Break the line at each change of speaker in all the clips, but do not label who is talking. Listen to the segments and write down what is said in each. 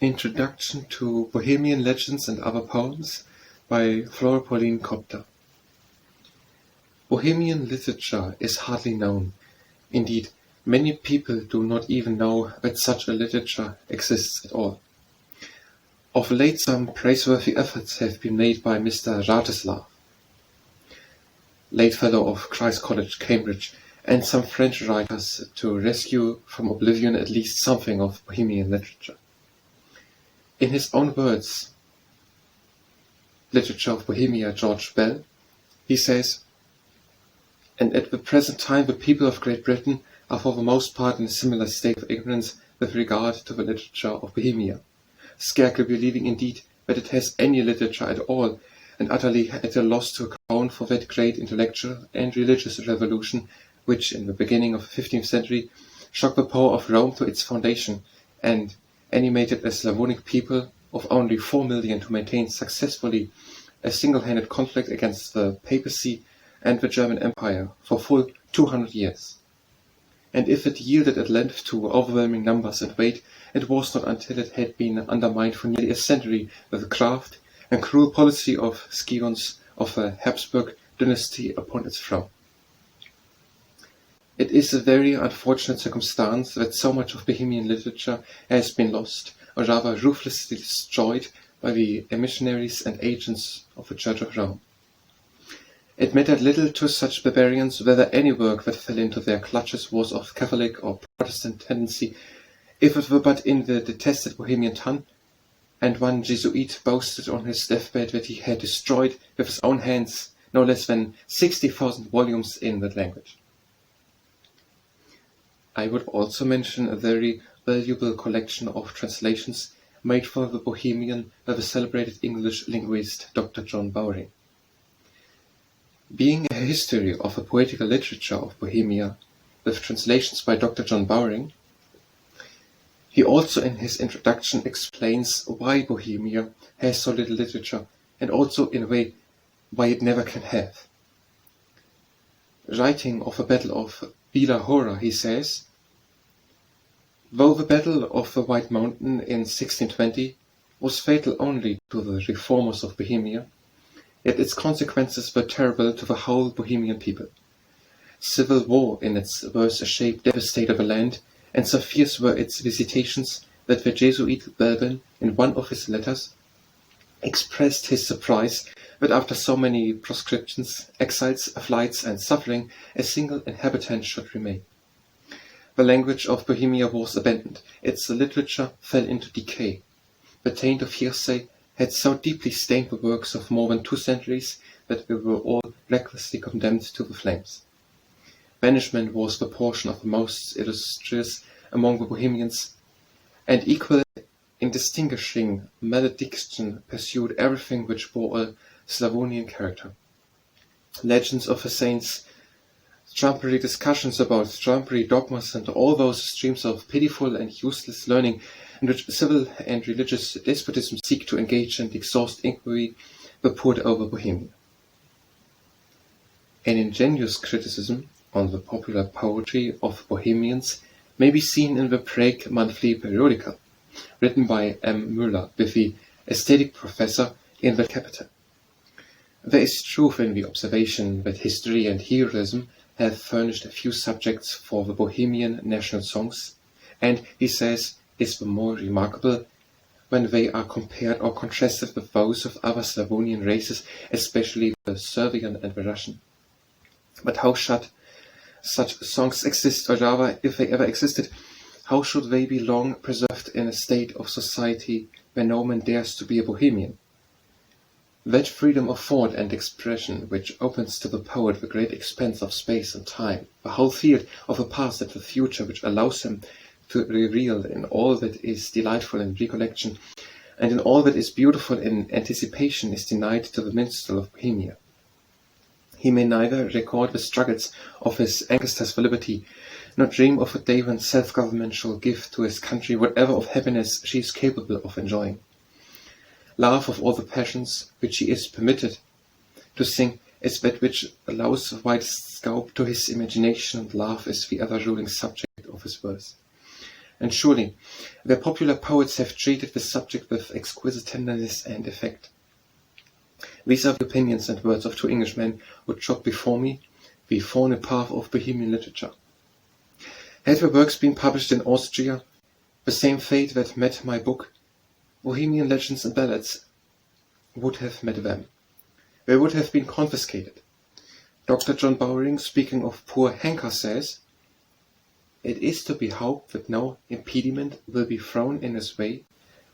Introduction to Bohemian Legends and Other Poems by Flora, Pauline, Kopta. Bohemian literature is hardly known. Indeed, many people do not even know that such a literature exists at all. Of late, some praiseworthy efforts have been made by Mr. Bretislav, late Fellow of Christ's College, Cambridge, and some French writers to rescue from oblivion at least something of Bohemian literature. In his own words, Literature of Bohemia, George Bell, he says, "And at the present time the people of Great Britain are for the most part in a similar state of ignorance with regard to the literature of Bohemia, scarcely believing indeed that it has any literature at all, and utterly at a loss to account for that great intellectual and religious revolution which, in the beginning of the 15th century, shocked the power of Rome to its foundation, and animated a Slavonic people of only 4 million to maintain successfully a single-handed conflict against the papacy and the German Empire for full 200 years. And if it yielded at length to overwhelming numbers and weight, it was not until it had been undermined for nearly a century with the craft and cruel policy of scions of the Habsburg dynasty upon its throne. It is a very unfortunate circumstance that so much of Bohemian literature has been lost, or rather ruthlessly destroyed, by the emissaries and agents of the Church of Rome. It mattered little to such barbarians whether any work that fell into their clutches was of Catholic or Protestant tendency, if it were but in the detested Bohemian tongue, and one Jesuit boasted on his deathbed that he had destroyed with his own hands no less than 60,000 volumes in that language. I would also mention a very valuable collection of translations made for the Bohemian by the celebrated English linguist Dr. John Bowring. Being a history of the poetical literature of Bohemia, with translations by Dr. John Bowring, he also in his introduction explains why Bohemia has so little literature, and also in a way why it never can have. Writing of the Battle of Bila Hora, he says, "Though the Battle of the White Mountain in 1620 was fatal only to the reformers of Bohemia, yet its consequences were terrible to the whole Bohemian people. Civil war in its worst shape devastated the land, and so fierce were its visitations that the Jesuit Balbin, in one of his letters, expressed his surprise that after so many proscriptions, exiles, flights, and suffering, a single inhabitant should remain. The language of Bohemia was abandoned, its literature fell into decay. The taint of hearsay had so deeply stained the works of more than 2 centuries that they were all recklessly condemned to the flames. Banishment was the portion of the most illustrious among the Bohemians, and equal in distinguishing malediction pursued everything which bore a Slavonian character. Legends of the saints, trumpery discussions about trumpery dogmas, and all those streams of pitiful and useless learning in which civil and religious despotism seek to engage and exhaust inquiry, were poured over Bohemia." An ingenious criticism on the popular poetry of Bohemians may be seen in the Prague monthly periodical, written by M. Müller, with the aesthetic professor in the capital. There is truth in the observation that history and heroism have furnished a few subjects for the Bohemian national songs, and, he says, is the more remarkable when they are compared or contrasted with those of other Slavonian races, especially the Servian and the Russian. But how should such songs exist, or rather, if they ever existed, how should they be long preserved in a state of society where no man dares to be a Bohemian? That freedom of thought and expression which opens to the poet the great expanse of space and time, the whole field of the past and the future, which allows him to reveal in all that is delightful in recollection, and in all that is beautiful in anticipation, is denied to the minstrel of Bohemia. He may neither record the struggles of his ancestors for liberty, nor dream of a day when self-government shall give to his country whatever of happiness she is capable of enjoying. Love of all the passions which he is permitted to sing is that which allows widest scope to his imagination, and love is the ever-ruling subject of his verse. and surely their popular poets have treated this subject with exquisite tenderness and effect. These are the opinions and words of two Englishmen who trod before me the thorny path of Bohemian literature. Had their works been published in Austria, the same fate that met my book, Bohemian Legends and Ballads, would have met them. They would have been confiscated. Dr. John Bowring, speaking of poor Henker, says, "It is to be hoped that no impediment will be thrown in his way,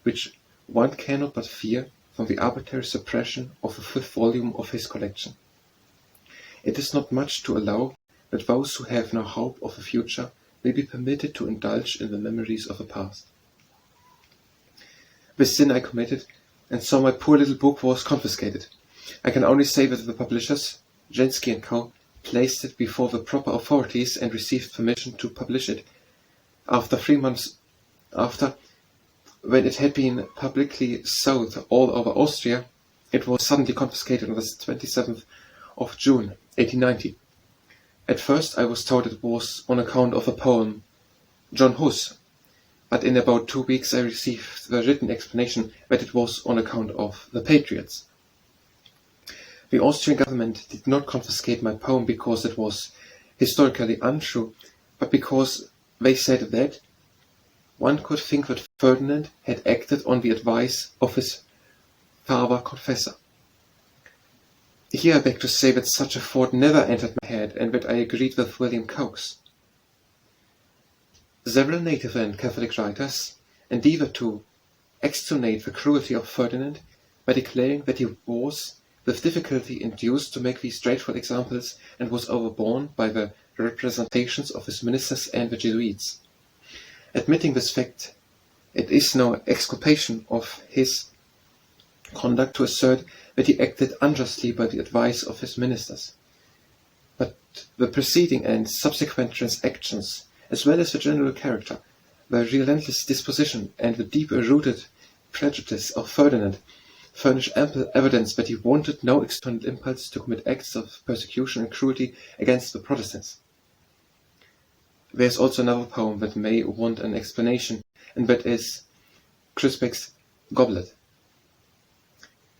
which one cannot but fear from the arbitrary suppression of the 5th volume of his collection. It is not much to allow that those who have no hope of a future may be permitted to indulge in the memories of the past. This sin I committed, and so my poor little book was confiscated. I can only say that the publishers, Jensky & Co., placed it before the proper authorities and received permission to publish it. After 3 months after, when it had been publicly sold all over Austria, it was suddenly confiscated on the 27th of June, 1890. At first I was told it was on account of a poem, John Huss, but in about 2 weeks I received the written explanation that it was on account of the Patriots. The Austrian government did not confiscate my poem because it was historically untrue, but because they said that one could think that Ferdinand had acted on the advice of his father confessor. Here I beg to say that such a thought never entered my head, and that I agreed with William Lkouse. Several native and Catholic writers endeavored to extenuate the cruelty of Ferdinand by declaring that he was with difficulty induced to make these dreadful examples and was overborne by the representations of his ministers and the Jesuits. Admitting this fact, it is no exculpation of his conduct to assert that he acted unjustly by the advice of his ministers. But the preceding and subsequent transactions, as well as the general character, the relentless disposition, and the deep-rooted prejudice of Ferdinand, furnish ample evidence that he wanted no external impulse to commit acts of persecution and cruelty against the Protestants. There is also another poem that may want an explanation, and that is Kryspek's Goblet.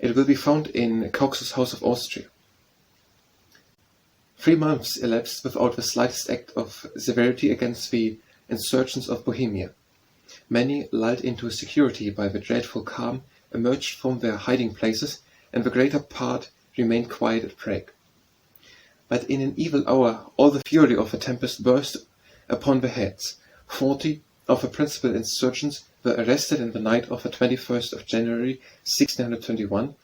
It will be found in Cox's House of Austria. 3 months elapsed without the slightest act of severity against the insurgents of Bohemia. Many, lulled into security by the dreadful calm, emerged from their hiding places, and the greater part remained quiet at Prague. But in an evil hour all the fury of the tempest burst upon their heads. 40 of the principal insurgents were arrested in the night of the 21st of January 1621,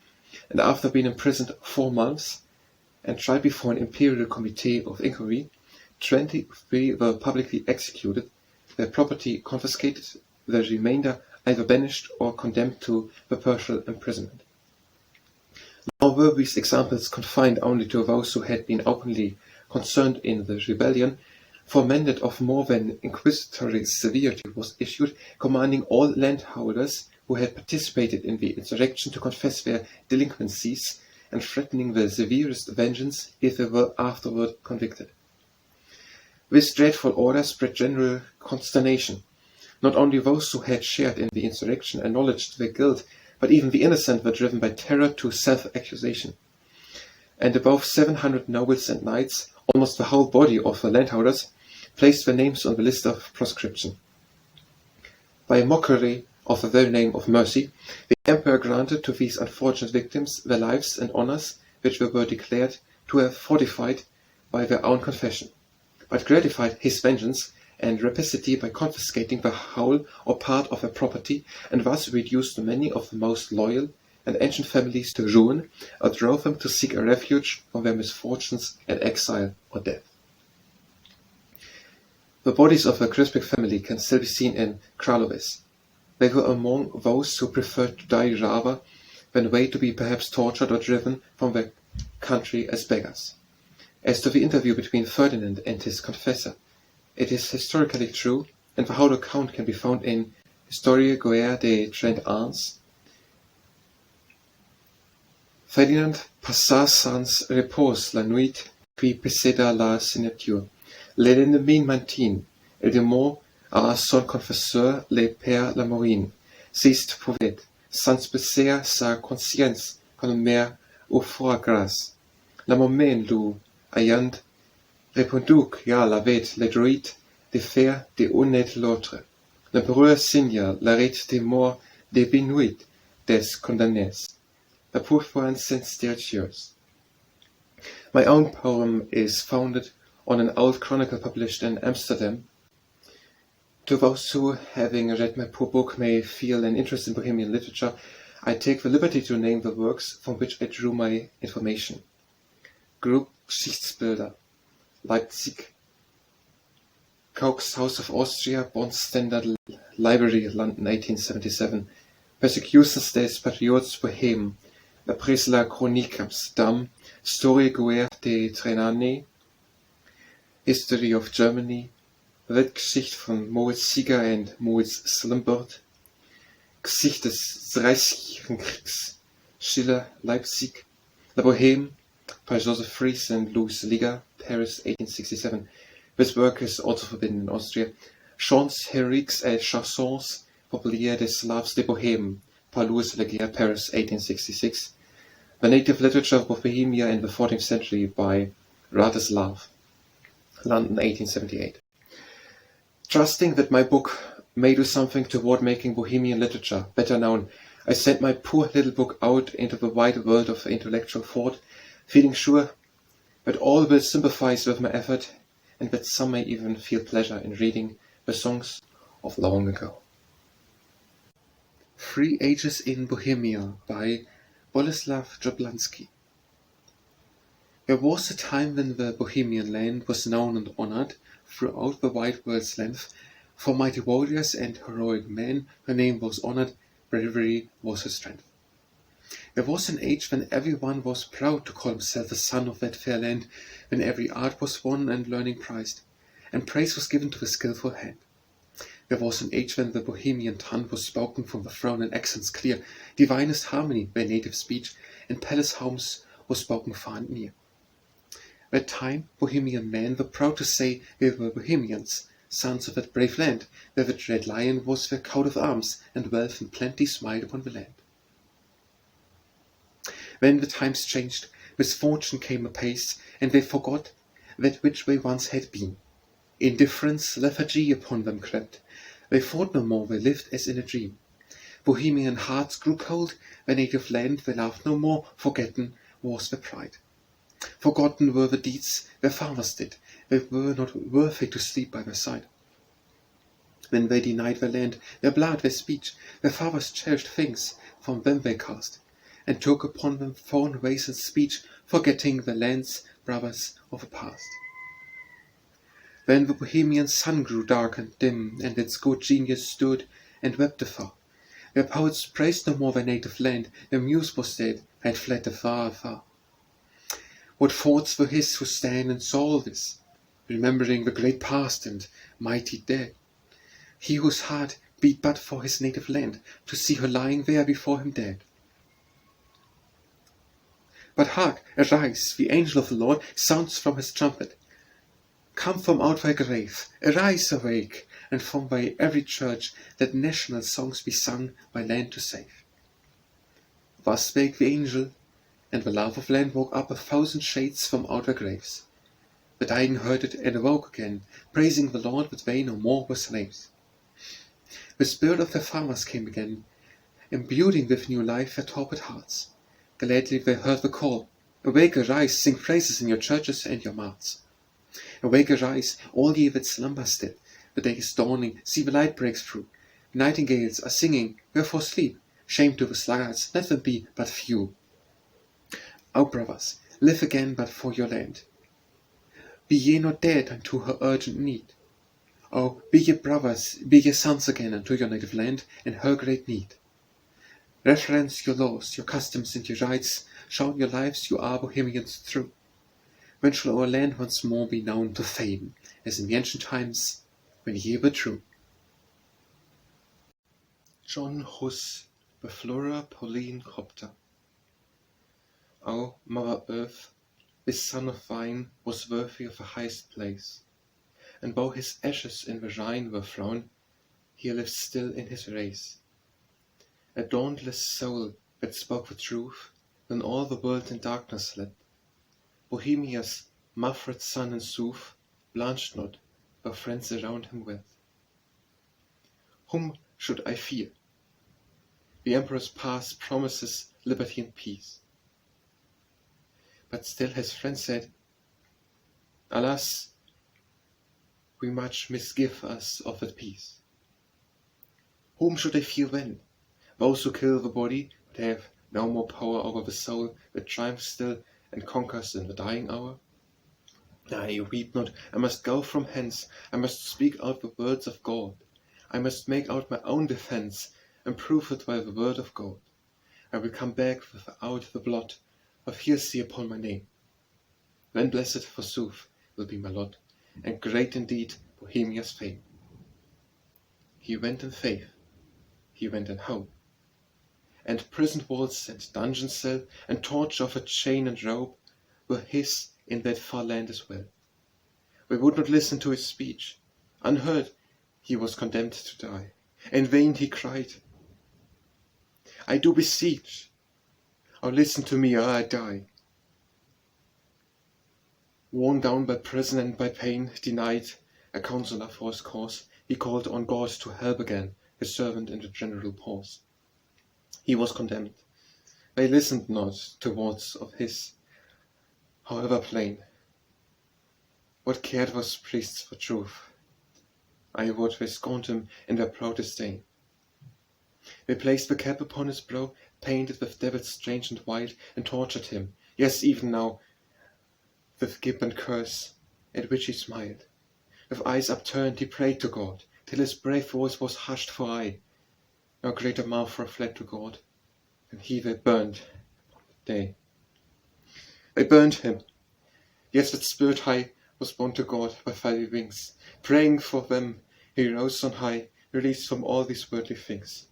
and after being imprisoned 4 months and tried before an imperial committee of inquiry, 23 were publicly executed, their property confiscated, the remainder either banished or condemned to perpetual imprisonment. Nor were these examples confined only to those who had been openly concerned in the rebellion, for a mandate of more than inquisitory severity was issued, commanding all landholders who had participated in the insurrection to confess their delinquencies, and threatening the severest vengeance if they were afterward convicted. This dreadful order spread general consternation. Not only those who had shared in the insurrection acknowledged their guilt, but even the innocent were driven by terror to self-accusation. And above 700 nobles and knights, almost the whole body of the landholders, placed their names on the list of proscription. By a mockery of the very name of mercy, the emperor granted to these unfortunate victims their lives and honors, which they were declared to have fortified by their own confession, but gratified his vengeance and rapacity by confiscating the whole or part of their property, and thus reduced many of the most loyal and ancient families to ruin, or drove them to seek a refuge from their misfortunes and exile or death. The bodies of the Kryspek family can still be seen in Kralovice. They were among those who preferred to die rather than wait to be perhaps tortured or driven from their country as beggars. As to the interview between Ferdinand and his confessor, it is historically true, and the whole account can be found in Historie Guerre des 30 Ans. Ferdinand passa sans repos la nuit qui précéda la signature. Le lendemain matin, il demande à son confesseur le père Lamourine, c'est poète, sans baisser sa conscience comme mère au foie gras. La moment lui ayant répondu qu'elle avait le droit de faire de honnête l'autre, l'empereur signa l'arrêt de mort des bénuits des condamnés. The proof for instance yours. My own poem is founded on an old chronicle published in Amsterdam. To those who, having read my poor book, may feel an interest in Bohemian literature, I take the liberty to name the works from which I drew my information. Group Geschichtsbilder, Leipzig, Koch's House of Austria, Bond Standard Library, London 1877, Persecutions des Patriots, Bohème, Après la Chronique Amsterdam, Story Guerre des Trenane, History of Germany, Weltgeschichte von Moritz Sieger and Moritz Slimbert, Geschichte des Dreißigjährigen Kriegs, Schiller, Leipzig, La Bohème, by Joseph Fries and Louis Liga, Paris, 1867. This work is also forbidden in Austria. Chants Héroïques et Chansons Populaires des Slaves de Bohème, by Louis Leguer, Paris, 1866. The Native Literature of Bohemia in the 14th Century by Bretislav, London, 1878. Trusting that my book may do something toward making Bohemian literature better known, I sent my poor little book out into the wide world of intellectual thought, feeling sure that all will sympathize with my effort and that some may even feel pleasure in reading the songs of long ago. 3 Ages in Bohemia by Boleslav Jablansky. There was a time when the Bohemian land was known and honored throughout the wide world's length. For mighty warriors and heroic men, her name was honored, bravery was her strength. There was an age when everyone was proud to call himself the son of that fair land, when every art was won and learning prized, and praise was given to the skilful hand. There was an age when the Bohemian tongue was spoken from the throne in accents clear, divinest harmony by native speech, and palace homes was spoken far and near. That time Bohemian men were proud to say they were Bohemians, sons of that brave land, where the dread lion was their coat of arms, and wealth and plenty smiled upon the land. When the times changed, misfortune came apace, and they forgot that which they once had been. Indifference, lethargy upon them crept. They thought no more, they lived as in a dream. Bohemian hearts grew cold, their native land they loved no more, forgotten was their pride. Forgotten were the deeds their fathers did, they were not worthy to sleep by their side. When they denied their land, their blood, their speech, their fathers' cherished things, from them they cast, and took upon them foreign ways and speech, forgetting the land's brothers of the past. Then the Bohemian sun grew dark and dim, and its good genius stood and wept afar. Their poets praised no more their native land, their muse was dead, had fled afar, afar. What thoughts were his who stand and saw all this, remembering the great past and mighty dead? He whose heart beat but for his native land, to see her lying there before him dead. But hark, arise, the angel of the Lord sounds from his trumpet. Come from out thy grave, arise, awake, and from thy every church let national songs be sung by land to save. Thus spake the angel, and the love of land woke up 1,000 shades from out their graves. The dying heard it and awoke again, praising the Lord that they no more were slaves. The spirit of their fathers came again, imbuing with new life their torpid hearts. Gladly they heard the call, awake, arise, sing praises in your churches and your mouths. Awake, arise, all ye that slumber still, the day is dawning, see the light breaks through. The nightingales are singing, wherefore sleep? Shame to the sluggards, let them be but few. O brothers, live again but for your land. Be ye not dead unto her urgent need. O, be ye brothers, be ye sons again unto your native land and her great need. Reverence your laws, your customs, and your rights, show in your lives you are Bohemians true. When shall our land once more be known to fame, as in the ancient times, when ye were true? John Huss, the Flora, Pauline, Kopta. O Mother Earth, this son of thine was worthy of the highest place. and though his ashes in the Rhine were thrown, he lived still in his race. A dauntless soul that spoke the truth, when all the world in darkness slept. Bohemia's muffled sun in sooth blanched not, though friends around him wept. Whom should I fear? The emperor's past promises liberty and peace. But still his friends said, alas, we much misgive us of that peace. Whom should I fear then? Those who kill the body, but have no more power over the soul, that triumphs still and conquers in the dying hour? Nay, weep not, I must go from hence, I must speak out the words of God. I must make out my own defence, and prove it by the word of God. I will come back without the blot of heresy upon my name. Then blessed, forsooth, will be my lot, and great indeed Bohemia's fame. He went in faith, he went in hope, and prison walls and dungeon cell, and torture of a chain and rope, were his in that far land as well. We would not listen to his speech. Unheard, he was condemned to die. In vain he cried, I do beseech, oh listen to me, or I die. Worn down by prison and by pain, denied a consoler for his cause, he called on God to help again his servant in the general pause. He was condemned. They listened not to words of his, however plain. What cared those priests for truth? I would they scorned him in their proud disdain. They placed the cap upon his brow, painted with devils strange and wild, and tortured him, yes, even now, with gibe and curse, at which he smiled. With eyes upturned he prayed to God, till his brave voice was hushed for aye. No greater martyr fled to God than he they burned upon that day. They burned him, yet that spirit high was borne to God by fiery wings. Praying for them, he rose on high, released from all these worldly things.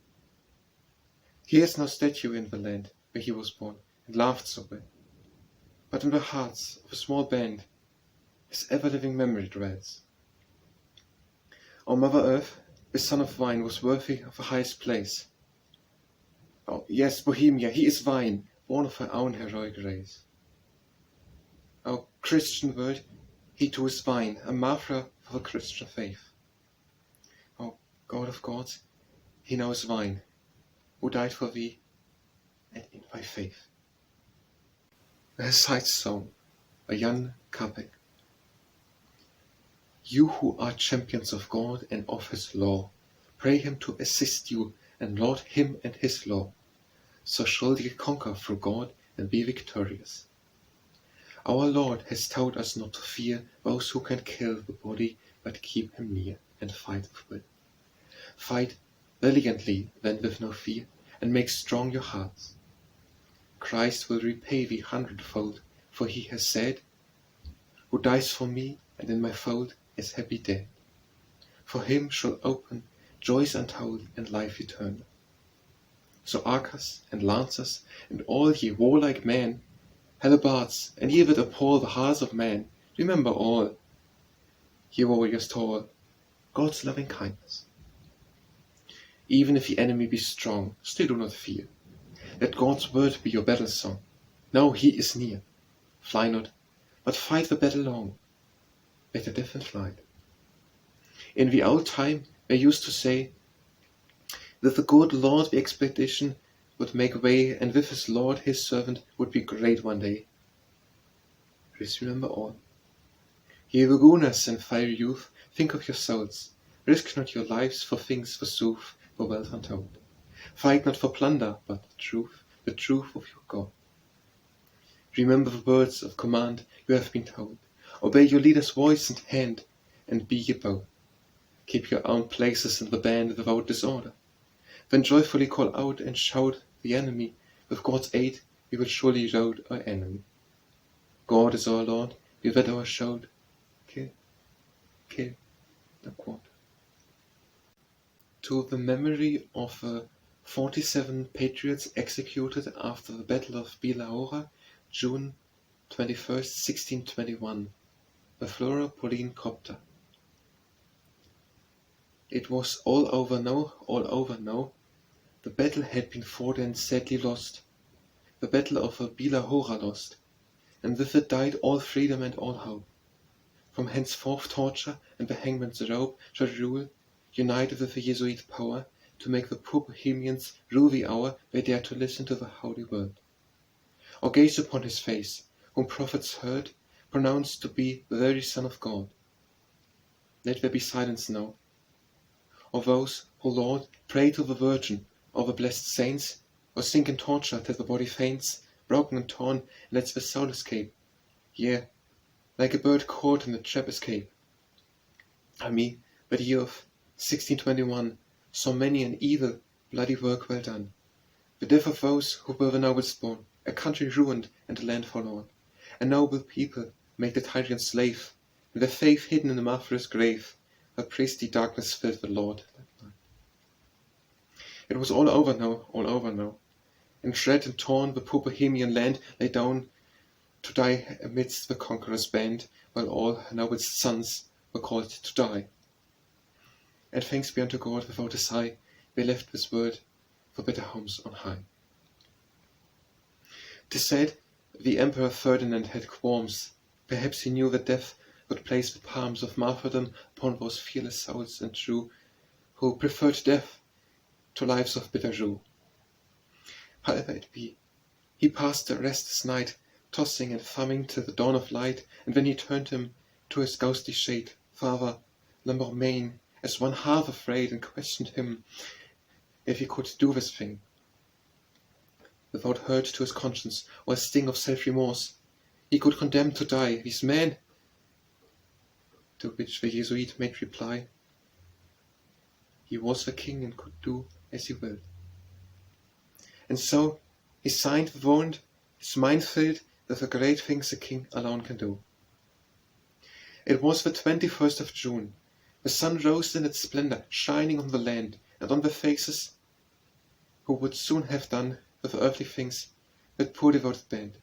He has no statue in the land where he was born, and laughed so well. But in the hearts of a small band, his ever-living memory dwells. O Mother Earth, the son of wine was worthy of the highest place. Oh, yes, Bohemia, he is thine, born of her own heroic race. O Christian world, he too is thine, a martyr for the Christian faith. O God of gods, he now is thine, who died for thee, and in thy faith. The Hussite Song by Jan Kapek. You who are champions of God and of his law, pray him to assist you and laud him and his law. So shall ye conquer through God and be victorious. Our Lord has taught us not to fear those who can kill the body, but keep him near and fight with will. Fight valiantly then with no fear, and make strong your hearts. Christ will repay thee hundredfold, for he has said, who dies for me and in my fold is happy dead. For him shall open joys untold and life eternal. So archers and lancers and all ye warlike men, halberds and ye that appall the hearts of men, remember all, ye warriors tall, God's loving kindness. Even if the enemy be strong, still do not fear. Let God's word be your battle song. Now he is near. Fly not, but fight the battle long. Better death than flight. In the old time they used to say that the good Lord the expedition would make way, and with his Lord his servant would be great one day. Please remember all. Ye Lagunas and fiery youth, think of your souls. Risk not your lives for things forsooth, for wealth untold. Fight not for plunder, but the truth of your God. Remember the words of command you have been told. Obey your leader's voice and hand, and be ye bold. Keep your own places in the band without disorder. Then joyfully call out and shout the enemy. With God's aid we will surely rout our enemy. God is our Lord, we whet our shout. Kill, kill the quad. To the memory of 47 Patriots executed after the Battle of Ballad, June 21st, 1621, by Flora, Pauline, Kopta. It was all over now, all over now. The battle had been fought and sadly lost, the battle of Hora lost, and with it died all freedom and all hope. From henceforth torture and the hangman's rope should rule, united with the Jesuit power, to make the poor Bohemians rue the hour they dared to listen to the holy word, or gaze upon his face, whom prophets heard, pronounced to be the very Son of God. Let there be silence now. Or those who, Lord, pray to the Virgin, or the blessed saints, or sink in torture till the body faints, broken and torn, and lets the soul escape, yea, like a bird caught in the trap escape. Me, the year of 1621, saw many an evil, bloody work well done. The death of those who were the noblest born, a country ruined and a land forlorn, a noble people made the tyrant slave, and their faith hidden in a marvelous grave, where priestly darkness filled the Lord. It was all over now, all over now. In shred and torn the poor Bohemian land lay down to die amidst the conqueror's band, while all her noblest sons were called to die. And thanks be unto God, without a sigh, they left this world for better homes on high. 'Tis said the Emperor Ferdinand had qualms. Perhaps he knew that death would place the palms of martyrdom upon those fearless souls and true, who preferred death to lives of bitter rue. However it be, he passed the restless night, tossing and thumbing till the dawn of light, and then he turned him to his ghostly shade, Father Lambormain, as one half afraid, and questioned him if he could do this thing. Without hurt to his conscience or a sting of self-remorse, he could condemn to die these men. To which the Jesuit made reply, he was the king and could do as he willed. And so he signed the warrant, his mind filled with the great things a king alone can do. It was the 21st of June. The sun rose in its splendor, shining on the land and on the faces who would soon have done with earthly things that poor devoted band.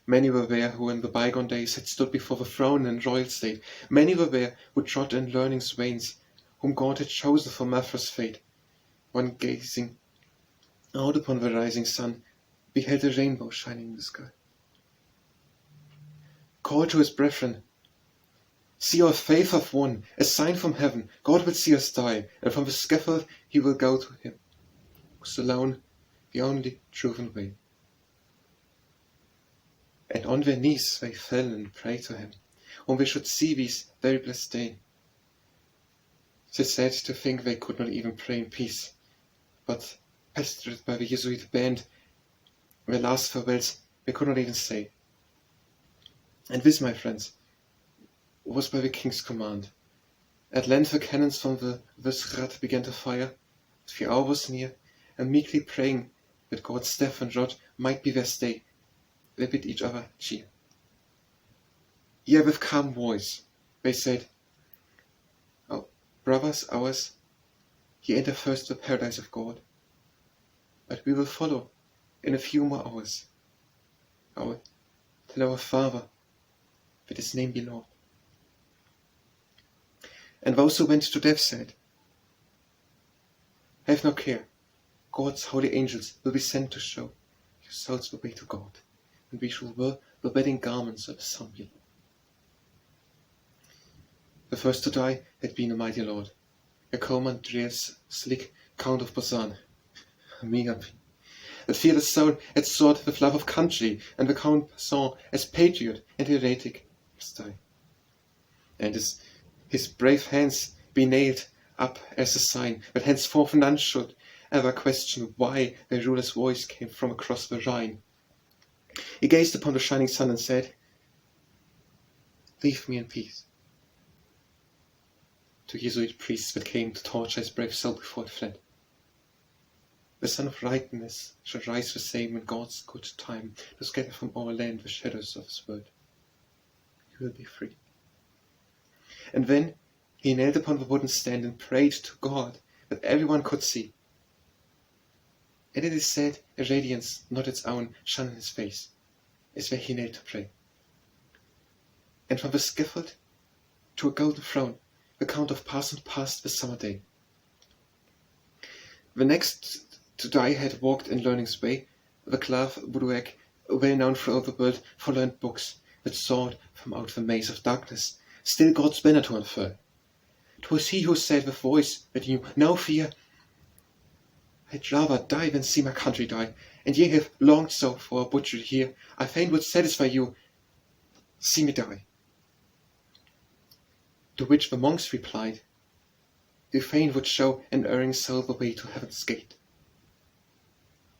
Many were there who in the bygone days had stood before the throne in royal state. Many were there who trod in learning's veins, whom God had chosen for Mafra's fate. One gazing out upon the rising sun beheld a rainbow shining in the sky. Called to his brethren, see our faith hath won, a sign from heaven, God will see us die, and from the scaffold he will go to him, who's alone the only truth way. And on their knees they fell and prayed to him, whom they should see this very blessed day. 'Tis sad to think they could not even pray in peace, but pestered by the Jesuit band, their last farewells they could not even say. And this, my friends, was by the king's command. At length the cannons from the Visegrad began to fire, the hour was near, and meekly praying that God's staff and rod might be their stay, they bid each other cheer. Yea, with calm voice, they said, "O brothers ours, ye enter first the paradise of God, but we will follow in a few more hours. Till our Father, that his name be Lord." And those who went to death said, "Have no care, God's holy angels will be sent to show your souls the way to God, and we shall wear the wedding garments of the Son below." The first to die had been a mighty lord, Jacob Andreas Slick, Count of Bosan. That fearless soul had soared with love of country, and the Count Bosan, as patriot and heretic, must die. And his brave hands be nailed up as a sign that henceforth none should ever question why the ruler's voice came from across the Rhine. He gazed upon the shining sun and said, "Leave me in peace." To Jesuit priests that came to torture his brave soul before it fled, the Son of Rightness shall rise the same in God's good time to scatter from our land the shadows of his word. He will be free. And then he knelt upon the wooden stand and prayed to God that everyone could see. And it is said a radiance not its own shone in his face, as where he knelt to pray. And from the scaffold to a golden throne the Count of Parson passed a summer day. The next to die had walked in learning's way, the Clav Buduek, well known throughout the world for learned books, that sought from out the maze of darkness still God's banner to unfurl. 'Twas he who said with voice that knew no fear, I'd rather die than see my country die, and ye have longed so for a butchery here, I fain would satisfy you, see me die. To which the monks replied, you fain would show an erring soul the way to heaven's gate.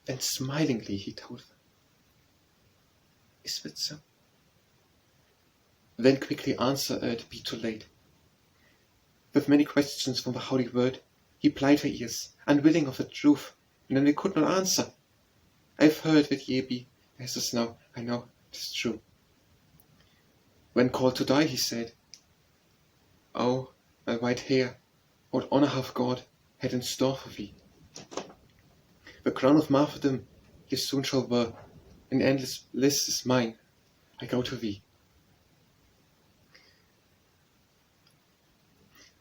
And smilingly he told them, is that so? Then quickly answer ere it be too late. With many questions from the holy word, he plied her ears, unwilling of the truth, and then they could not answer. I've heard that ye be as is now, I know 'tis true. When called to die, he said, oh, my white hair, what honour hath God had in store for thee? The crown of martyrdom ye soon shall wear, and endless bliss is mine, I go to thee.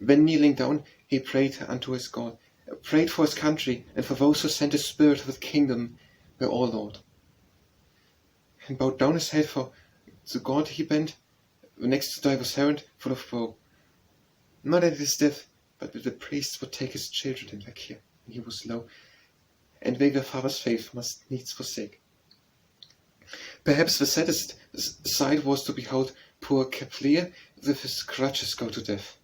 Then kneeling down, he prayed unto his God, prayed for his country, and for those who sent his spirit with kingdom were all Lord. And bowed down his head, for to God he bent. The next to die was Herod, full of woe. Not at his death, but that the priests would take his children in their care, when he was low, and they their father's faith must needs forsake. Perhaps the saddest sight was to behold poor Kepler with his crutches go to death.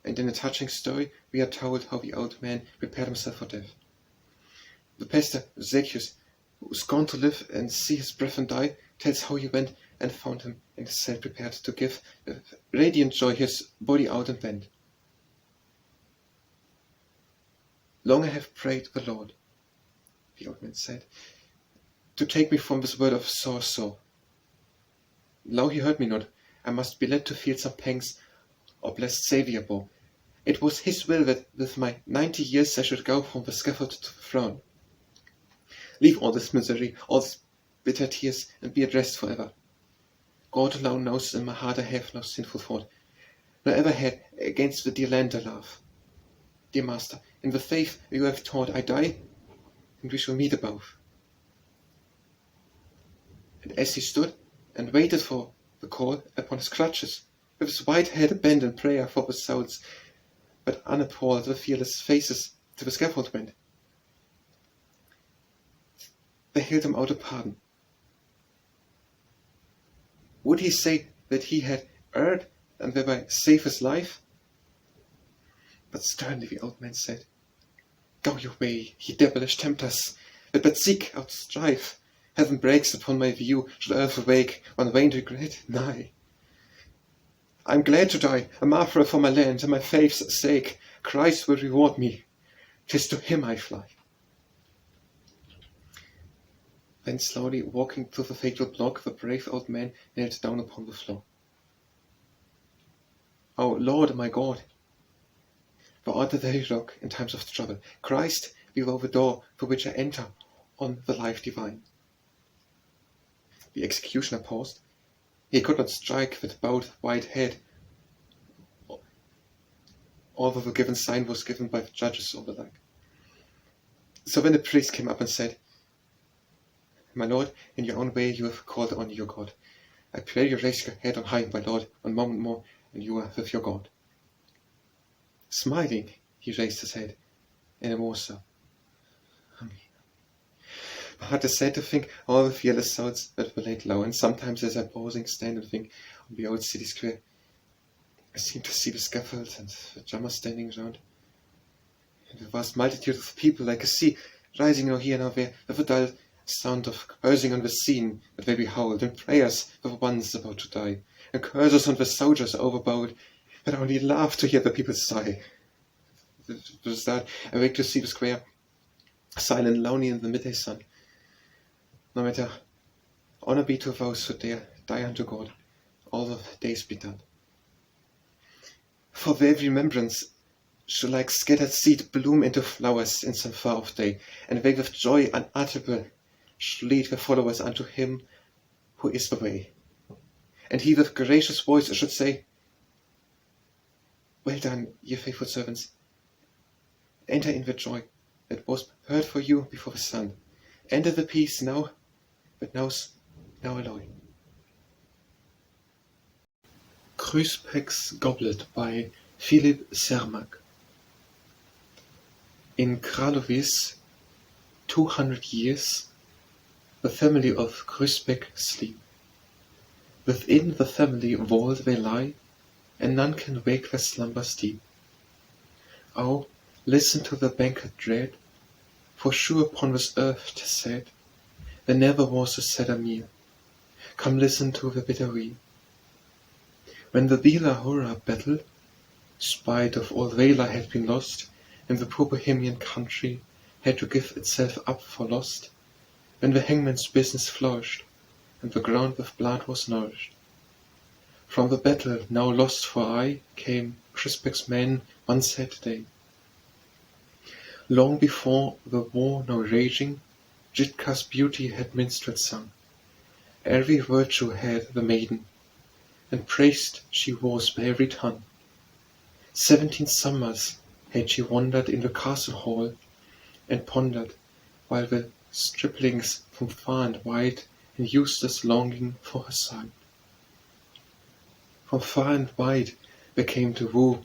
And in a touching story we are told how the old man prepared himself for death. The pastor Zacchaeus, who was gone to live and see his brethren die, tells how he went and found him in his cell prepared to give with radiant joy his body out and bent. Long I have prayed the Lord, the old man said, to take me from this world of sore. Now he heard me not. I must be led to feel some pangs our blessed Saviour bore. It was his will that with my 90 years I should go from the scaffold to the throne. Leave all this misery, all these bitter tears, and be at rest forever. God alone knows in my heart I have no sinful thought, nor ever had against the dear land I love. Dear Master, in the faith you have taught I die, and we shall meet above. And as he stood and waited for the call upon his crutches, with his white head bent in prayer for the souls, but unappalled the fearless faces to the scaffold went. They hailed him out a pardon. Would he say that he had erred and thereby save his life? But sternly the old man said, go your way, ye devilish tempters, that but seek out strife. Heaven breaks upon my view, should earth awake, one vain regret, nay. I am glad to die, a martyr for my land and my faith's sake. Christ will reward me, 'tis to him I fly. Then slowly walking to the fatal block, the brave old man knelt down upon the floor. O Lord, my God, thou art the very rock in times of trouble. Christ be thou the door through which I enter on the life divine. The executioner paused. He could not strike with bowed white head, although the given sign was given by the judges or the like. So when the priest came up and said, my lord, in your own way you have called on your God. I pray you raise your head on high, my lord, one moment more, and you are with your God. Smiling, he raised his head, and more so. Amen. My heart is sad to think all the fearless souls that were laid low, and sometimes as I pausing stand and think on the old city square, I seem to see the scaffold and the drummers standing round, and the vast multitude of people like a sea, rising now here now there, with a dull sound of cursing on the scene that they behold, and prayers for the ones about to die, and curses on the soldiers overbold, that only laugh to hear the people sigh. With that, I wake to see the square, silent, lonely in the midday sun. No matter, honor be to those who dare die unto God, all the days be done. For their remembrance shall like scattered seed bloom into flowers in some far off day, and they with joy unutterable shall lead their followers unto him who is the way. And he with gracious voice should say, Well done, ye faithful servants. Enter in the joy that was prepared for you before the sun. Enter the peace now, but now alloy. Kryspek's Goblet by Philip Sermak. In Kralovis, 200 years, the family of Kryspek sleep. Within the family vault they lie, and none can wake their slumbers deep. Oh, listen to the banquet dread, for sure upon this earth 'tis said, there never was a sadder meal. Come listen to the bitter wee. When the Dalibor battle, spite of all valor had been lost, and the poor Bohemian country had to give itself up for lost, when the hangman's business flourished, and the ground with blood was nourished. From the battle now lost for aye came Kryspek's men one sad day. Long before the war now raging, Jitka's beauty had minstrels sung. Every virtue had the maiden, and praised she was by every tongue. 17 summers had she wandered in the castle hall, and pondered, while the striplings from far and wide in useless longing for her sight. From far and wide they came to woo.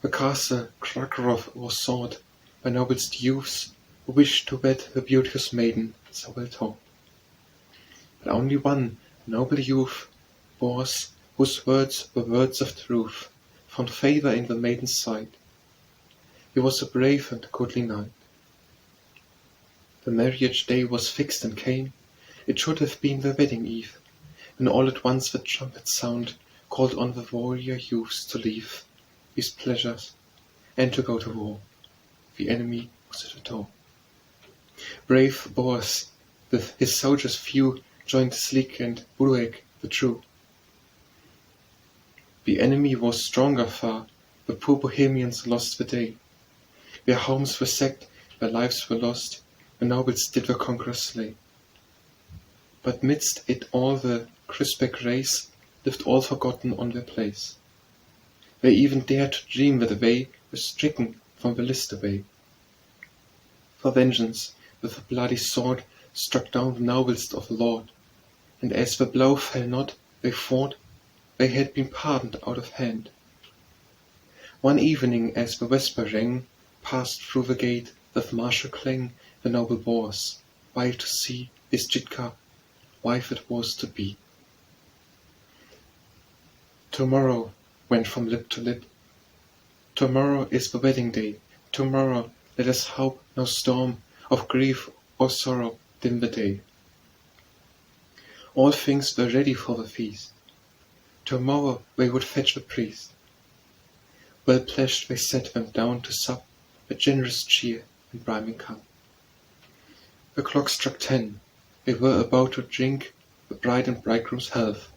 The castle Krakow was sought by noblest youths who wished to wed the beauteous maiden so well taught. But only one noble youth was, whose words were words of truth, found favor in the maiden's sight. He was a brave and goodly knight. The marriage day was fixed and came. It should have been the wedding eve, when all at once the trumpet sound called on the warrior youths to leave these pleasures and to go to war. The enemy was at the door. Brave Boris, with his soldiers few, joined Slik and Buruek the true. The enemy was stronger far, the poor Bohemians lost the day. Their homes were sacked, their lives were lost, the nobles did the conquerors slay. But midst it all the Kryspek race lived all forgotten on their place. They even dared to dream that they were stricken from the list away. For vengeance, with a bloody sword, struck down the noblest of the Lord, and as the blow fell not, they fought, they had been pardoned out of hand. One evening, as the vesper rang, passed through the gate with martial clang the noble Boris, wild to see his Jitka, wife it was to be. Tomorrow went from lip to lip. Tomorrow is the wedding day. Tomorrow let us hope no storm of grief or sorrow dim the day. All things were ready for the feast. Tomorrow they would fetch the priest. Well pledged they set them down to sup, a generous cheer and brimming cup. The clock struck 10. They were about to drink the bride and bridegroom's health.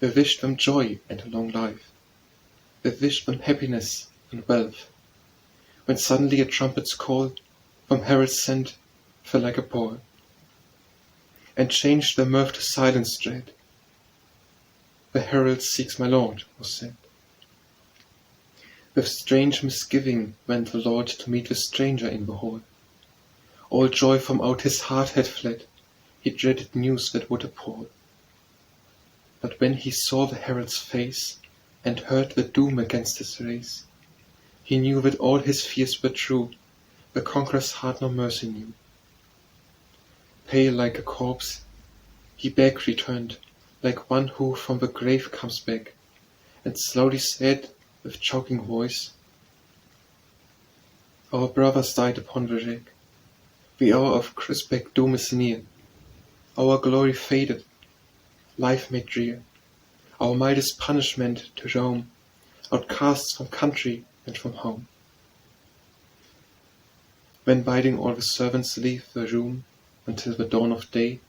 They wished them joy and a long life. They wished them happiness and wealth. When suddenly a trumpet's call, from heralds sent, fell like a pall, and changed their mirth to silence dread. The herald seeks my lord, was said. With strange misgiving went the lord to meet the stranger in the hall. All joy from out his heart had fled, he dreaded news that would appall. But when he saw the herald's face, and heard the doom against his race, he knew that all his fears were true, the conqueror's heart no mercy knew. Pale like a corpse, he back returned, like one who from the grave comes back, and slowly said with choking voice, Our brothers died upon the wreck. The hour of Kryspek doom is near. Our glory faded, life made drear. Our mildest punishment to roam, outcasts from country and from home. When bidding all the servants leave the room until the dawn of day,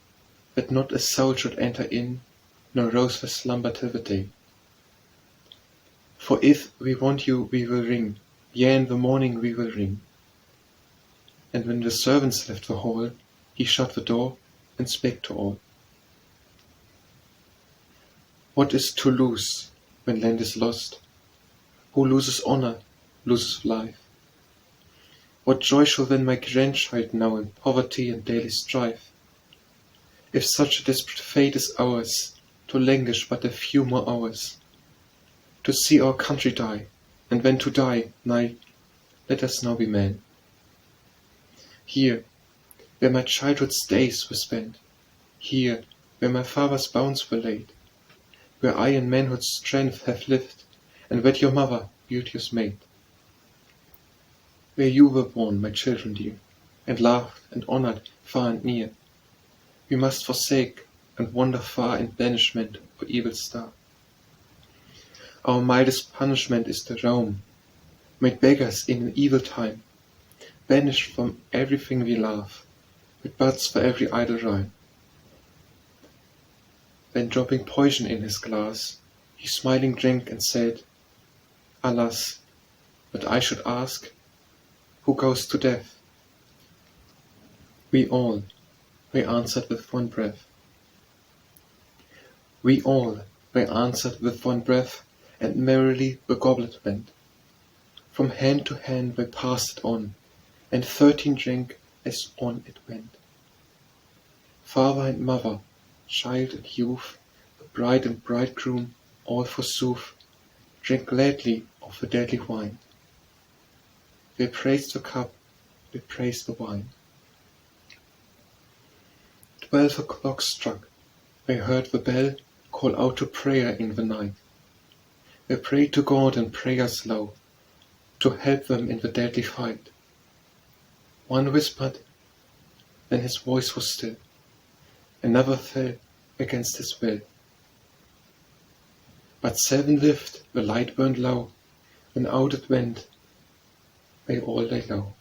that not a soul should enter in, nor rouse the slumber till the day. For if we want you, we will ring, yea, in the morning we will ring. And when the servants left the hall, he shut the door and spake to all. What is to lose when land is lost? Who loses honor, loses life. What joy shall then my grandchild know in poverty and daily strife? If such a desperate fate is ours, to languish but a few more hours, to see our country die, and when to die, nay, let us now be men. Here, where my childhood's days were spent, here, where my father's bones were laid, where I in manhood's strength have lived, and wed your mother, beauteous maid. Where you were born, my children dear, and loved and honored far and near, we must forsake and wander far in banishment for evil star. Our mildest punishment is to roam, made beggars in an evil time, banished from everything we love, with buds for every idle rhyme. Then dropping poison in his glass, he smiling drank and said, Alas, but I should ask, who goes to death? We all, we answered with one breath. We all, we answered with one breath, and merrily the goblet went. From hand to hand we passed it on, and 13 drank as on it went. Father and mother, child and youth, the bride and bridegroom, all forsooth, drank gladly of the deadly wine. They praised the cup, they praised the wine. 12 o'clock struck, they heard the bell call out to prayer in the night. They prayed to God in prayers low, to help them in the deadly fight. One whispered, then his voice was still. Another fell against his will. But 7 lived, the light burned low, when out it went, they all lay low.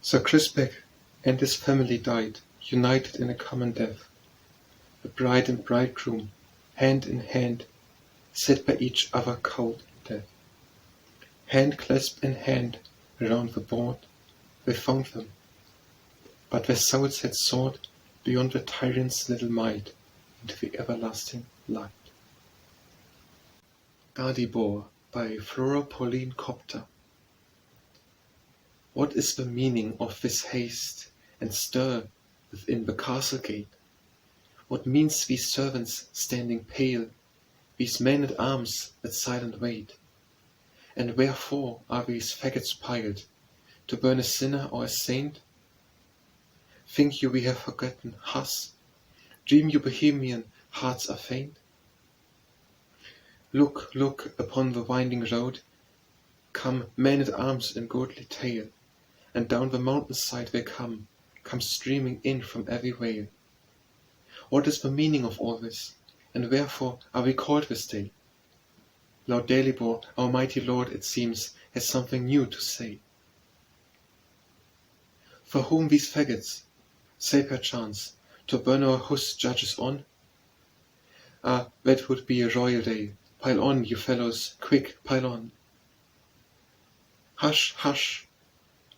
Sir Kryspek and his family died, united in a common death. The bride and bridegroom, hand in hand, sat by each other cold in death. Hand clasped in hand around the board, they found them, but their souls had soared beyond the tyrant's little might into the everlasting light. Dalibor by Flora, Pauline, Kopta. What is the meaning of this haste and stir within the castle gate? What means these servants standing pale, these men at arms that silent wait? And wherefore are these faggots piled, to burn a sinner or a saint? Think you we have forgotten Huss? Dream you Bohemian hearts are faint? Look, look upon the winding road, come men at arms in goodly tale, and down the mountain side they come streaming in from every vale. What is the meaning of all this, and wherefore are we called this day? Lord Dalibor, our mighty lord, it seems, has something new to say. For whom these faggots? Say perchance, to burn our Huss judges on? Ah, that would be a royal day. Pile on, you fellows, quick, pile on. Hush, hush,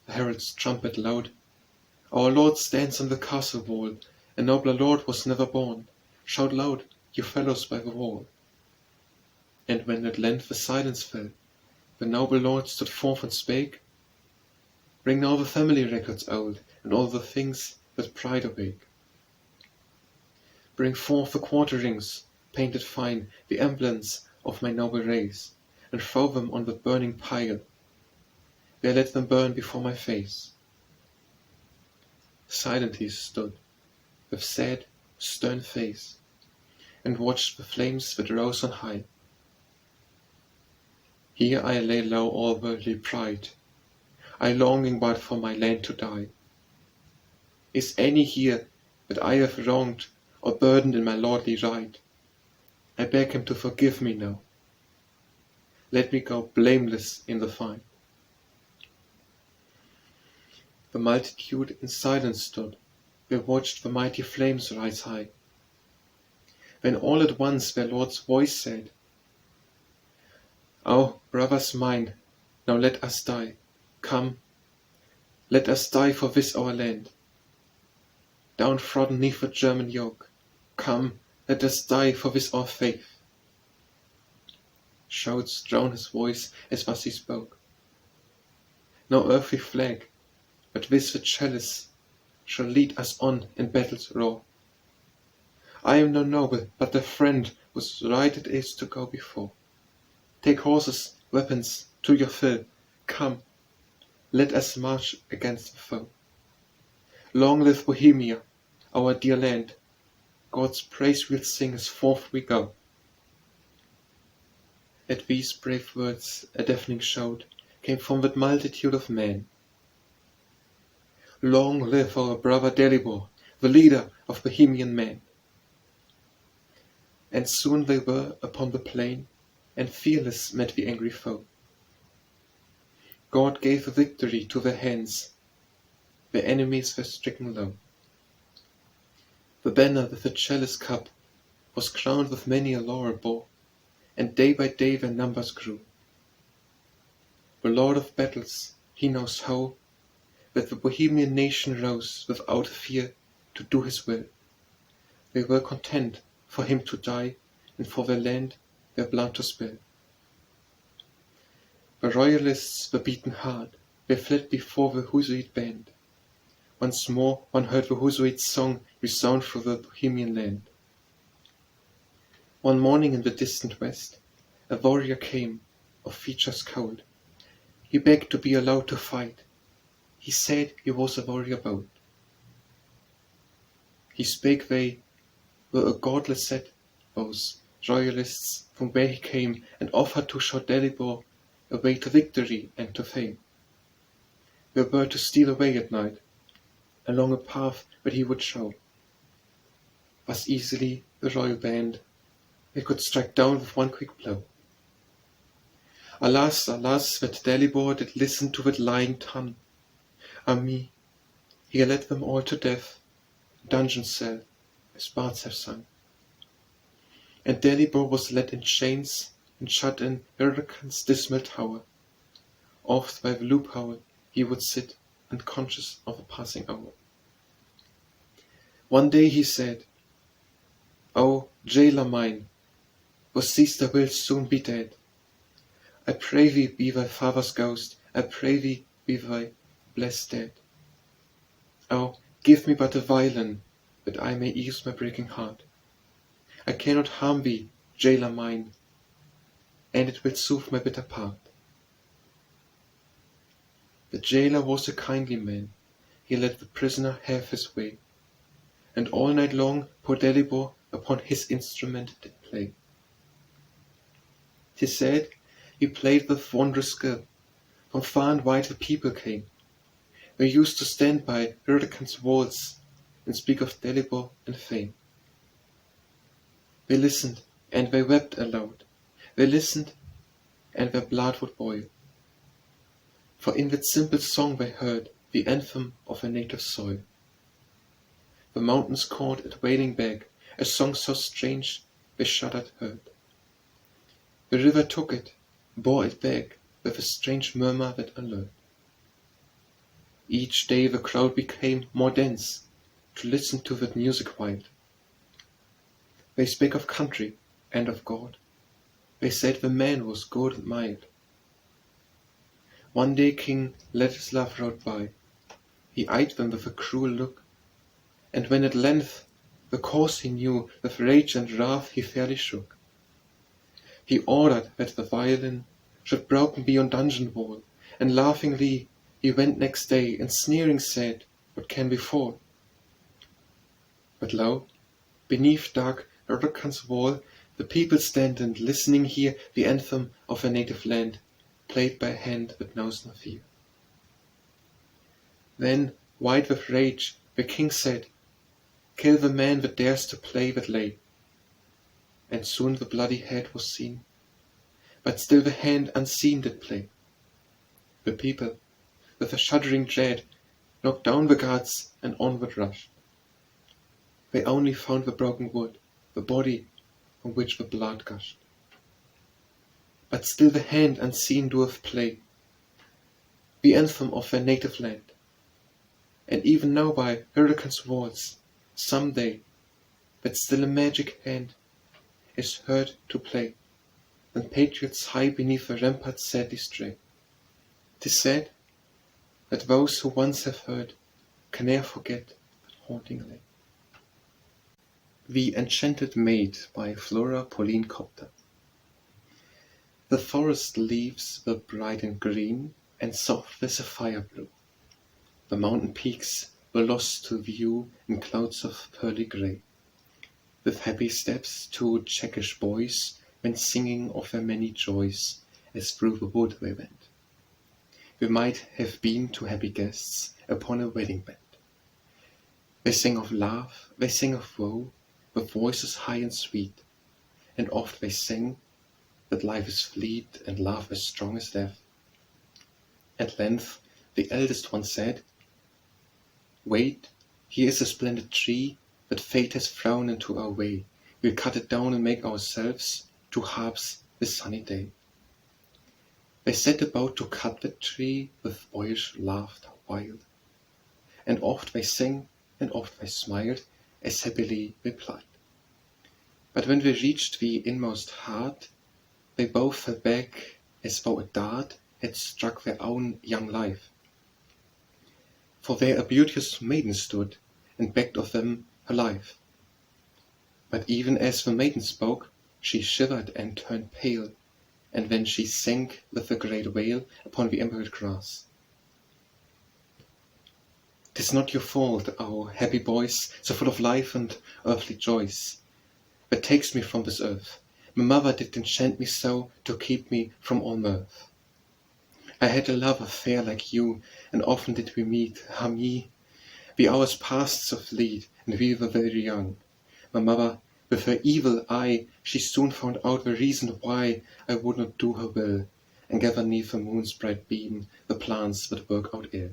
the herald's trumpet loud. Our lord stands on the castle wall, a nobler lord was never born. Shout loud, you fellows by the wall. And when at length the silence fell, the noble lord stood forth and spake, Bring now the family records old, and all the things that pride awake. Bring forth the quarter rings, painted fine, the emblems of my noble race, and throw them on the burning pile. There let them burn before my face. Silent he stood, with sad, stern face, and watched the flames that rose on high. Here I lay low all worldly pride, I longing but for my land to die. Is any here that I have wronged or burdened in my lordly right? I beg him to forgive me now. Let me go blameless in the fight. The multitude in silence stood, they watched the mighty flames rise high. When all at once their lord's voice said, "O brothers mine, now let us die. Come, let us die for this our land. Downtrodden 'neath the German yoke, come, let us die for this our faith." shouts drown his voice as was he spoke. No earthly flag, but with the chalice, shall lead us on in battle's roar. I am no noble, but a friend whose right it is to go before. Take horses, weapons, to your fill. Come, let us march against the foe. Long live Bohemia, our dear land. God's praise we'll sing as forth we go. At these brave words a deafening shout came from that multitude of men. Long live our brother Dalibor, the leader of Bohemian men. And soon they were upon the plain, and fearless met the angry foe. God gave the victory to their hands, their enemies were stricken low. The banner with the chalice cup was crowned with many a laurel bough, and day by day their numbers grew. The Lord of battles, he knows how, that the Bohemian nation rose without fear to do his will. They were content for him to die, and for their land their blood to spill. The royalists were beaten hard, they fled before the Hussite band. Once more one heard the Hussite Song resound through the Bohemian land. One morning in the distant west, a warrior came, of features cold. He begged to be allowed to fight. He said he was a warrior bold. He spake they were a godless set, those royalists from where he came, and offered to show Dalibor a way to victory and to fame. They were to steal away at night, along a path that he would show. Thus easily the royal band they could strike down with one quick blow. Alas, alas, that Dalibor did listen to that lying tongue. Ah me, he led them all to death, dungeon cell, as bards have sung. And Dalibor was led in chains and shut in Hyrcan's dismal tower. Oft by the loophole he would sit, unconscious of a passing hour. One day he said, "O jailer mine, who sees thou wilt soon be dead, I pray thee be thy father's ghost, I pray thee be thy blessed dead. Oh, give me but a violin, that I may ease my breaking heart. I cannot harm thee, jailer mine, and it will soothe my bitter part." The jailer was a kindly man, he let the prisoner have his way, and all night long poor Dalibor upon his instrument did play. 'Tis said he played with wondrous skill, from far and wide the people came. They used to stand by Hyrcan's walls and speak of Dalibor and fame. They listened and they wept aloud, they listened and their blood would boil. For in that simple song they heard the anthem of a native soil. The mountains called it wailing back, a song so strange they shuddered heard. The river took it, bore it back with a strange murmur that allured. Each day the crowd became more dense to listen to that music wild. They spake of country and of God. They said the man was good and mild. One day King Bretislav rode by. He eyed them with a cruel look, and when at length the cause he knew, with rage and wrath he fairly shook. He ordered that the violin should broken be on dungeon wall, and laughingly he went next day, and sneering said, "What can befall?" But lo, beneath dark Hyrcan's wall, the people stand and listening hear the anthem of their native land, played by a hand that knows no fear. Then, white with rage, the king said, "Kill the man that dares to play that lay." And soon the bloody head was seen, but still the hand unseen did play. The people, with a shuddering dread, knocked down the guards and onward rushed. They only found the broken wood, the body from which the blood gushed. But still the hand unseen doeth play the anthem of their native land. And even now by Hyrcan's walls, some day, that still a magic hand is heard to play when patriots high beneath the ramparts sadly stray. 'Tis said that those who once have heard can ne'er forget but hauntingly. The Enchanted Maid by Flora, Pauline, Kopta. The forest leaves were bright and green, and soft as a fire blue. The mountain peaks were lost to view in clouds of pearly grey. With happy steps 2 Czechish boys went singing of their many joys, as through the wood they went. We might have been 2 happy guests upon a wedding bed. They sang of love, they sang of woe, with voices high and sweet, and oft they sang that life is fleet and love as strong as death. At length the eldest one said, "Wait, here is a splendid tree that fate has thrown into our way. We'll cut it down and make ourselves 2 harps this sunny day." They set about to cut the tree with boyish laughter wild, and oft they sang and oft they smiled as happily they plied. But when they reached the inmost heart, they both fell back as though a dart had struck their own young life. For there a beauteous maiden stood, and begged of them her life. But even as the maiden spoke, she shivered and turned pale, and then she sank with a great wail upon the emerald grass. "'Tis not your fault, O happy boys, so full of life and earthly joys, that takes me from this earth. My mother did enchant me so to keep me from all mirth. I had a lover fair like you, and often did we meet, ah me! The hours passed so fleet, and we were very young. My mother, with her evil eye, she soon found out the reason why I would not do her will, and gather 'neath the moon's bright beam the plants that work out ill.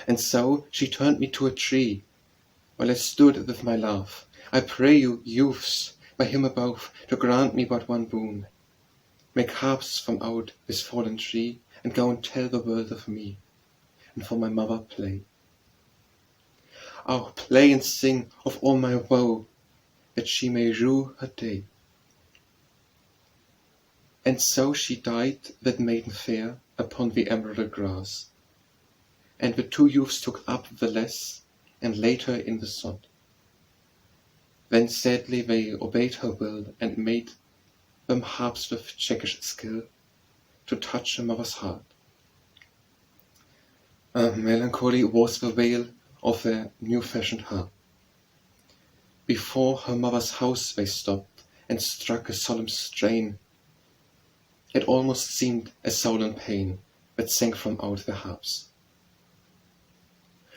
And so she turned me to a tree, while I stood with my love. I pray you, youths, by him above, to grant me but one boon. Make harps from out this fallen tree, and go and tell the world of me, and for my mother play. Oh, play and sing of all my woe, that she may rue her day." And so she died, that maiden fair, upon the emerald grass, and the 2 youths took up the lass, and laid her in the sod. Then sadly they obeyed her will, and made them harps with Czechish skill, to touch a mother's heart. Melancholy was the wail of their new-fashioned harp. Before her mother's house they stopped, and struck a solemn strain. It almost seemed a sullen pain that sank from out their harps.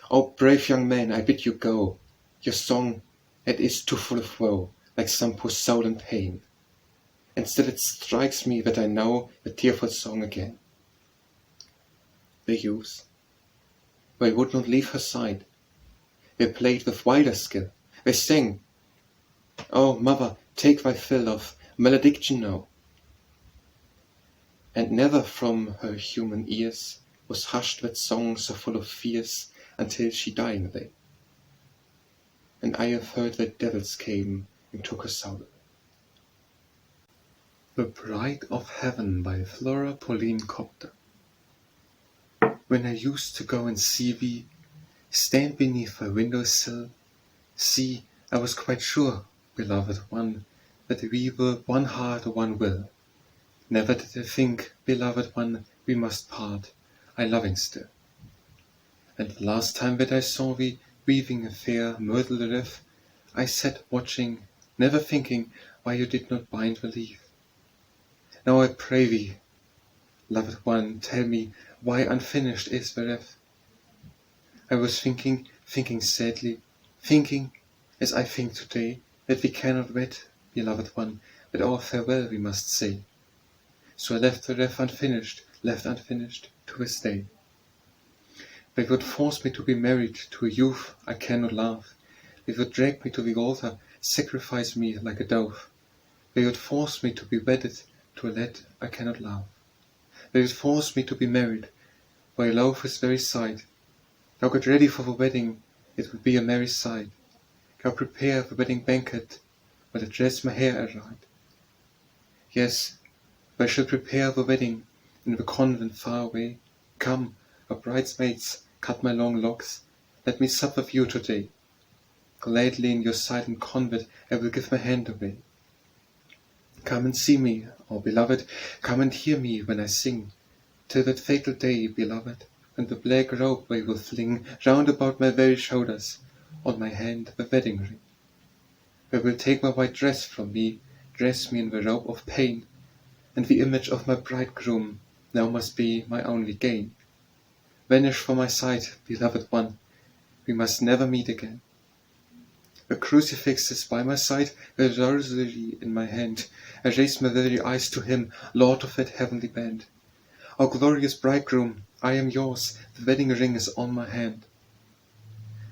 "O brave young man, I bid you go. Your song, it is too full of woe, like some poor soul in pain. And still it strikes me that I know the tearful song again." The youths, they would not leave her side. They played with wilder skill. They sang, "O mother, take thy fill of malediction now." And never from her human ears was hushed that song so full of fears, until she dying lay. And I have heard that devils came and took her soul. The Bride of Heaven by Flora, Pauline, Kopta. When I used to go and see thee, stand beneath thy window-sill, see, I was quite sure, beloved one, that we were one heart, one will. Never did I think, beloved one, we must part, I loving still. And the last time that I saw thee weaving a fair myrtle wreath, I sat watching, never thinking why you did not bind the leaf. Now I pray thee, loved one, tell me why unfinished is the wreath. I was thinking sadly, thinking, as I think today, that we cannot wed, beloved one, that our farewell we must say. So I left the wreath left unfinished, to this day. They would force me to be married to a youth I cannot love. They would drag me to the altar, sacrifice me like a dove. They would force me to be wedded to a lad I cannot love. They would force me to be married, where I love his very sight. Go get ready for the wedding, it will be a merry sight. Go prepare the wedding banquet, while I dress my hair aright. Yes, I shall prepare the wedding in the convent far away. Come, O bridesmaids, cut my long locks, let me sup with you today. Gladly in your silent convent I will give my hand away. Come and see me, O beloved, come and hear me when I sing, till that fatal day, beloved, and the black robe we will fling round about my very shoulders, on my hand the wedding ring. They will take my white dress from me, dress me in the robe of pain, and the image of my bridegroom now must be my only gain. Vanish from my sight, beloved one, we must never meet again. The crucifix is by my side, the rosary in my hand. I raise my very eyes to him, Lord of that heavenly band. O glorious bridegroom, I am yours, the wedding ring is on my hand.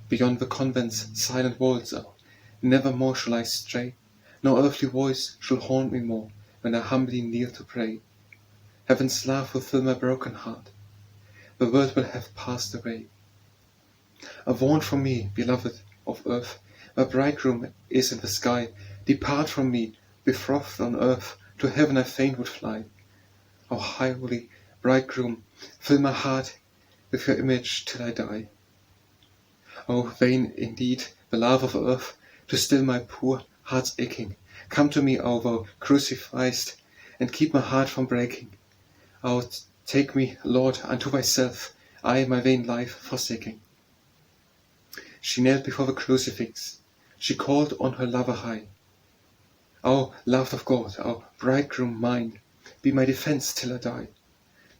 Beyond the convent's silent walls, oh, never more shall I stray, no earthly voice shall haunt me more, when I humbly kneel to pray. Heaven's love will fill my broken heart, the world will have passed away. Avaunt from me, beloved of earth, my bridegroom is in the sky. Depart from me, betrothed on earth, to heaven I fain would fly. O holy bridegroom, fill my heart with your image till I die. O vain indeed the love of earth, to still my poor heart's aching. Come to me, O thou crucified, and keep my heart from breaking. O take me, Lord, unto thyself, I my vain life forsaking. She knelt before the crucifix, she called on her lover high. O loved of God, O bridegroom mine, be my defence till I die.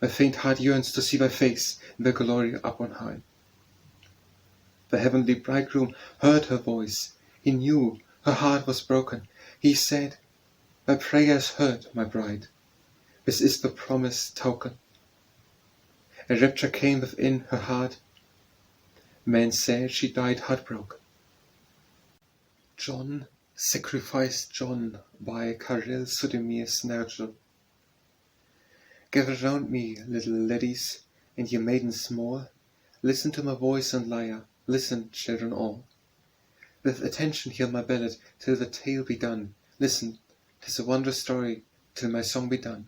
My faint heart yearns to see thy face in the glory up on high. The heavenly bridegroom heard her voice, he knew her heart was broken. He said, thy prayer is heard, my bride, this is the promised token. A rapture came within her heart, men said she died heartbroken. John, sacrificed John, by Karel Sudemir's Nigel. Gather round me, little laddies, and ye maidens small, listen to my voice and lyre, listen, children all. With attention hear my ballad, till the tale be done, listen, 'tis a wondrous story, till my song be done.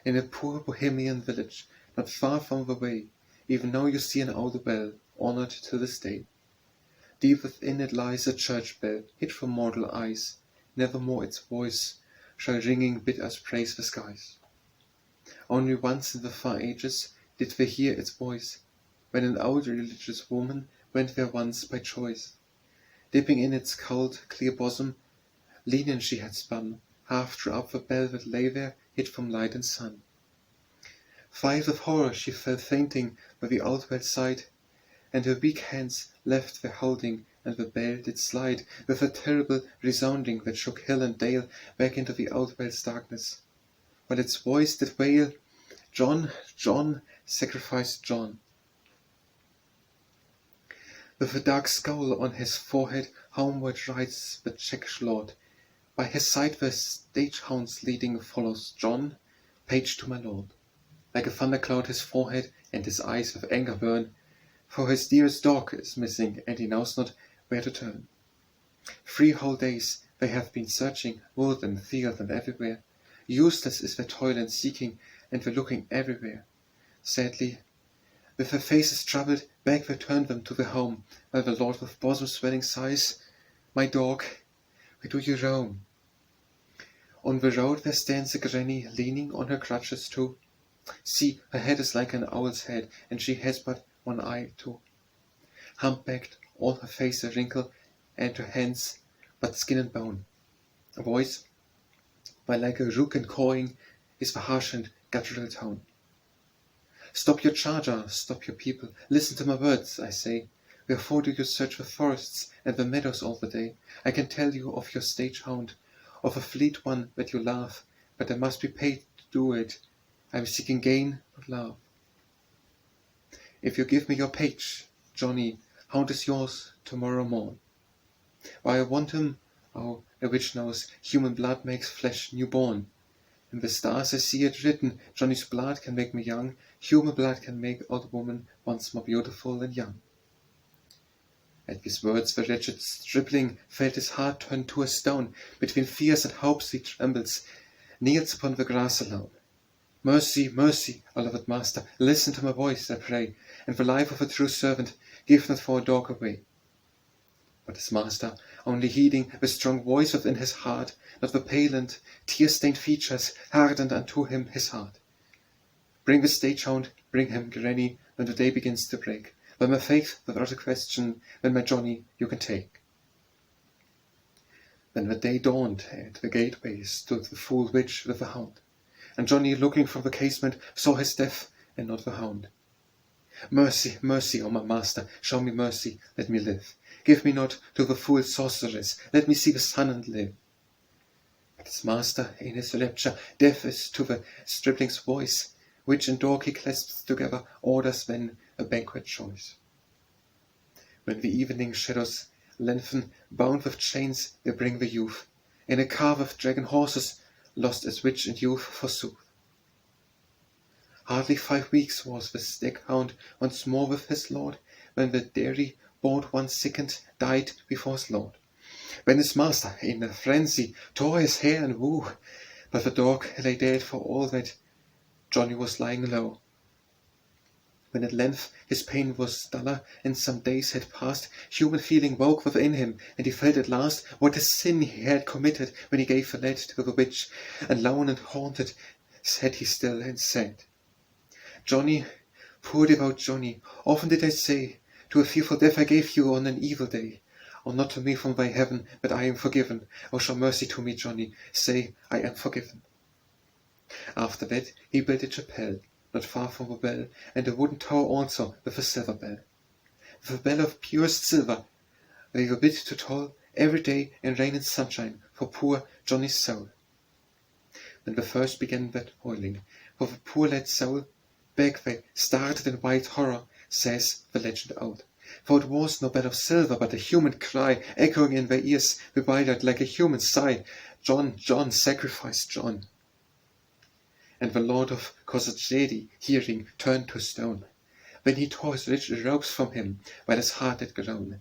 In a poor Bohemian village, not far from the way, even now you see an old bell, honoured to this day. Deep within it lies a church bell, hid from mortal eyes, nevermore its voice shall ringing bid us praise the skies. Only once in the far ages did they hear its voice, when an old religious woman went there once by choice. Dipping in its cold, clear bosom, linen she had spun, half drew up the bell that lay there, hid from light and sun. Fired with horror she fell fainting by the old bell's side, and her weak hands left their holding, and the bell did slide with a terrible resounding that shook hill and dale back into the old bell's darkness, while its voice did wail, John, John, sacrificed John. With a dark scowl on his forehead, homeward rides the Czech lord. By his side the stage-hounds leading follows John, page to my lord. Like a thundercloud his forehead and his eyes with anger burn, for his dearest dog is missing, and he knows not where to turn. 3 whole days they have been searching, wood and field and everywhere. Useless is their toil and seeking, and they're looking everywhere. Sadly, with their faces troubled, back they turn them to their home, while the lord with bosom swelling sighs, my dog, where do you roam? On the road there stands a granny, leaning on her crutches too. See, her head is like an owl's head, and she has but one eye too. Humpbacked, all her face a wrinkle, and her hands but skin and bone. A voice, by like a rook and cawing, is the harsh and guttural tone. Stop your charger, stop your people, listen to my words, I say. Wherefore do you search the forests and the meadows all the day? I can tell you of your stage-hound, of a fleet one that you love, but I must be paid to do it. I am seeking gain, not love. If you give me your page, Johnny, hound is yours tomorrow morn. Why I want him, oh, a witch knows, human blood makes flesh newborn. In the stars I see it written, Johnny's blood can make me young, human blood can make old woman once more beautiful and young. At these words the wretched stripling felt his heart turn to a stone. Between fears and hopes he trembles. kneels upon the grass alone. Mercy, mercy, our loved master, listen to my voice, I pray, and the life of a true servant give not for a dog away. But his master, only heeding the strong voice within his heart, not the pale and tear-stained features, hardened unto him his heart. Bring the stage-hound, bring him, granny, when the day begins to break, when my faith, without a question, when my Johnny you can take. When the day dawned, at the gateway stood the fool witch with the hound, and Johnny, looking from the casement, saw his death, and not the hound. Mercy, mercy, O my master, show me mercy, let me live. Give me not to the fool sorceress, let me see the sun and live. But his master, in his rapture, deaf is to the stripling's voice, witch and dog he clasps together, orders then a banquet choice. When the evening shadows lengthen, bound with chains, they bring the youth, in a car with dragon horses, lost as witch and youth forsooth. Hardly 5 weeks was the staghound once more with his lord, when the dairy bought one sickened, died before his lord. When his master, in a frenzy, tore his hair and wool, but the dog lay dead for all that, Johnny was lying low. When at length his pain was duller, and some days had passed, human feeling woke within him, and he felt at last what a sin he had committed when he gave the lad to the witch, and lone and haunted sat he still and said, Johnny, poor devout Johnny, often did I say, to a fearful death I gave you on an evil day. O not to me from thy heaven, but I am forgiven. O show mercy to me, Johnny, say I am forgiven. After that he built a chapel, not far from the well, and a wooden tower also with a silver bell. With a bell of purest silver, they were bid to toll every day in rain and sunshine for poor Johnny's soul. When the first began that toiling, for the poor lad's soul, back they started in wild horror, says the legend old. For it was no bell of silver, but a human cry, echoing in their ears, bewildered like a human sigh, John, John, sacrifice John. And the lord of Kosachedi, hearing, turned to stone, when he tore his rich robes from him, while his heart had grown.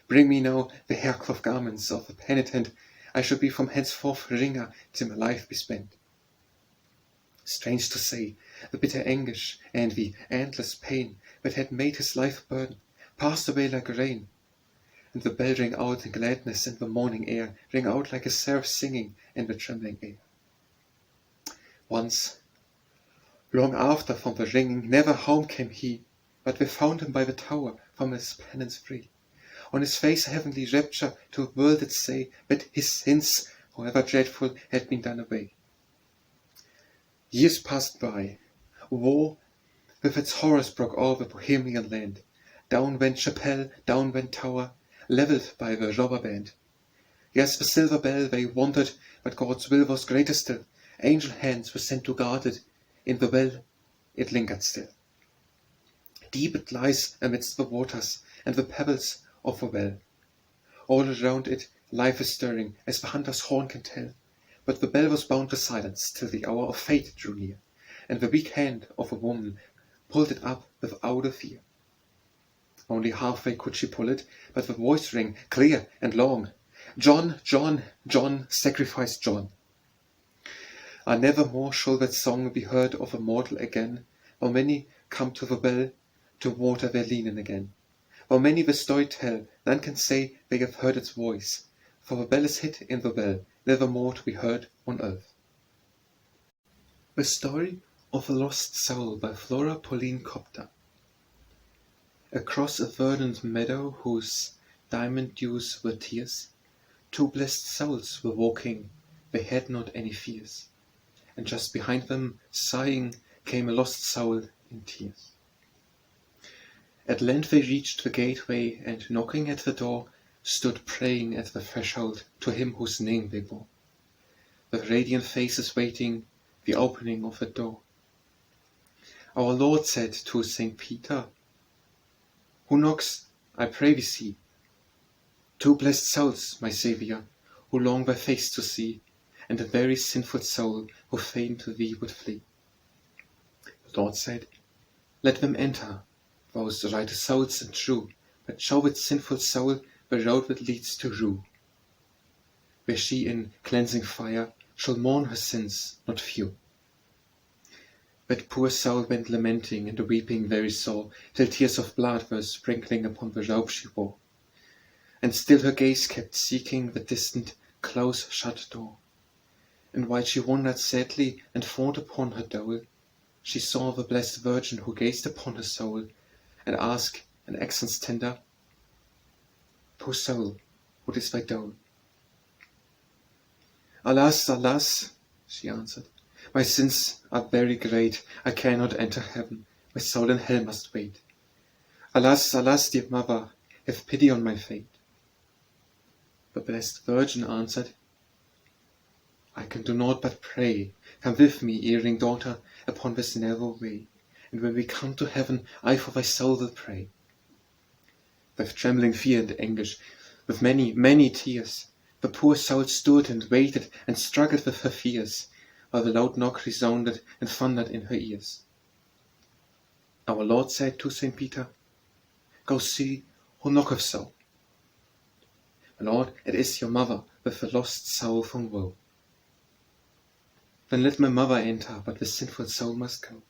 Bring me now the haircloth garments of the penitent, I shall be from henceforth ringer till my life be spent. Strange to say, the bitter anguish and the endless pain that had made his life a burden passed away like rain, and the bell rang out in gladness, and the morning air rang out like a seraph singing in the trembling air. Once, long after, from the ringing, never home came he, but we found him by the tower, from his penance free. On his face a heavenly rapture to the world did say that his sins, however dreadful, had been done away. Years passed by. War with its horrors broke o'er the Bohemian land. Down went chapel, down went tower, levelled by the robber band. Yes, the silver bell they wanted, but God's will was greater still. Angel hands were sent to guard it. In the well it lingered still. Deep it lies amidst the waters and the pebbles of the well. All around it life is stirring, as the hunter's horn can tell. But the bell was bound to silence till the hour of fate drew near, and the weak hand of a woman pulled it up without a fear. Only halfway could she pull it, but the voice rang clear and long, John, John, John, sacrifice John. Ah, never more shall that song be heard of a mortal again, while many come to the bell to water their linen again. While many the story tell, none can say they have heard its voice, for the bell is hid in the well, never more to be heard on earth. The Story of a Lost Soul by Flora, Pauline, Kopta. Across a verdant meadow whose diamond dews were tears, 2 blessed souls were walking, they had not any fears, and just behind them, sighing, came a lost soul in tears. At length they reached the gateway, and knocking at the door, stood praying at the threshold to him whose name they bore. With radiant faces waiting the opening of the door. Our Lord said to St. Peter, Who knocks, I pray thee see. 2 blessed souls, my Saviour, who long thy face to see, and a very sinful soul who fain to thee would flee. The Lord said, Let them enter, those righteous souls and true, but show its sinful soul the road that leads to rue, where she in cleansing fire shall mourn her sins not few. That poor soul went lamenting and weeping very sore, till tears of blood were sprinkling upon the robe she wore. And still her gaze kept seeking the distant, close-shut door. And while she wandered sadly and thought upon her dole, she saw the blessed Virgin who gazed upon her soul, and asked in accents tender, "Poor soul, what is thy dole?" "Alas, alas," she answered, "my sins are very great, I cannot enter heaven, my soul in hell must wait. Alas, alas, dear mother, have pity on my fate." The blessed Virgin answered, "I can do naught but pray. Come with me, erring daughter, upon this narrow way, and when we come to heaven, I for thy soul will pray." With trembling fear and anguish, with many, many tears, the poor soul stood and waited and struggled with her fears, while the loud knock resounded and thundered in her ears. Our Lord said to Saint Peter, "Go see who knocketh so." "Lord, it is your mother with the lost soul from woe." "Then let my mother enter, but the sinful soul must go."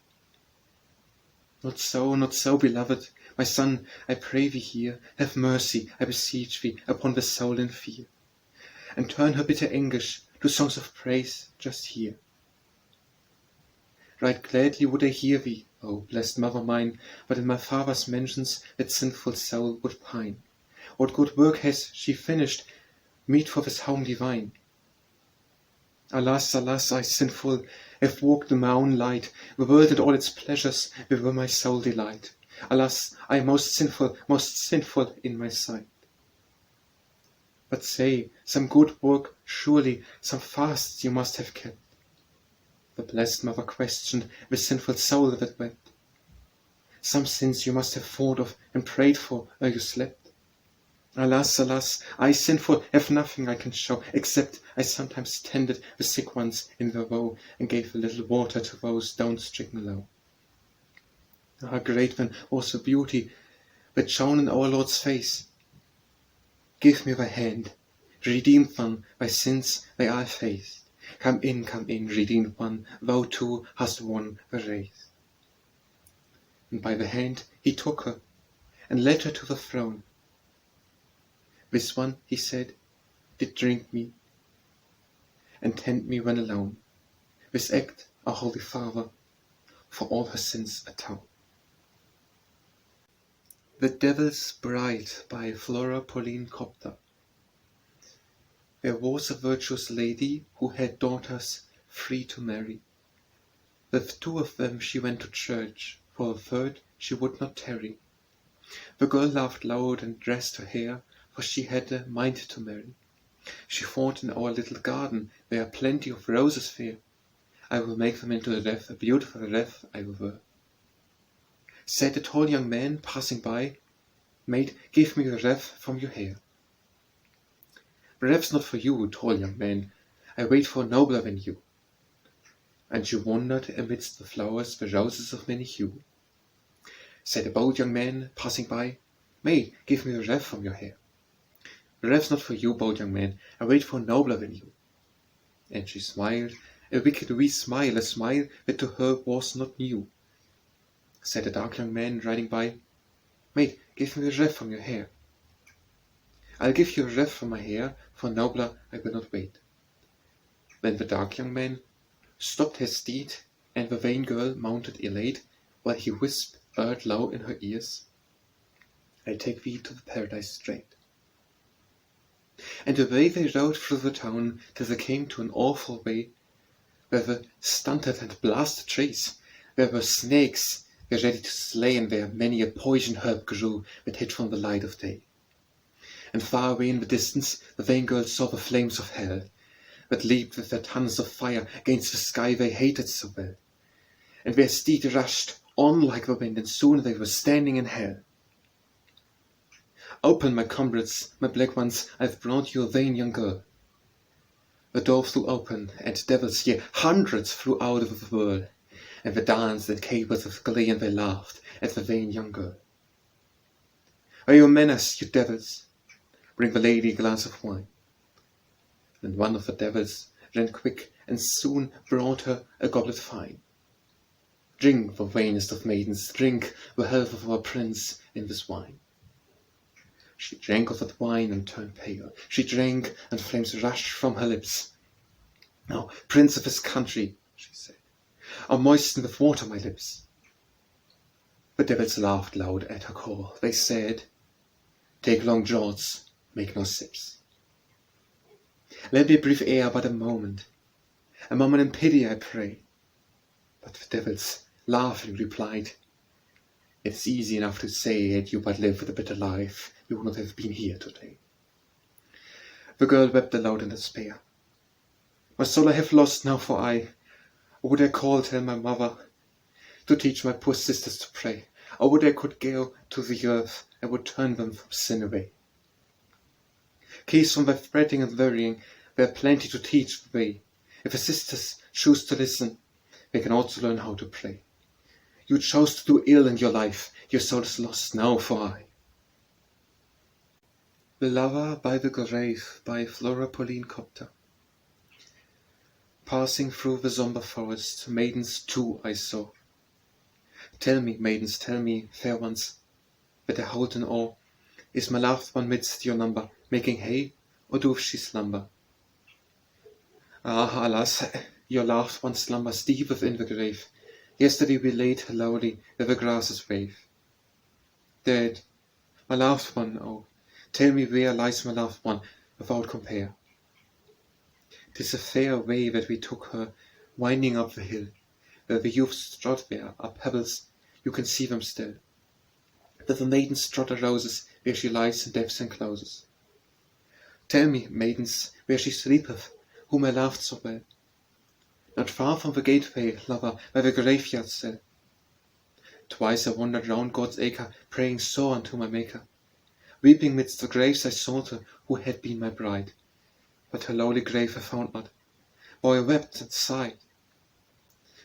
Not so, not so, beloved, my son, I pray thee hear, have mercy, I beseech thee, upon the soul in fear, and turn her bitter anguish to songs of praise just here. Right gladly would I hear thee, O blessed mother mine, but in my father's mansions that sinful soul would pine. What good work has she finished, meet for this home divine? Alas, alas, I sinful, have walked in my own light, the world and all its pleasures were my sole delight. Alas, I am most sinful in my sight. But say, some good work, surely, some fasts you must have kept. The blessed mother questioned the sinful soul that wept. Some sins you must have thought of and prayed for ere you slept. Alas, alas, I sinful have nothing I can show, except I sometimes tended the sick ones in their woe, and gave a little water to those down-stricken low. Ah, great then was the beauty that shone in our Lord's face. Give me thy hand, redeemed one, thy sins they are effaced. Come in, redeemed one, thou too hast won the race. And by the hand he took her, and led her to the throne. This one, he said, did drink me, and tend me when alone. This act, our Holy Father, for all her sins atone. The Devil's Bride by Flora, Pauline, Kopta. There was a virtuous lady who had daughters free to marry. With 2 of them she went to church, for a 3rd she would not tarry. The girl laughed loud and dressed her hair, for she had a mind to marry. She thought, in our little garden there are plenty of roses fair. I will make them into a wreath, a beautiful wreath I will wear. Said a tall young man passing by, "Maid, give me the wreath from your hair." "The wreath's not for you, tall young man, I wait for a nobler than you." And she wandered amidst the flowers, the roses of many hue. Said a bold young man passing by, "Maid, give me the wreath from your hair." "The wreath's not for you, bold young man, I wait for a nobler than you." And she smiled, a wicked wee smile, a smile that to her was not new. Said a dark young man riding by, "Maid, give me the wreath from your hair." "I'll give you a wreath from my hair, for nobler I will not wait." Then the dark young man stopped his steed, and the vain girl mounted elate, while he whispered low in her ears, "I'll take thee to the paradise straight." And away they rode through the town, till they came to an awful way, where were stunted and blasted trees, where were snakes, were ready to slay, and where many a poison herb grew that hid from the light of day. And far away in the distance the vain girl saw the flames of hell, that leaped with their tongues of fire against the sky they hated so well. And their steed rushed on like the wind, and soon they were standing in hell. "Open, my comrades, my black ones, I've brought you a vain young girl." The door flew open, and devils, yea, hundreds flew out of the whirl, and they danced and capered with glee, and they laughed at the vain young girl. "Where your manners, you devils? Bring the lady a glass of wine." And one of the devils ran quick and soon brought her a goblet fine. Drink, the vainest of maidens, drink the health of our prince in this wine. She drank of that wine and turned pale. She drank, and flames rushed from her lips. Now, prince of his country, she said, I'll moisten with water my lips. The devils laughed loud at her call. They said, take long draughts, make no sips. Let me breathe air but a moment in pity, I pray. But the devils, laughing, replied, it's easy enough to say, had you but lived a better life, you would not have been here today. The girl wept aloud in despair. My soul I have lost now, for or would I tell my mother, to teach my poor sisters to pray, or would I could go to the earth, and would turn them from sin away. Cease from thy fretting and worrying, there are plenty to teach the way. If the sisters choose to listen, they can also learn how to pray. You chose to do ill in your life, your soul is lost now, for I. The Lover by the Grave by Flora Pauline Kopta. Passing through the sombre forest, maidens too I saw. Tell me, maidens, tell me, fair ones, that I hold in awe, is my loved one midst your number, making hay, or doth she slumber? Ah, alas, your loved one slumbers deep within the grave. Yesterday we laid her lowly where the grasses wave. Dead, my loved one, oh, tell me where lies my loved one, without compare. 'Tis a fair way that we took her, winding up the hill, where the youths trod there are pebbles, you can see them still. That the maidens trod the roses, where she lies in death's encloses. Tell me, maidens, where she sleepeth, whom I loved so well. Not far from the gateway, lover, by the graveyard cell. Twice I wandered round God's acre, praying sore unto my Maker. Weeping midst the graves I sought her, who had been my bride. But her lowly grave I found not. Boy wept and sighed.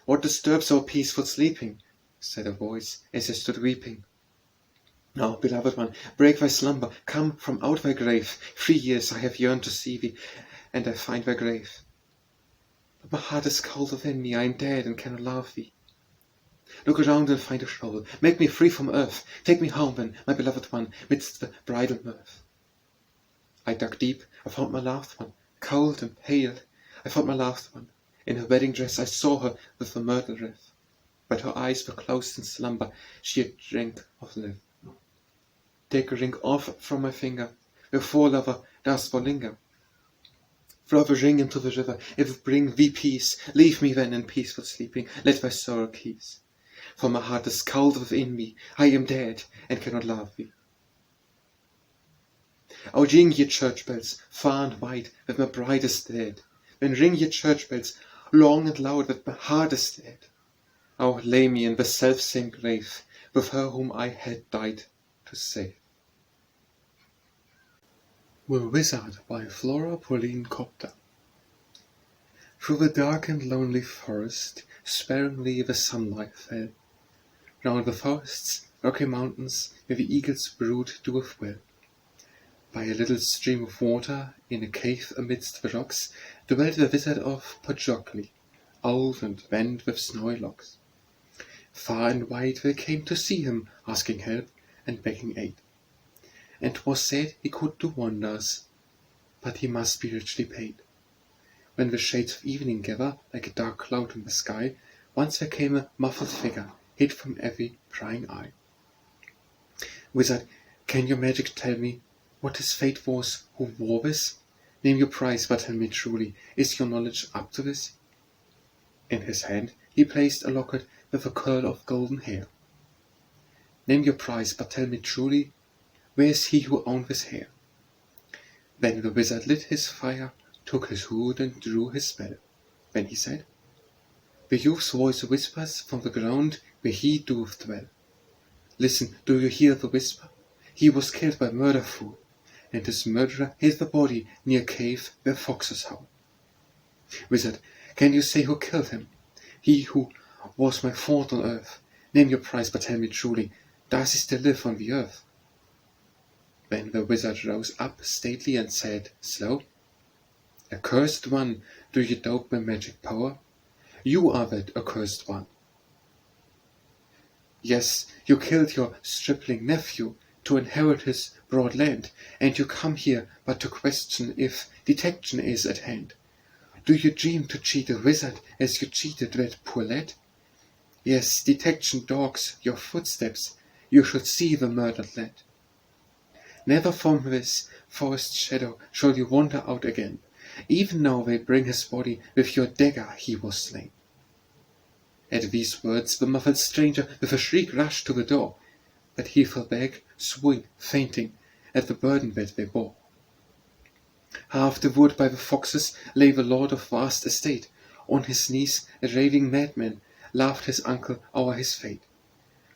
What disturbs our peaceful sleeping? Said a voice, as I stood weeping. Now, beloved one, break thy slumber, come from out thy grave. 3 years I have yearned to see thee, and I find thy grave. But my heart is cold within me, I am dead and cannot love thee. Look around and find a shovel, make me free from earth, take me home then, my beloved one, midst the bridal mirth. I dug deep, I found my loved one, cold and pale, I found my loved one. In her wedding dress I saw her with the myrtle wreath, but her eyes were closed in slumber, she had drank of life. Take a ring off from my finger, wherefore, lover, dost thou linger? Throw the ring into the river, it will bring thee peace. Leave me then in peaceful sleeping, let thy sorrow cease. For my heart is cold within me, I am dead, and cannot love thee. O ring ye church bells, far and wide, that my bride is dead. Then ring ye church bells, long and loud, that my heart is dead. O lay me in the self-same grave, with her whom I had died to save. The Wizard by Flora Pauline Kopta. Through the dark and lonely forest, sparingly the sunlight fell. Round the forest's rocky mountains, where the eagle's brood doeth well. By a little stream of water, in a cave amidst the rocks, dwelt the wizard of Patriots, old and bent with snowy locks. Far and wide they came to see him, asking help and begging aid. And 'twas said he could do wonders, but he must be richly paid. When the shades of evening gather, like a dark cloud in the sky, once there came a muffled figure, hid from every prying eye. Wizard, can your magic tell me what his fate was who wore this? Name your price, but tell me truly, is your knowledge up to this? In his hand he placed a locket with a curl of golden hair. Name your price, but tell me truly, where is he who owned this hair? Then the wizard lit his fire, took his hood and drew his spell. Then he said, the youth's voice whispers from the ground where he doth dwell. Listen, do you hear the whisper? He was killed by murder fool, and his murderer hid the body near a cave where foxes howl. Wizard, can you say who killed him? He who was my fault on earth. Name your price, but tell me truly, does he still live on the earth? Then the wizard rose up stately and said, slow, Accursed one, do you doubt my magic power? You are that accursed one. Yes, you killed your stripling nephew to inherit his broad land, and you come here but to question if detection is at hand. Do you dream to cheat a wizard as you cheated that poor lad? Yes, detection dogs your footsteps, you should see the murdered lad. Never from this forest shadow shall you wander out again. Even now they bring his body, with your dagger he was slain. At these words the muffled stranger with a shriek rushed to the door, but he fell back, swooning, fainting, at the burden that they bore. Half devoured by the foxes lay the lord of vast estate. On his knees, a raving madman, laughed his uncle o'er his fate.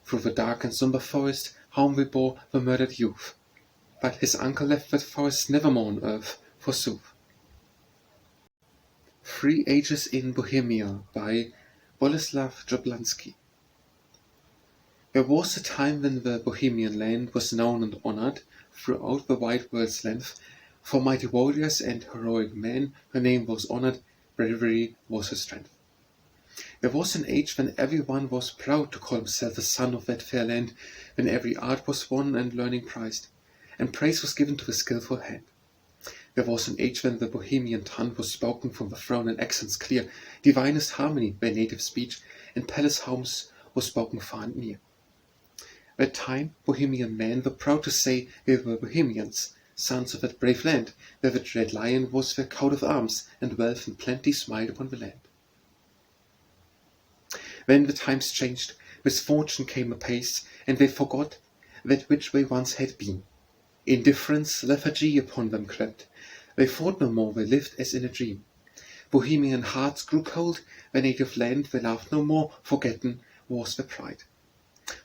Through the dark and sombre forest home they bore the murdered youth, but his uncle left that forest nevermore on earth, forsooth. 3 Ages in Bohemia by Boleslav Jablansky. There was a time when the Bohemian land was known and honored throughout the wide world's length. For mighty warriors and heroic men her name was honored, bravery was her strength. There was an age when everyone was proud to call himself the son of that fair land, when every art was won and learning prized, and praise was given to the skilful hand. There was an age when the Bohemian tongue was spoken from the throne in accents clear, divinest harmony by native speech, and palace homes was spoken far and near. That time Bohemian men were proud to say they were Bohemians, sons of that brave land, where the dread lion was their coat of arms, and wealth and plenty smiled upon the land. When the times changed, misfortune came apace, and they forgot that which they once had been. Indifference, lethargy upon them crept. They fought no more, they lived as in a dream. Bohemian hearts grew cold, their native land they loved no more, forgotten was their pride.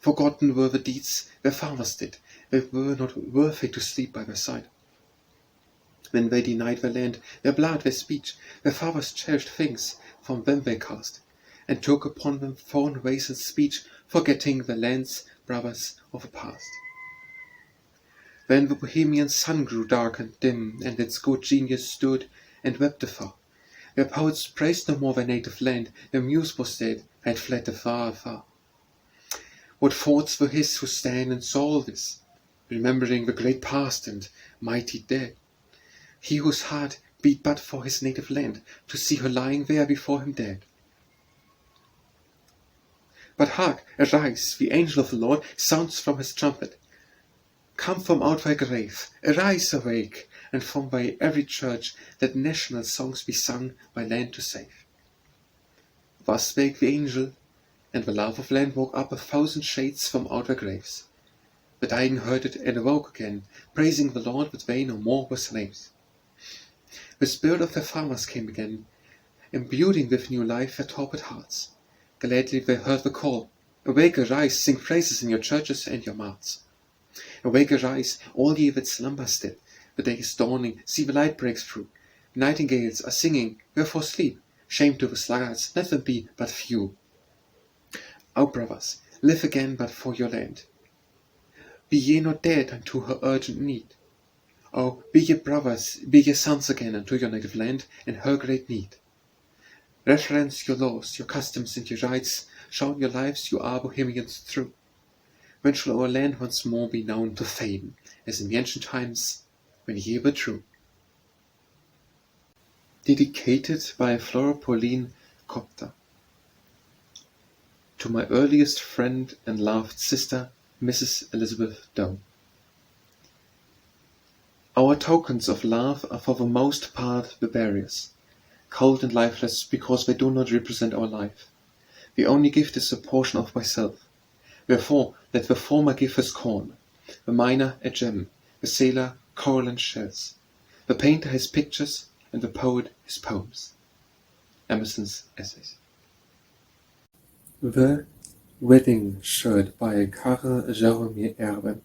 Forgotten were the deeds their fathers did, they were not worthy to sleep by their side. When they denied their land, their blood, their speech, their fathers' cherished things, from them they cast, and took upon them foreign ways and speech, forgetting the land's brothers of the past. Then the Bohemian sun grew dark and dim, and its good genius stood and wept afar. Their poets praised no more their native land, their muse was dead, had fled afar, afar. What thoughts were his who stand and saw all this, remembering the great past and mighty dead? He whose heart beat but for his native land, to see her lying there before him dead. But hark, arise, the angel of the Lord sounds from his trumpet. Come from out thy grave, arise, awake, and from thy every church let national songs be sung by land to save. Thus spake the angel, and the love of land woke up 1,000 shades from out their graves. The dying heard it and awoke again, praising the Lord that they no more were slaves. The spirit of their fathers came again, imbuing with new life their torpid hearts. Gladly they heard the call, awake, arise, sing praises in your churches and your marts. Awake, arise, all ye that slumber still, the day is dawning, see the light breaks through. Nightingales are singing, wherefore sleep? Shame to the sluggards, let them be but few. O brothers, live again but for your land. Be ye not dead unto her urgent need. Oh, be ye brothers, be ye sons again unto your native land and her great need. Reverence your laws, your customs and your rights, show in your lives you are Bohemians true. When shall our land once more be known to fame, as in the ancient times, when ye were true? Dedicated by Flora, Pauline, Kopta. To my earliest friend and loved sister, Mrs. Elizabeth Doe. Our tokens of love are for the most part barbarous, cold and lifeless because they do not represent our life. The only gift is a portion of myself. Wherefore, let the former give his corn, the miner a gem, the sailor coral and shells, the painter his pictures, and the poet his poems. Emerson's Essays. The Wedding Shirt by Karel Jeremy Erben.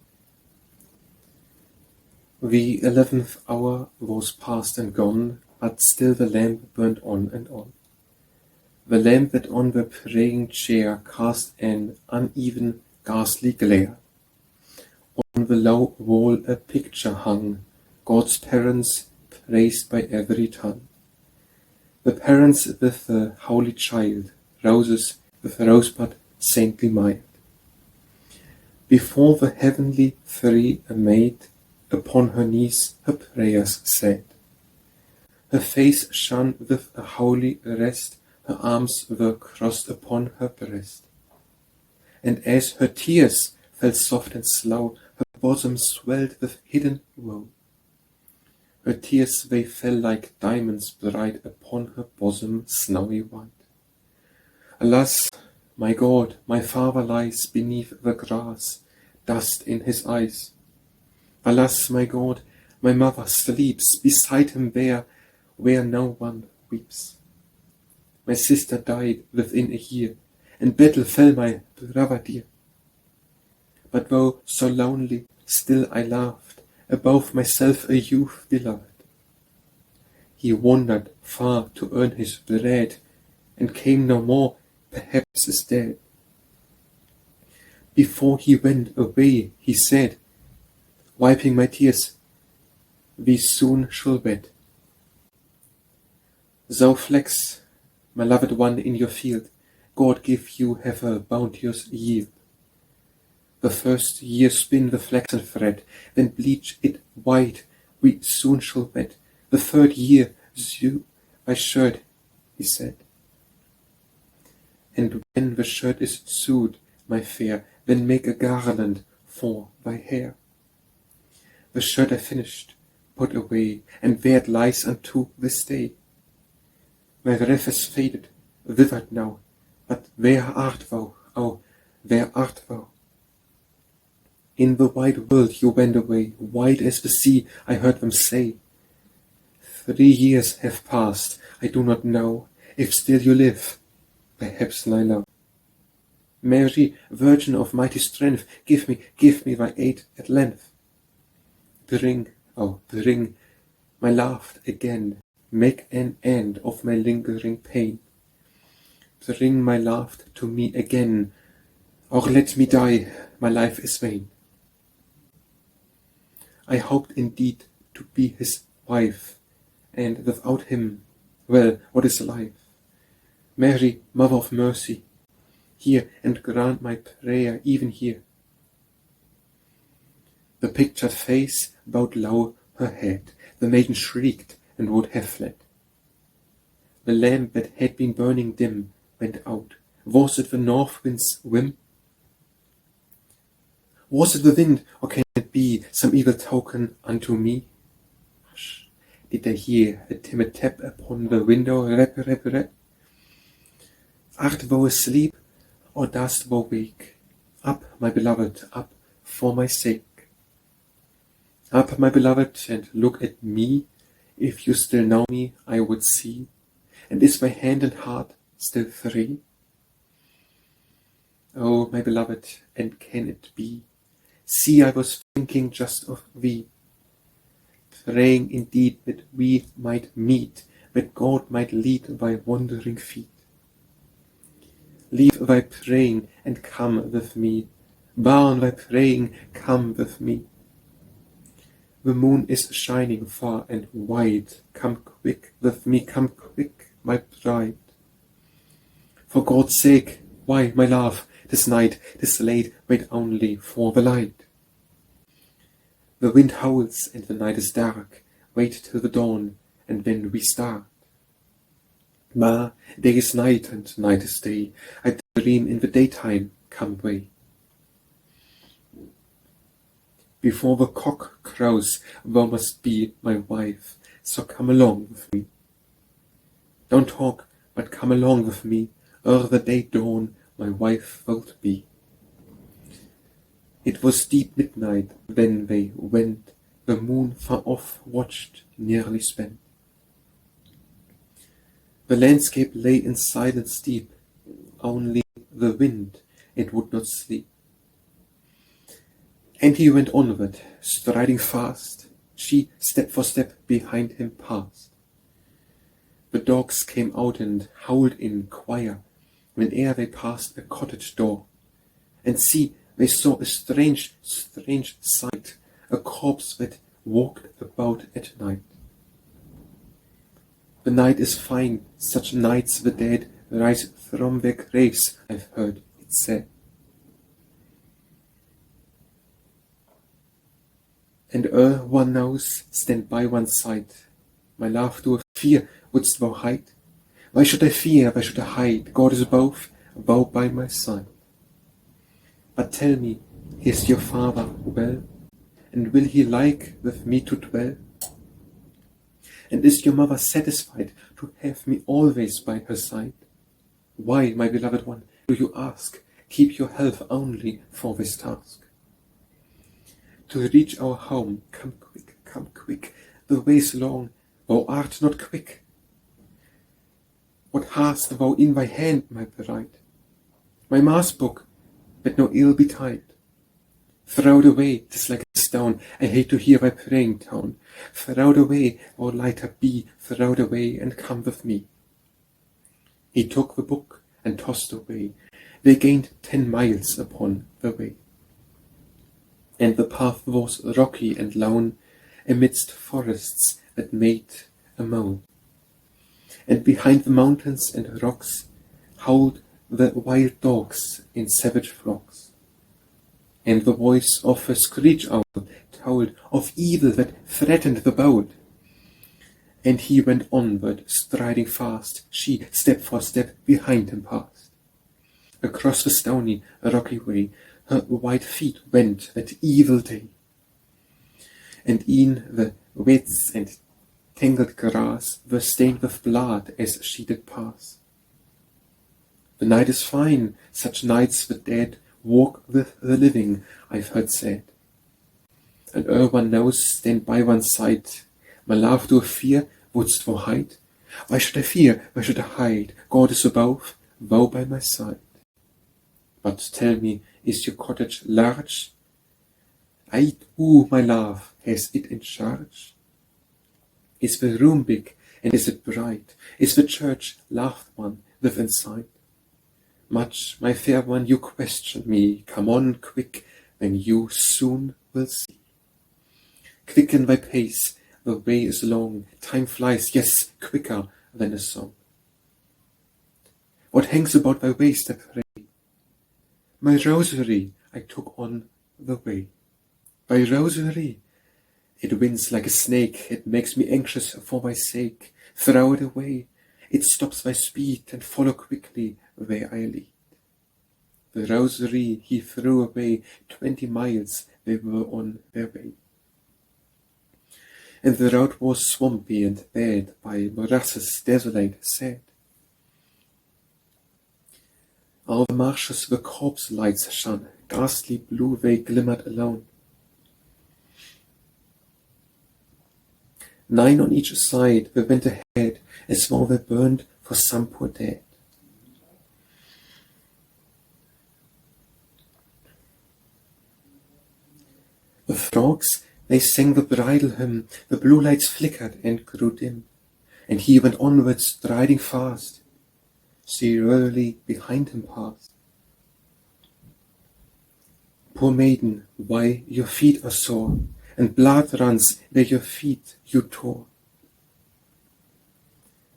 The 11th hour was past and gone, but still the lamp burned on and on. The lamp that on the praying chair cast an uneven, ghastly glare. On the low wall a picture hung, God's parents praised by every tongue. The parents with the holy child, roses with rosebud saintly mild. Before the heavenly three a maid upon her knees her prayers said. Her face shone with a holy rest, her arms were crossed upon her breast. And as her tears fell soft and slow, her bosom swelled with hidden woe. Her tears they fell like diamonds bright upon her bosom snowy white. Alas, my God, my father lies beneath the grass, dust in his eyes. Alas, my God, my mother sleeps beside him there, where no one weeps. My sister died within a year, and battle fell my brother dear. But though so lonely, still I laughed, above myself a youth beloved. He wandered far to earn his bread, and came no more, perhaps is dead. Before he went away, he said, wiping my tears, we soon shall wed. So Flax, my loved one in your field, God give you have a bounteous yield. The first year spin the flaxen thread, then bleach it white, we soon shall wed. The third year sew my shirt, he said. And when the shirt is sewed, my fair, then make a garland for thy hair. The shirt I finished, put away, and there it lies unto this day. My wreath is faded, withered now, but where art thou, oh, where art thou? In the wide world you went away, wide as the sea, I heard them say. 3 years have passed, I do not know if still you live, perhaps lie low. Mary, Virgin of mighty strength, give me thy aid at length. Bring, oh, bring my love again, make an end of my lingering pain. Bring my love to me again, or let me die, my life is vain. I hoped indeed to be his wife, and without him, well, what is life? Mary, Mother of Mercy, hear and grant my prayer even here. The pictured face bowed low her head, the maiden shrieked and would have fled. The lamp that had been burning dim went out. Was it the north wind's whim? Was it the wind, or can it be some evil token unto me? Hush! Did I hear a timid tap upon the window? Rap, rap, rap. Art thou asleep, or dost thou wake? Up, my beloved, up, for my sake. Up, my beloved, and look at me. If you still know me, I would see. And is my hand and heart still free? Oh, my beloved, and can it be? See, I was thinking just of thee, praying indeed that we might meet, that God might lead thy wandering feet. Leave thy praying and come with me, burn thy praying, come with me. The moon is shining far and wide, come quick with me, come quick, my bride. For God's sake, why, my love, this night, this late, wait only for the light. The wind howls and the night is dark, wait till the dawn, and then we start. Ma, day is night and night is day, I dream in the daytime, come away. Before the cock crows, thou must be my wife, so come along with me. Don't talk, but come along with me, ere the day dawn, my wife wilt be. It was deep midnight when they went, the moon far off watched, nearly spent. The landscape lay in silence deep, only the wind, it would not sleep. And he went onward, striding fast, she step for step behind him passed. The dogs came out and howled in choir, whene'er they passed a cottage door. And see, they saw a strange, strange sight, a corpse that walked about at night. The night is fine, such nights the dead rise from their graves, I've heard it said. And one knows, stand by one side. My love, do fear wouldst thou hide? Why should I fear, why should I hide? God is above, thou by my side. But tell me, is your father well? And will he like with me to dwell? And is your mother satisfied to have me always by her side? Why, my beloved one, do you ask? Keep your health only for this task. To reach our home, come quick, the way is long, thou art not quick. What hast thou in thy hand, my bride? My mass book, that no ill betide. Throw it away, 'tis like a stone, I hate to hear thy praying tone. Throw it away, thou lighter bee, throw it away, and come with me. He took the book, and tossed away. They gained 10 miles upon the way. And the path was rocky and lone, amidst forests that made a moan. And behind the mountains and rocks howled the wild dogs in savage flocks. And the voice of a screech owl told of evil that threatened the bold. And he went onward, striding fast, she, step for step, behind him passed. Across the stony, rocky way, her white feet went that evil day. And in the weeds and tangled grass were stained with blood as she did pass. The night is fine, such nights the dead walk with the living, I've heard said. And one knows, stand by one side. My love, do fear wouldst thou hide? Why should I fear, why should I hide? God is above, thou by my side. But tell me, is your cottage large? Who, my love, has it in charge? Is the room big, and is it bright? Is the church loved one within sight? Much, my fair one, you question me. Come on quick, then you soon will see. Quicken thy pace, the way is long. Time flies, yes, quicker than a song. What hangs about thy waist, I pray? My rosary I took on the way. Thy rosary, it winds like a snake, it makes me anxious for thy sake. Throw it away, it stops thy speed, and follow quickly where I lead. The rosary he threw away, 20 miles they were on their way. And the road was swampy and bad, by morasses desolate, sad. All the marshes the corpse lights shone, ghastly blue they glimmered alone. 9 on each side they went ahead, as though they burned for some poor dead. The frogs, they sang the bridal hymn, the blue lights flickered and grew dim, and he went onward striding fast. She rarely behind him passed. Poor maiden, why your feet are sore, and blood runs where your feet you tore.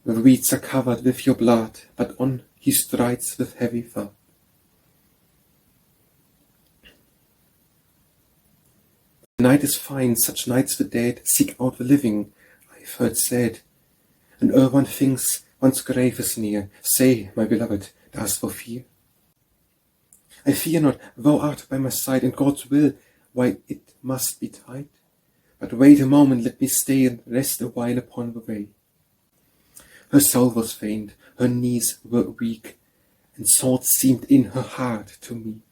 The reeds are covered with your blood, but on he strides with heavy thud. The night is fine, such nights the dead seek out the living, I've heard said. And one thinks one's grave is near. Say, my beloved, dost thou fear? I fear not, thou art by my side, and God's will, why it must be tight. But wait a moment, let me stay and rest a while upon the way. Her soul was faint, her knees were weak, and thoughts seemed in her heart to meet.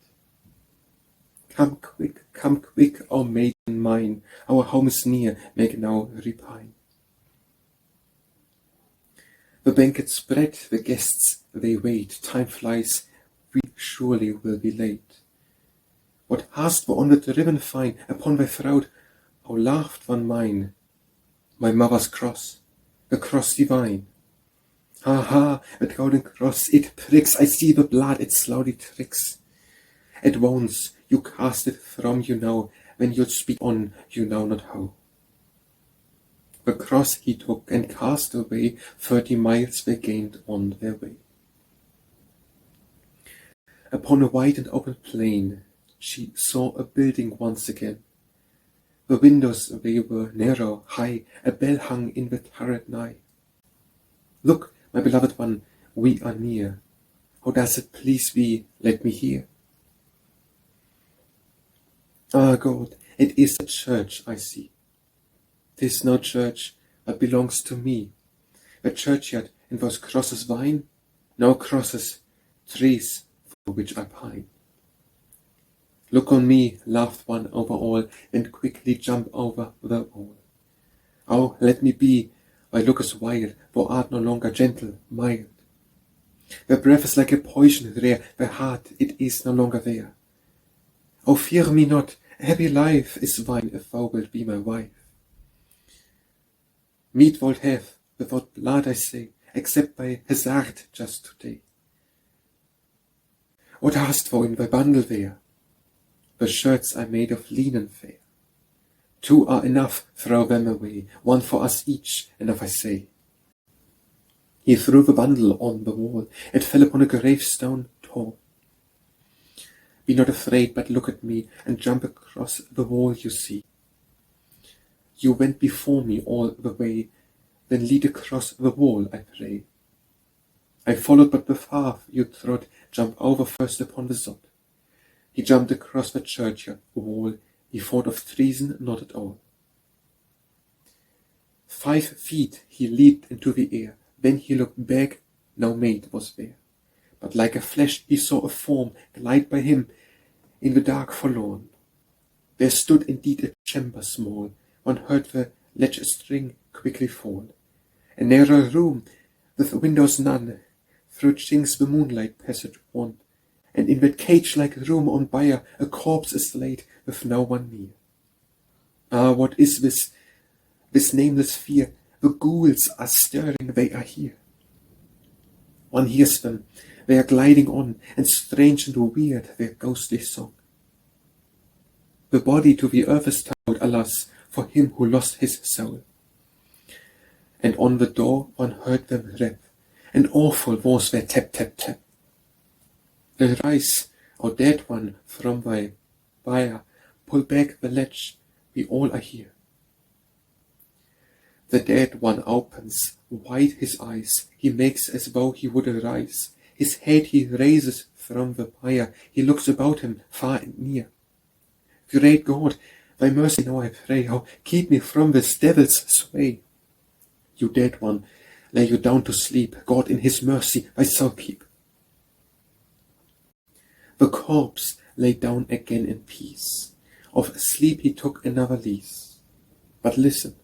Come quick, O maiden mine, our home is near, make no repine. The banquet spread, the guests they wait, time flies, we surely will be late. What hast thou on the ribbon fine, upon thy throat, O loved one mine? My mother's cross, the cross divine. Ha ha, that golden cross, it pricks, I see the blood, it slowly tricks. At once you cast it from you now, when you'll speak on, you know not how. The cross he took and cast away, 30 miles they gained on their way. Upon a wide and open plain, she saw a building once again. The windows they were narrow, high, a bell hung in the turret nigh. Look, my beloved one, we are near. How does it please thee, let me hear? Ah, God, it is a church I see. 'Tis no church, but belongs to me. The churchyard and those crosses vine, no crosses, trees for which I pine. Look on me, loved one over all, and quickly jump over the wall. Oh, let me be, thy look is wild, thou art no longer gentle, mild. Thy breath is like a poison rare, thy heart, it is no longer there. Oh, fear me not, a happy life is thine if thou wilt be my wife. Meat thou'lt have, without blood I say, except by hazard just today. What hast thou in thy bundle there? The shirts I made of linen fair. 2 are enough, throw them away, 1 for us each, enough I say. He threw the bundle on the wall, it fell upon a gravestone tall. Be not afraid, but look at me, and jump across the wall you see. You went before me all the way, then lead across the wall, I pray. I followed, but the path you trod, jump over first upon the sod. He jumped across the churchyard wall, he thought of treason not at all. 5 feet he leaped into the air, then he looked back, no maid was there. But like a flash he saw a form glide by him in the dark forlorn. There stood indeed a chamber small, one heard the latch string quickly fall. A narrow room, with windows none, through chinks the moonlight passage won. And in that cage-like room on bier, a corpse is laid with no one near. Ah, what is this nameless fear? The ghouls are stirring, they are here. One hears them, they are gliding on, and strange and weird their ghostly song. The body to the earth is towed, alas, for him who lost his soul. And on the door one heard them rap, and awful was their tap, tap, tap. Arise, O dead one, from thy bier, pull back the latch, we all are here. The dead one opens wide his eyes, he makes as though he would arise. His head he raises from the bier, he looks about him far and near. Great God, thy mercy now I pray, oh, keep me from this devil's sway. You dead one, lay you down to sleep, God in his mercy thy soul keep. The corpse lay down again in peace, of sleep he took another lease. But listen,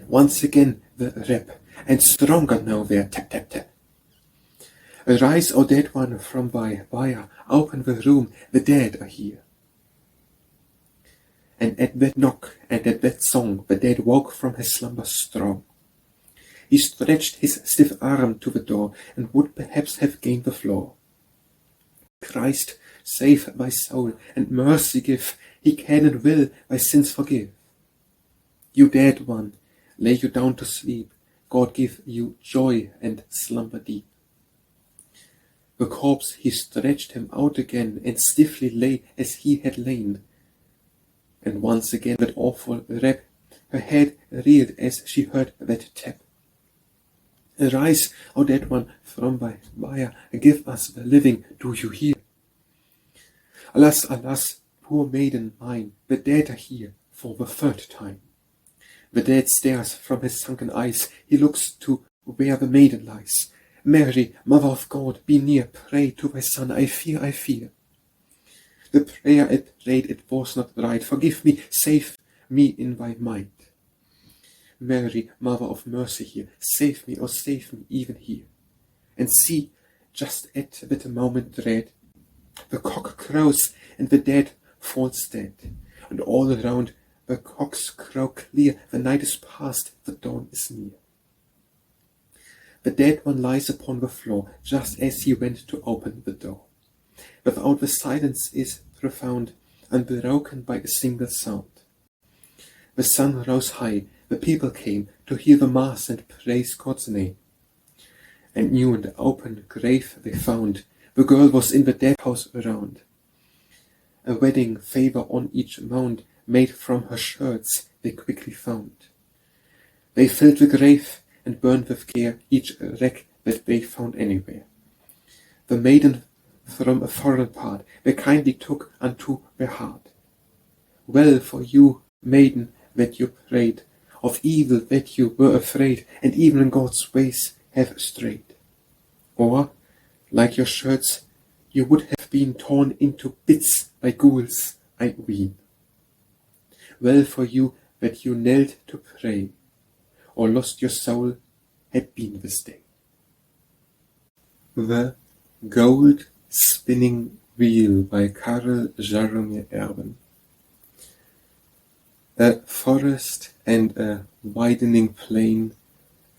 once again the rap, and stronger now their tap, tap, tap. Arise, O dead one, from thy bier, open the room, the dead are here. And at that knock, and at that song, the dead woke from his slumber strong. He stretched his stiff arm to the door, and would perhaps have gained the floor. Christ, save thy soul, and mercy give, he can and will thy sins forgive. You dead one, lay you down to sleep, God give you joy and slumber deep. The corpse he stretched him out again, and stiffly lay as he had lain. And once again that awful rap, her head reeled as she heard that tap. Arise, O dead one, from thy bier, give us the living, do you hear? Alas, alas, poor maiden mine, the dead are here for the 3rd time. The dead stares from his sunken eyes, he looks to where the maiden lies. Mary, Mother of God, be near, pray to thy Son, I fear, I fear. The prayer it prayed, it was not right, forgive me, save me in thy mind. Mary, Mother of mercy here, save me, oh save me even here. And see, just at that moment dread, the cock crows and the dead falls dead, and all around the cocks crow clear, the night is past, the dawn is near. The dead one lies upon the floor, just as he went to open the door. Without the silence is profound, unbroken by a single sound. The sun rose high, the people came to hear the mass and praise God's name. And new and open grave they found, the girl was in the dead house around. A wedding favour on each mound, made from her shirts, they quickly found. They filled the grave and burned with care each wreck that they found anywhere. The maiden from a foreign part they kindly took unto their heart. Well for you, maiden, that you prayed, of evil that you were afraid, and even in God's ways have strayed. Or, like your shirts, you would have been torn into bits by ghouls, I ween. Well for you that you knelt to pray, or lost your soul had been this day. The Gold Spinning Wheel by Karel Jaromir Erben. A forest and a widening plain,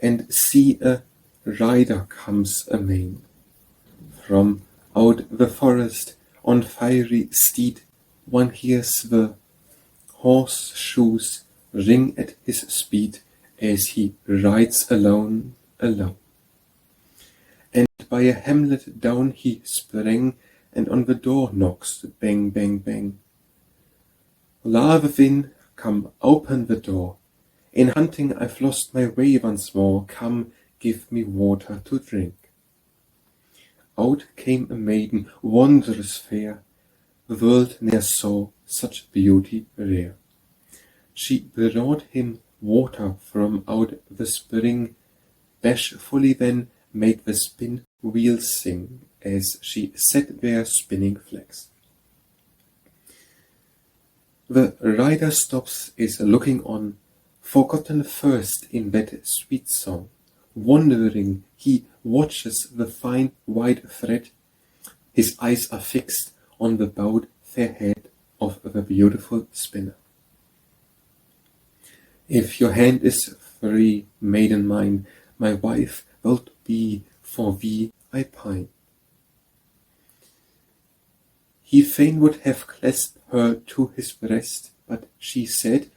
and see a rider comes amain. From out the forest on fiery steed one hears the horseshoes ring at his speed as he rides alone, alone. And by a hamlet down he sprang, and on the door knocks, bang, bang, bang. Lave win, come open the door. In hunting I've lost my way once more, come give me water to drink. Out came a maiden, wondrous fair, the world ne'er saw such beauty rare. She brought him water from out the spring, bashfully then made the spin wheel sing, as she sat there spinning flax. The rider stops, is looking on, forgotten first in that sweet song. Wondering, he watches the fine white thread. His eyes are fixed on the bowed fair head of the beautiful spinner. If your hand is free, maiden mine, my wife wilt be, for thee I pine. He fain would have clasped her to his breast, but she said,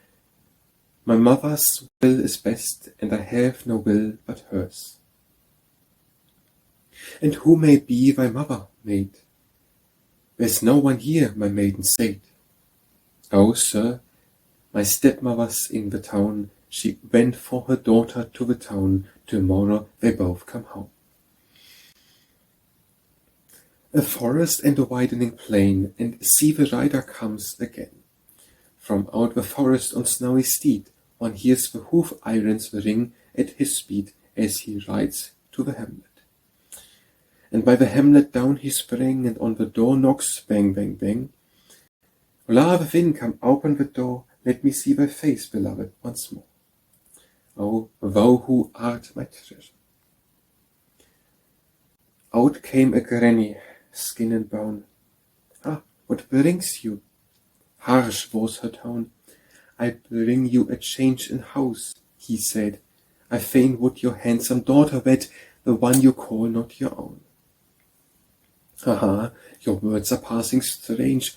my mother's will is best, and I have no will but hers. And who may be thy mother, maid? There's no one here, my maiden said. Oh, sir, my stepmother's in the town, she went for her daughter to the town, tomorrow they both come home. A forest and a widening plain, and see the rider comes again. From out the forest on snowy steed, one hears the hoof irons ring at his speed as he rides to the hamlet. And by the hamlet down he sprang, and on the door knocks, bang, bang, bang. Lave win, come open the door, let me see thy face, beloved, once more. O thou who art my treasure. Out came a granny, skin and bone. Ah, what brings you? Harsh was her tone. I bring you a change in house, he said. I fain would your handsome daughter wed, the one you call not your own. Aha, your words are passing strange.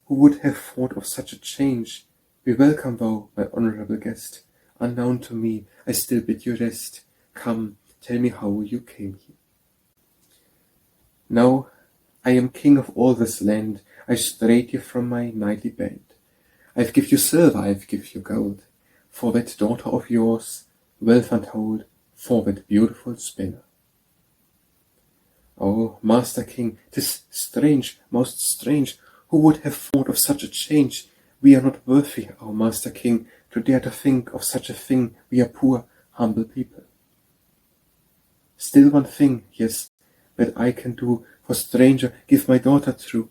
Who would have thought of such a change? Be welcome thou, my honourable guest. Unknown to me, I still bid you rest. Come, tell me how you came here. Now, I am king of all this land. I strayed you from my nightly bed. I've give you silver, I've give you gold, for that daughter of yours, wealth untold, for that beautiful spinner. Oh, Master King, 'tis strange, most strange, who would have thought of such a change? We are not worthy, our Master King, to dare to think of such a thing. We are poor, humble people. Still one thing, yes, that I can do, for stranger, give my daughter true.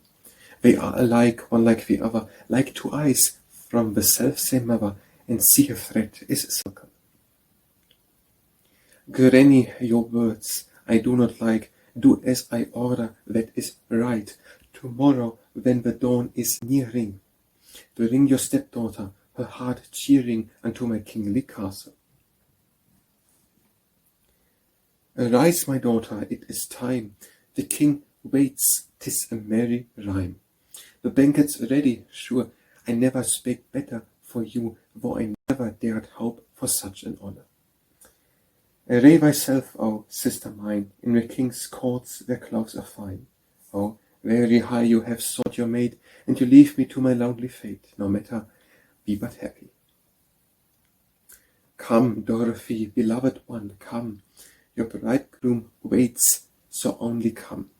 They are alike, one like the other, like two eyes from the self-same mother, and see her thread is silken. Granny, your words I do not like. Do as I order, that is right. Tomorrow, when the dawn is nearing, bring your stepdaughter, her heart cheering, unto my kingly castle. Arise, my daughter, it is time. The king waits, 'tis a merry rhyme. The banquet's ready, sure. I never spake better for you, though I never dared hope for such an honor. Array thyself, O sister mine, in the king's courts their clothes are fine. O, very high you have sought your maid, and you leave me to my lonely fate, no matter, be but happy. Come, Dorothy, beloved one, come, your bridegroom waits, so only come.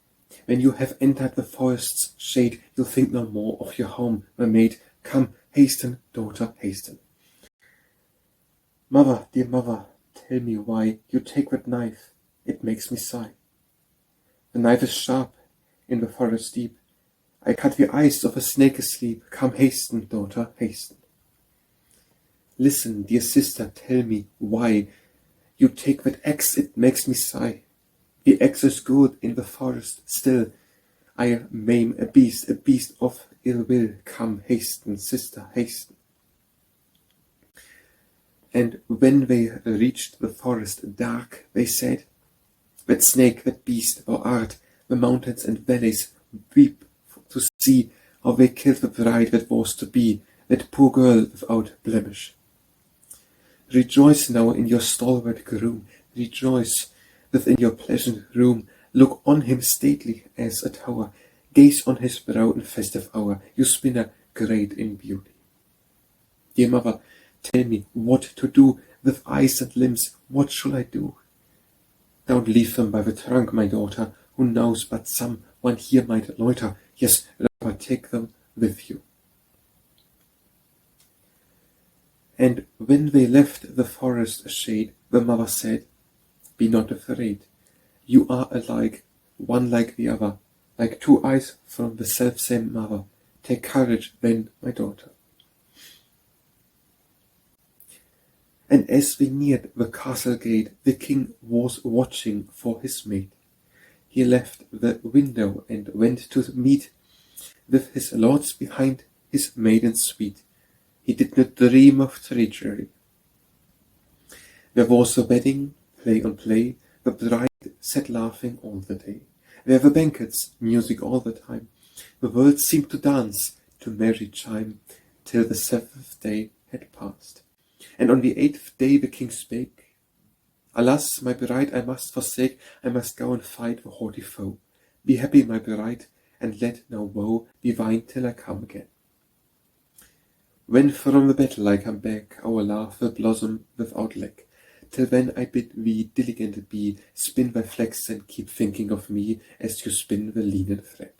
When you have entered the forest's shade, you'll think no more of your home, my maid. Come, hasten, daughter, hasten. Mother, dear mother, tell me why you take that knife, it makes me sigh. The knife is sharp, in the forest deep. I cut the eyes of a snake asleep. Come, hasten, daughter, hasten. Listen, dear sister, tell me why you take that axe, it makes me sigh. The axe is good in the forest still. I maim a beast of ill will. Come, hasten, sister, hasten. And when they reached the forest dark, they said, that snake, that beast, thou art, the mountains and valleys weep to see how they killed the bride that was to be, that poor girl without blemish. Rejoice now in your stalwart groom, rejoice within your pleasant room, look on him stately as a tower, gaze on his brow in festive hour, you spinner great in beauty. Dear mother, tell me what to do with eyes and limbs, what shall I do? Don't leave them by the trunk, my daughter, who knows but some one here might loiter, yes, rather take them with you. And when they left the forest shade, the mother said, be not afraid, you are alike, one like the other, like two eyes from the selfsame mother. Take courage then, my daughter. And as we neared the castle gate, the king was watching for his maid. He left the window and went to meet with his lords behind his maiden suite. He did not dream of treachery. There was a wedding, play on play, the bride sat laughing all the day. There were banquets, music all the time. The world seemed to dance, to merry chime, till the 7th day had passed. And on the 8th day the king spake, alas, my bride I must forsake, I must go and fight the haughty foe. Be happy, my bride, and let no woe be thine till I come again. When from the battle I come back, our love will blossom without lack. Till then I bid thee diligent be, spin thy flax and keep thinking of me, as you spin the linen thread.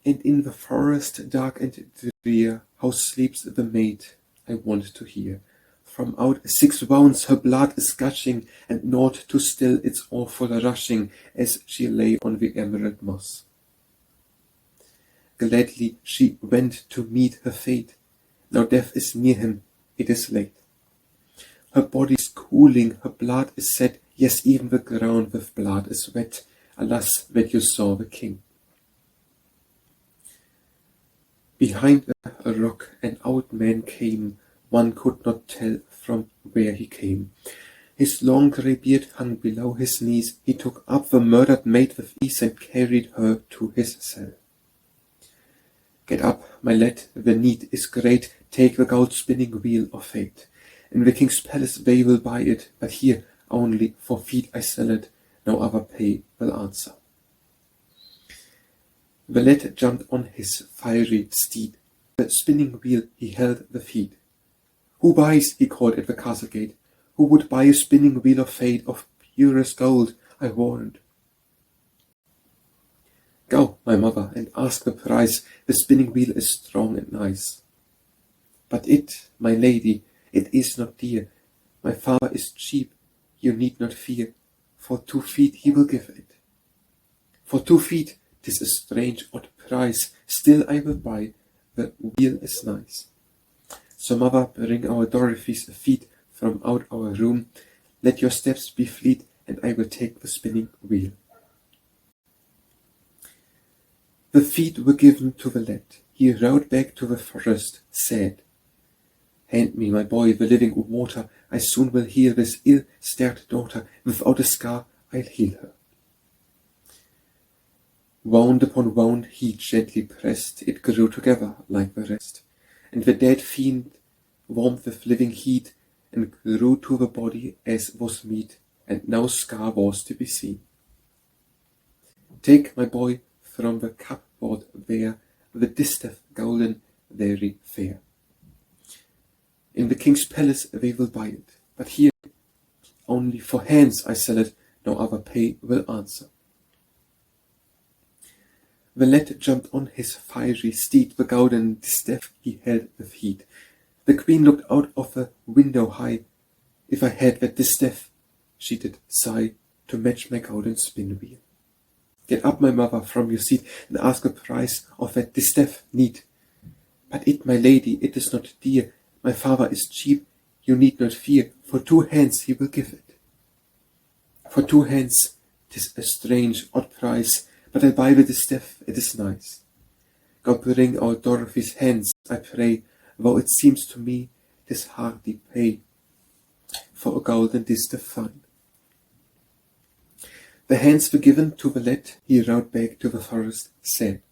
And in the forest dark and drear, how sleeps the maid, I want to hear. From out 6 wounds her blood is gushing, and naught to still its awful rushing, as she lay on the emerald moss. Gladly she went to meet her fate. Now death is near him, it is late. Her body's cooling, her blood is set, yes, even the ground with blood is wet. Alas, that you saw the king. Behind a rock an old man came, one could not tell from where he came. His long grey beard hung below his knees, he took up the murdered maid with ease and carried her to his cell. Get up, my lad, the need is great, take the gold spinning wheel of fate. In the king's palace they will buy it, but here only for feet I sell it, no other pay will answer. The lad jumped on his fiery steed, the spinning wheel he held the feet. Who buys, he called at the castle gate, who would buy a spinning wheel of fate, of purest gold, I warrant? Go, my mother, and ask the price, the spinning wheel is strong and nice. But it, my lady, it is not dear, my father is cheap, you need not fear, for 2 feet he will give it. For 2 feet, 'tis a strange odd price, still I will buy, the wheel is nice. So mother, bring our Dorothy's feet from out our room, let your steps be fleet, and I will take the spinning wheel. The feet were given to the lad. He rode back to the forest, sad. Hand me, my boy, the living water. I soon will heal this ill-starred daughter. Without a scar, I'll heal her. Wound upon wound he gently pressed. It grew together like the rest. and the dead fiend warmed with living heat, and grew to the body as was meet, and no scar was to be seen. Take my boy from the cupboard there, the distaff golden, very fair. In the king's palace they will buy it, but here only for hands I sell it, no other pay will answer. The lad jumped on his fiery steed, the golden distaff he held with heat. The queen looked out of the window high. If I had that distaff, she did sigh, to match my golden spin wheel. Get up, my mother, from your seat, and ask the price of that distaff neat. But it, my lady, it is not dear. My father is cheap, you need not fear. For 2 hands he will give it. For 2 hands, 'tis a strange, odd price, but I buy the distaff, it is nice. God bring our Dorothy's hands, I pray, though it seems to me 'tis hardly pay for a golden distaff fine. The hands were given to the lad, he rode back to the forest, said,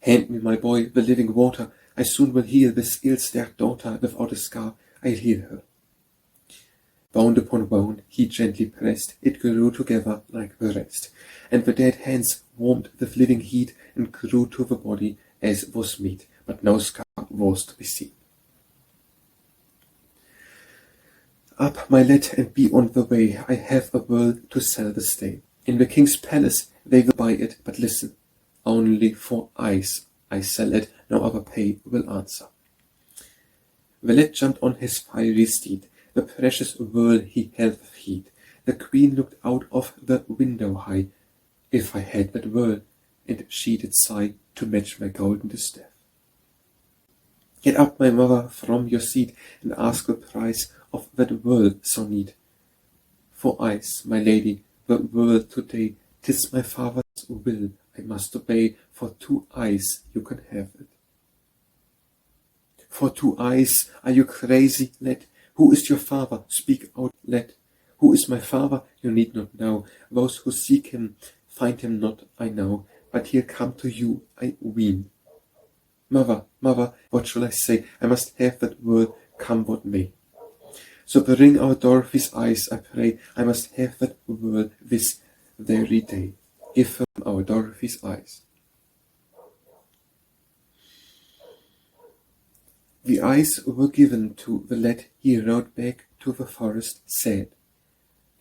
Hand me, my boy, the living water, I soon will heal this ill-starred daughter, without a scar I'll heal her. Wound upon wound he gently pressed, it grew together like the rest, and the dead hands warmed with living heat, and grew to the body as was meet, but no scar was to be seen. Up, my lad, and be on the way, I have a world to sell this day. In the king's palace they will buy it, but listen, only for eyes I sell it, no other pay will answer. The lad jumped on his fiery steed, the precious whirl he held with heat. The queen looked out of the window high. If I had that whirl, and she did sigh, to match my golden distaff. Get up, my mother, from your seat, and ask the price of that whirl so neat. For eyes, my lady, the whirl today, 'tis my father's will, I must obey. For 2 eyes you can have it. For 2 eyes, are you crazy, lad? Who is your father? Speak out, lad. Who is my father? You need not know. Those who seek him find him not, I know. But he'll come to you, I ween. Mother, mother, what shall I say? I must have that whirl, come what may. So bring our Dorothy's eyes, I pray. I must have that whirl this very day. Give him our Dorothy's eyes. The eyes were given to the lad, he rode back to the forest, said,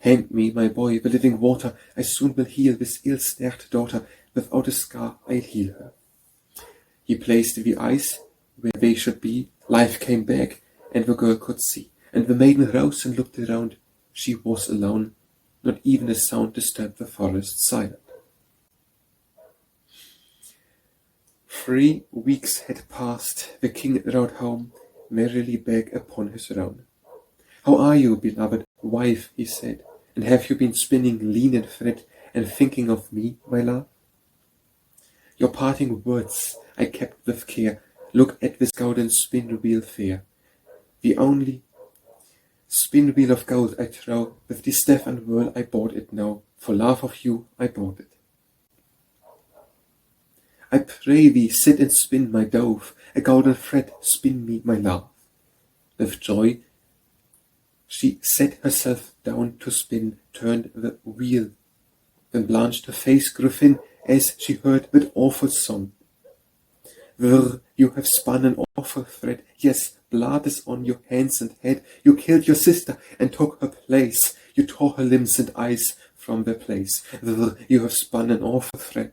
Hand me, my boy, the living water, I soon will heal this ill-starred daughter, without a scar I'll heal her. He placed the eyes where they should be, life came back, and the girl could see, and the maiden rose and looked around. She was alone, not even a sound disturbed the forest silent. 3 weeks had passed, the king rode home, merrily back upon his roan. How are you, beloved wife, he said, and have you been spinning linen thread, and thinking of me, my love? Your parting words I kept with care, look at this golden spin-wheel fair. The only spin-wheel of gold I trow, with the staff and whirl I bought it now, for love of you I bought it. I pray thee, sit and spin, my dove, a golden thread spin me, my love. With joy she set herself down to spin, turned the wheel, then blanched her face grew thin, as she heard that awful song. Whirr, you have spun an awful thread, yes, blood is on your hands and head, you killed your sister and took her place, you tore her limbs and eyes from their place. Whirr, you have spun an awful thread.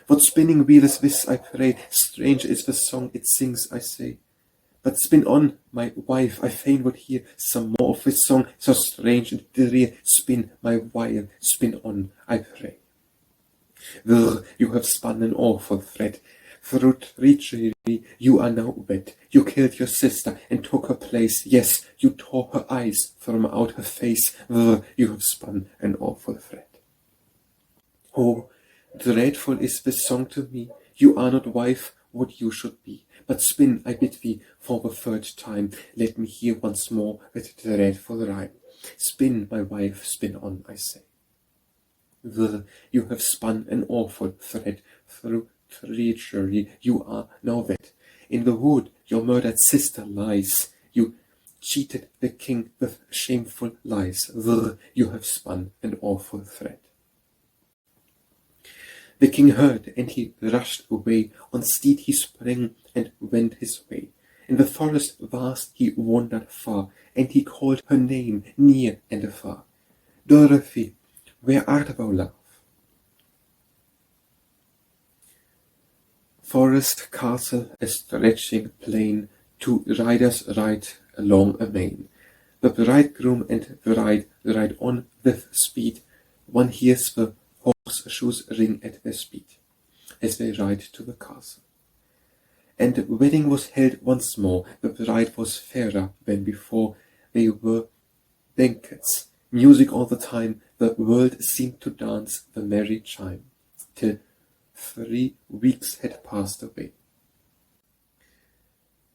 What spinning wheel is this, I pray? Strange is the song it sings, I say. But spin on, my wife, I fain would hear some more of this song, so strange and drear. Spin, my while, spin on, I pray. Whirr, you have spun an awful thread. Through treachery you are now wed. You killed your sister and took her place. Yes, you tore her eyes from out her face. Whirr, you have spun an awful thread. Oh, dreadful is this song to me. You are not wife what you should be. But spin, I bid thee, for the 3rd time. Let me hear once more that dreadful rhyme. Spin, my wife, spin on, I say. Whirr, you have spun an awful thread. Through treachery you are now wed. In the wood your murdered sister lies. You cheated the king with shameful lies. Vrr, you have spun an awful thread. The king heard, and he rushed away. On steed he sprang, and went his way. In the forest vast he wandered far, and he called her name near and afar. Dorothy, where art thou, love? Forest castle, a stretching plain, two riders ride along amain. The bridegroom and bride ride on with speed. One hears the horseshoes ring at their speed, as they ride to the castle. And the wedding was held once more. The bride was fairer than before. They were banquets, music all the time. The world seemed to dance the merry chime, till 3 weeks had passed away.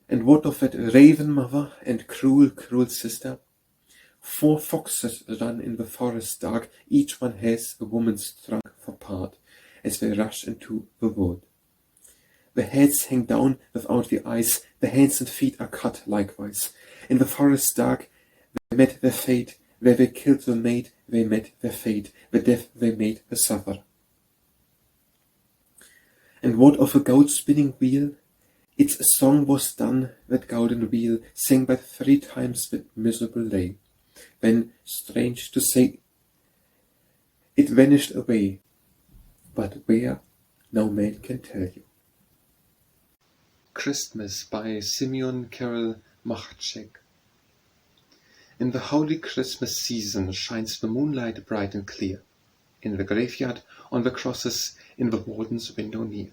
And what of that raven mother and cruel, cruel sister? 4 foxes run in the forest dark. Each one has a woman's trunk for part, as they rush into the wood. The heads hang down without the eyes. The hands and feet are cut likewise. In the forest dark they met their fate. Where they killed the maid, they met their fate. The death they made her suffer. And what of a goat spinning wheel? Its song was done, that golden wheel sang but 3 times the miserable lay. Then, strange to say, it vanished away. But where, no man can tell you. Christmas by Simeon Carol Machczek. In the holy Christmas season shines the moonlight bright and clear. In the graveyard, on the crosses, in the warden's window near.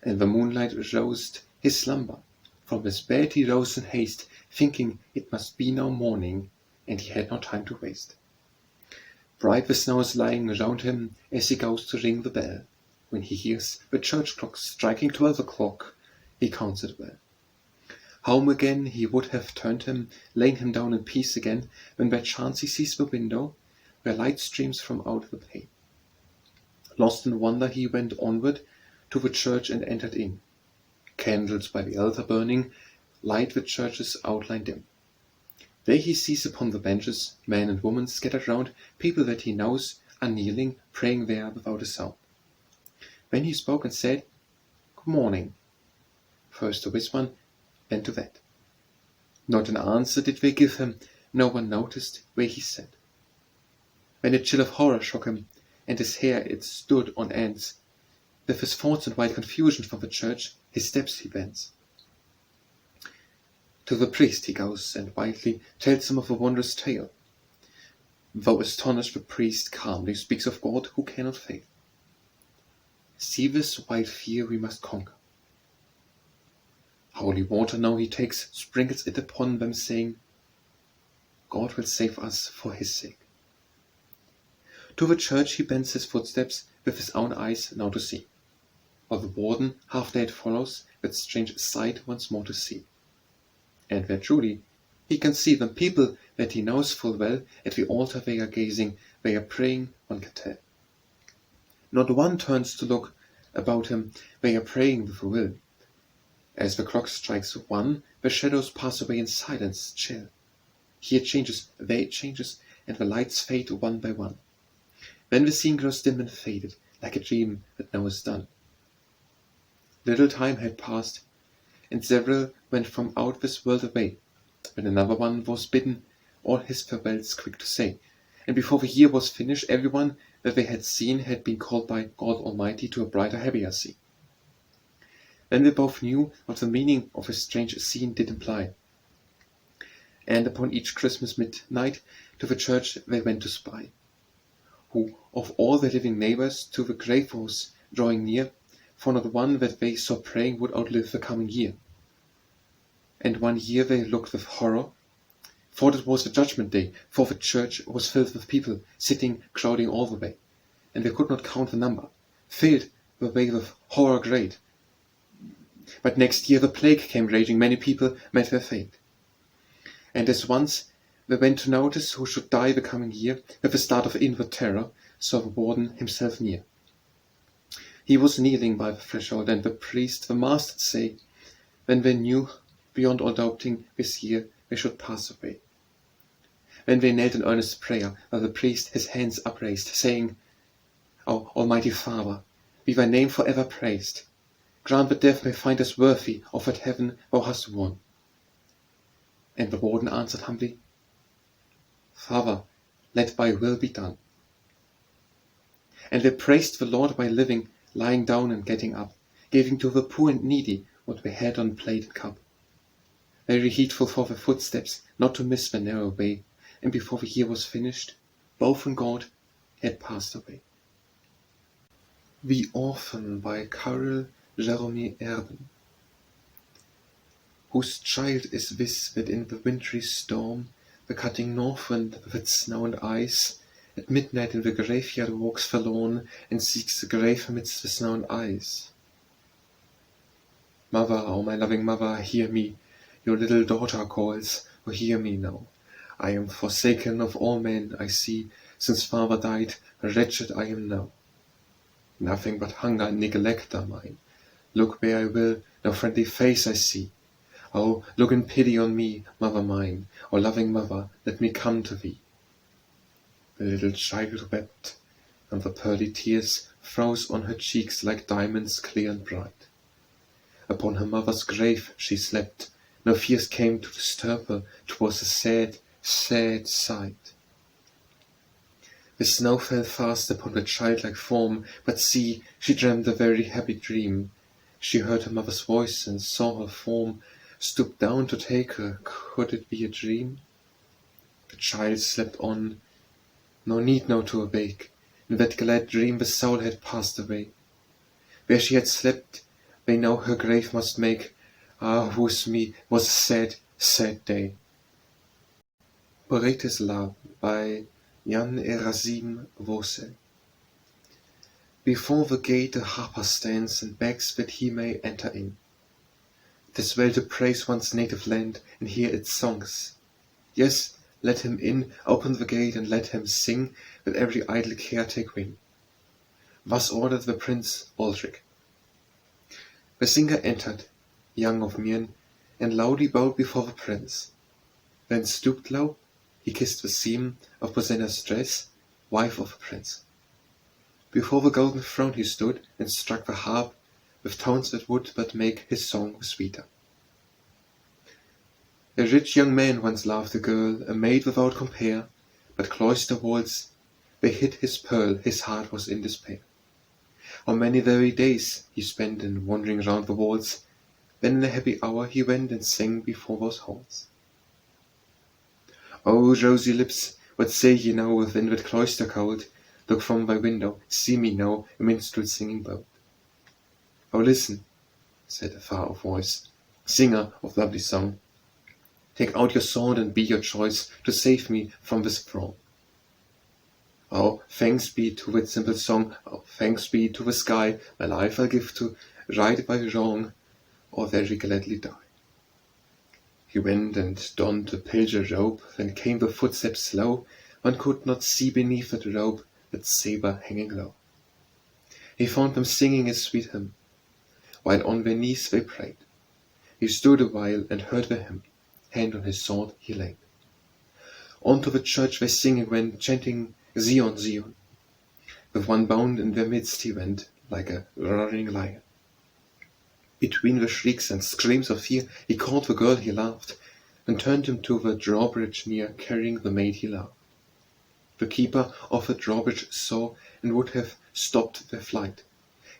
And the moonlight roused his slumber. From his bed he rose in haste, thinking it must be now morning, and he had no time to waste. Bright the snow is lying around him as he goes to ring the bell. When he hears the church clock striking 12 o'clock, he counts it well. Home again he would have turned him, lain him down in peace again, when by chance he sees the window, where light streams from out the pane. Lost in wonder he went onward to the church and entered in. Candles by the altar burning light the church's outline dim. There he sees upon the benches men and women scattered round, people that he knows are kneeling, praying there without a sound. Then he spoke and said, "Good morning," first to this one, then to that. Not an answer did they give him, no one noticed where he sat. Then a chill of horror shook him, and his hair it stood on ends. With his thoughts in wild confusion from the church, his steps he bends. To the priest he goes, and wildly tells him of a wondrous tale. Though astonished, the priest calmly speaks of God who cannot fail. See this wild fear we must conquer. Holy water now he takes, sprinkles it upon them, saying, God will save us for his sake. To the church he bends his footsteps, with his own eyes now to see. While the warden half dead follows, that strange sight once more to see. And there truly he can see them, people that he knows full well. At the altar they are gazing, they are praying, one can tell. Not one turns to look about him, they are praying with a will. As the clock strikes 1, the shadows pass away in silence chill. Here it changes, there it changes, and the lights fade one by one. Then the scene grows dim and faded, like a dream that now is done. Little time had passed, and several went from out this world away, when another one was bidden all his farewells quick to say, and before the year was finished, everyone that they had seen had been called by God Almighty to a brighter, happier sea. Then they both knew what the meaning of this strange scene did imply, and upon each Christmas midnight to the church they went to spy, who of all their living neighbors to the grave was drawing near, for not one that they saw praying would outlive the coming year. And 1 year they looked with horror, thought it was the judgment day, for the church was filled with people, sitting, crowding all the way, and they could not count the number, filled the way with horror great. But next year the plague came raging, many people met their fate. And as once they went to notice who should die the coming year, with a start of inward terror, saw the warden himself near. He was kneeling by the threshold, and the priest, the master, say, when they knew, beyond all doubting, this year they should pass away. When they knelt in earnest prayer, while the priest his hands upraised, saying, O Almighty Father, be thy name forever praised. Grant that death may find us worthy of that heaven thou hast won. And the warden answered humbly, Father, let thy will be done. And they praised the Lord by living, lying down and getting up, giving to the poor and needy what they had on plate and cup. Very heedful for their footsteps, not to miss the narrow way, and before the year was finished, both and God had passed away. The Orphan by Karel Jeremy Erben. Whose child is this that in the wintry storm, the cutting north wind with its snow and ice, at midnight in the graveyard walks forlorn, and seeks the grave amidst the snow and ice? Mother, oh my loving mother, hear me, your little daughter calls, oh hear me now. I am forsaken of all men, I see, since father died, wretched I am now. Nothing but hunger and neglect are mine. Look where I will, no friendly face I see. Oh, look in pity on me, mother mine, O loving mother, let me come to thee. The little child wept, and the pearly tears froze on her cheeks like diamonds clear and bright. Upon her mother's grave she slept, no fears came to disturb her, 'twas a sad, sad sight. The snow fell fast upon the childlike form, but see, she dreamed a very happy dream. She heard her mother's voice and saw her form, stooped down to take her, could it be a dream? The child slept on, no need now to awake, in that glad dream the soul had passed away. Where she had slept, they now her grave must make. Ah, woe's me, was a sad, sad day. Bretislav by Jan Erasim Vosel. Before the gate a harper stands and begs that he may enter in. 'Tis well to praise one's native land and hear its songs. Yes, let him in, open the gate and let him sing, that every idle care take wing. Thus ordered the Prince Aldrich. The singer entered, young of mien, and loudly bowed before the Prince. Then stooped low, he kissed the seam of Bosenna's dress, wife of the Prince. Before the golden throne he stood, and struck the harp with tones that would but make his song the sweeter. A rich young man once loved a girl, a maid without compare, but cloister walls, they hid his pearl, his heart was in despair. How many weary days he spent in wandering round the walls, then in a happy hour he went and sang before those halls. O rosy lips, what say ye now within that cloister cold? Look from thy window, see me now, a minstrel singing bold. Oh listen, said a far-off voice, singer of lovely song. Take out your sword and be your choice to save me from this thrall. Oh, thanks be to that simple song, oh, thanks be to the sky, my life I'll give to right by wrong, or very gladly die. He went and donned the pilger robe, then came the footsteps slow, one could not see beneath that robe, that sabre hanging low. He found them singing a sweet hymn, while on their knees they prayed. He stood a while and heard the hymn, hand on his sword he laid. On to the church they singing went, chanting Zion, Zion. With one bound in their midst he went, like a roaring lion. Between the shrieks and screams of fear, he caught the girl he loved, and turned him to the drawbridge near, carrying the maid he loved. The keeper of the drawbridge saw, and would have stopped their flight.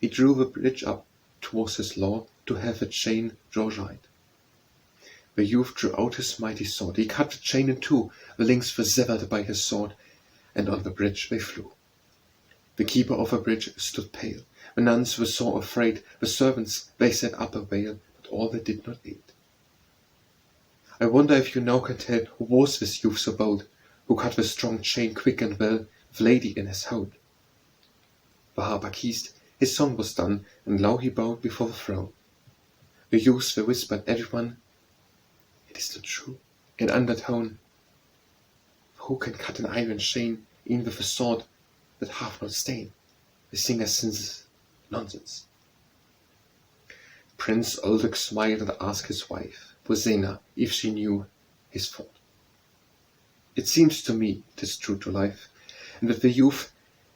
He drew the bridge up towards his law, to have the chain draw right. The youth drew out his mighty sword, he cut the chain in two, the links were severed by his sword, and on the bridge they flew. The keeper of the bridge stood pale, the nuns were sore afraid, the servants they set up a wail, but all they did not aid. I wonder if you now can tell who was this youth so bold, who cut the strong chain quick and well, with lady in his hold. The harper ceased, his song was done, and low he bowed before the throne. The youths they whispered everyone, it is not true, in undertone. Who can cut an iron chain, e'en with a sword that hath no stain? The singer sings nonsense. Prince Ulrich smiled and asked his wife, Bozena, if she knew his fault. It seems to me 'tis true to life, and with the youth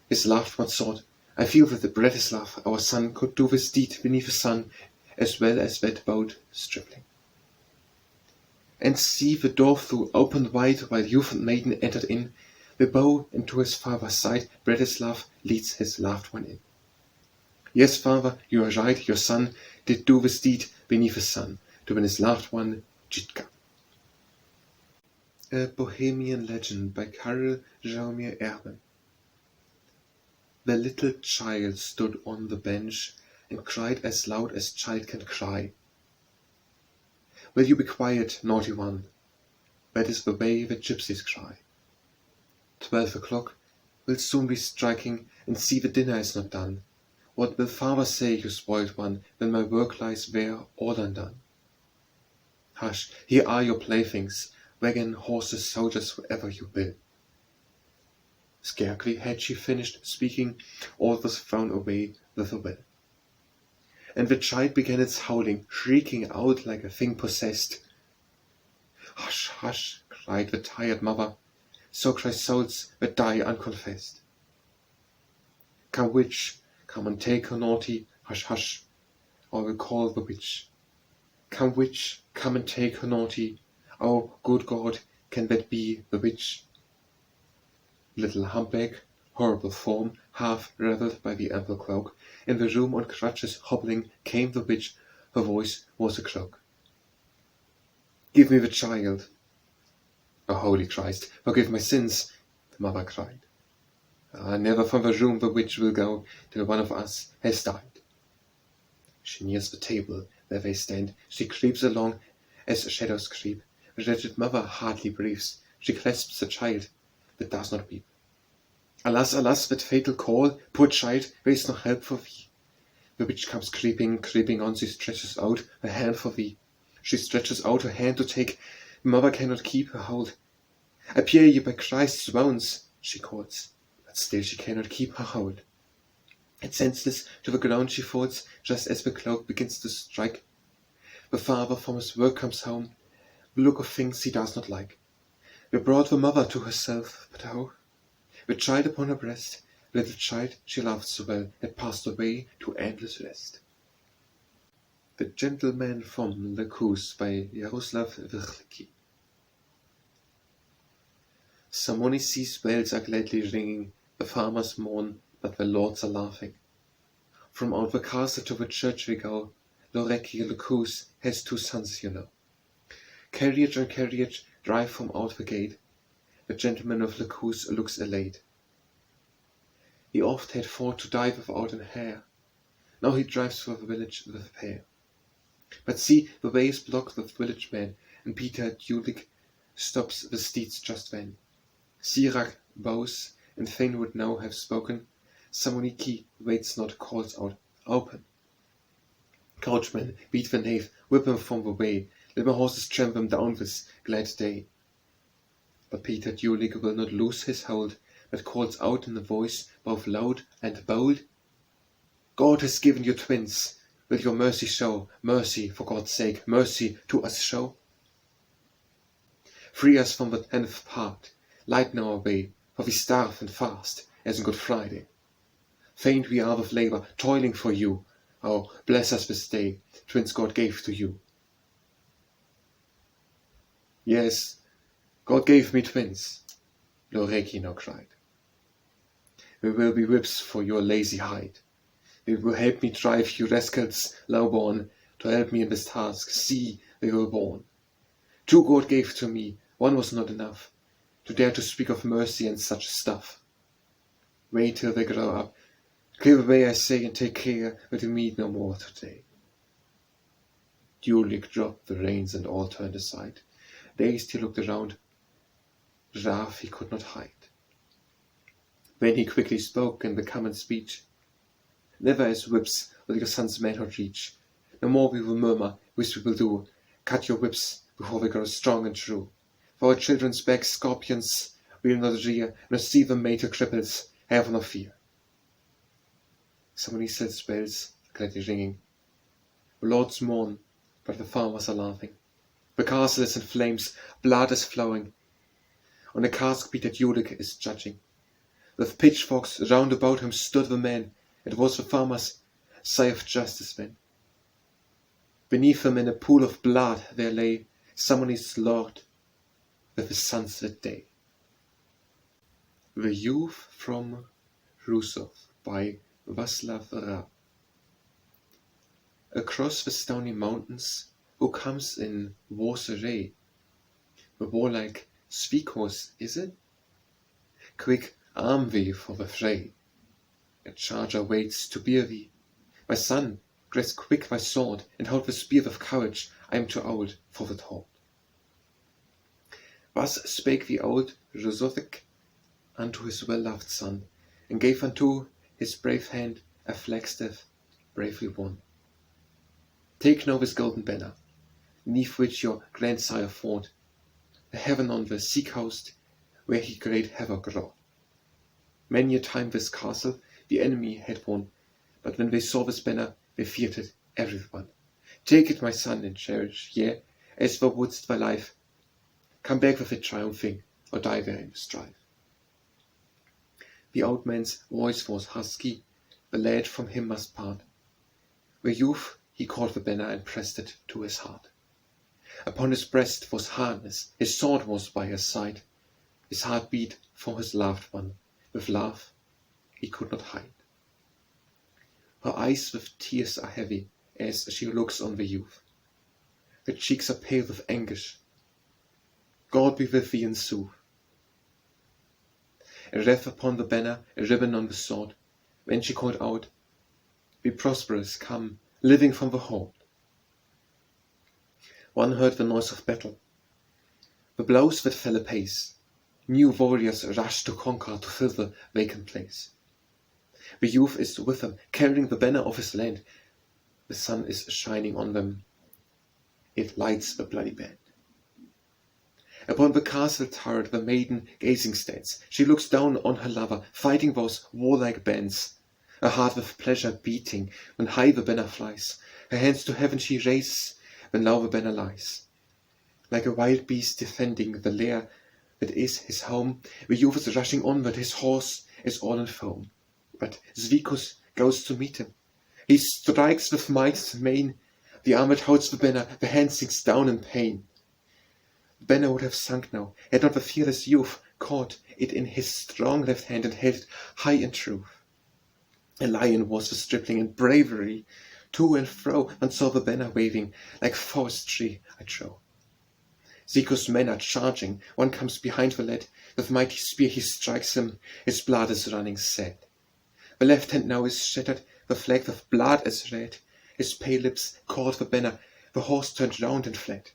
his loved one sought, I feel that the Bretislav, our son, could do this deed beneath the sun, as well as that bold stripling. And see, the door flew opened wide, while youth and maiden entered in. The bow into his father's side, Bretislav leads his loved one in. Yes, father, you are right, your son did do this deed beneath the sun, to win his loved one, Jitka. A Bohemian Legend by Karel Jaume Erben. The little child stood on the bench and cried as loud as child can cry. Will you be quiet, naughty one? That is the way the gypsies cry. 12 o'clock will soon be striking, and see the dinner is not done. What will father say, you spoiled one, when my work lies there all undone? Hush, here are your playthings, wagon, horses, soldiers, whatever you will. Scarcely had she finished speaking, all was thrown away with a will. And the child began its howling, shrieking out like a thing possessed. Hush, hush, cried the tired mother, so cry souls that die unconfessed. Come, witch, come and take her naughty, hush, hush, I will call the witch. Come, witch, come and take her naughty, oh, good God, can that be the witch? Little humpback, horrible form, half wrapped by the ample cloak, in the room on crutches hobbling came the witch, her voice was a croak. Give me the child. O holy Christ, forgive my sins, the mother cried. Never from the room the witch will go till one of us has died. She nears the table where they stand, she creeps along as shadows creep. The wretched mother hardly breathes, she clasps the child that does not weep. Alas, alas, that fatal call, poor child, there is no help for thee. The witch comes creeping, creeping on, she stretches out her hand for thee. She stretches out her hand to take, the mother cannot keep her hold. Appear ye by Christ's wounds, she calls, but still she cannot keep her hold. And senseless to the ground she falls, just as the cloak begins to strike. The father from his work comes home, the look of things he does not like. They brought the mother to herself, but oh, the child upon her breast, the little child she loved so well, had passed away to endless rest. The Gentleman from Lkouse by Jaroslav Vrchlicki. Some sees bells are gladly ringing, the farmers mourn, but the lords are laughing. From out the castle to the church we go, Lorecki Lkouse has 2 sons, you know. Carriage on carriage drive from out the gate, the gentleman of Lkouse looks elate. He oft had thought to die without an hair, now he drives through the village with a pair. But see, the way is blocked with village men, and Peter Dulik stops the steeds just then. Sirach bows, and fain would now have spoken. Samoniki waits not, calls out, open. Coachman, beat the knave, whip him from the way, let my horses tramp him down this glad day. But Peter Dulik will not lose his hold, but calls out in a voice both loud and bold, God has given you twins, will your mercy show, mercy, for God's sake, mercy to us show? Free us from the 10th part, lighten our way, for we starve and fast, as on Good Friday. Faint we are with labour, toiling for you, oh, bless us this day, twins God gave to you. Yes, God gave me twins, Lorecki now cried. There will be whips for your lazy hide. They will help me drive you rascals low-born, to help me in this task. See, they were born. 2 God gave to me, 1 was not enough, to dare to speak of mercy and such stuff. Wait till they grow up. Clear away, I say, and take care that we meet no more today. Dulik dropped the reins and all turned aside. Dazed he looked around. Wrath he could not hide. Then he quickly spoke in the common speech. Never as whips will your sons' manhood reach. No more we will murmur, which we will do. Cut your whips before they grow strong and true. For our children's backs scorpions we'll not rear, nor see them made to cripples. Have no fear. Somebody said bells, gladly ringing. Lords mourn, but the farmers are laughing. The castle is in flames, blood is flowing. On a cask-beaten Judic is judging. With pitchforks round about him stood the men. It was the farmer's sigh of justice then. Beneath him in a pool of blood there lay somebody's lord with the sunset day. The Youth from Hrusov by Václav. Across the stony mountains, who comes in war's array? The warlike Lkouse, is it? Quick, arm thee for the fray. A charger waits to bear thee. My son, grasp quick thy sword, and hold the spear with courage. I am too old for the taunt. Thus spake the old Hrusov unto his well-loved son, and gave unto his brave hand a flagstaff bravely won. Take now this golden banner, 'neath which your grandsire fought, the heaven on the sea-coast, where he great havoc wrought. Many a time this castle the enemy had won, but when they saw this banner, they feared it, every one. Take it, my son, and cherish, yea, as thou wouldst thy life. Come back with it triumphing, or die there in the strife. The old man's voice was husky, the lad from him must part. The youth, he caught the banner and pressed it to his heart. Upon his breast was hardness, his sword was by his side. His heart beat for his loved one, with love he could not hide. Her eyes with tears are heavy, as she looks on the youth. Her cheeks are pale with anguish. God be with thee in sooth. A wreath upon the banner, a ribbon on the sword. When she called out, be prosperous, come, living from the horde. One heard the noise of battle, the blows that fell apace. New warriors rushed to Concord to fill the vacant place. The youth is with them, carrying the banner of his land. The sun is shining on them. It lights the bloody band. Upon the castle turret the maiden gazing stands. She looks down on her lover, fighting those warlike bands. Her heart with pleasure beating, when high the banner flies. Her hands to heaven she raises, when low the banner lies. Like a wild beast defending the lair that is his home, the youth is rushing onward, his horse is all in foam. But Lkouse goes to meet him. He strikes with might and main. The arm that holds the banner, the hand sinks down in pain. The banner would have sunk now, had not the fearless youth caught it in his strong left hand and held it high in truth. A lion was the stripling in bravery. To and fro one saw the banner waving, like forest tree I trow. Lkouse' men are charging, one comes behind the lad, with mighty spear he strikes him, his blood is running sad. The left hand now is shattered, the flag with blood is red, his pale lips caught the banner, the horse turned round and fled.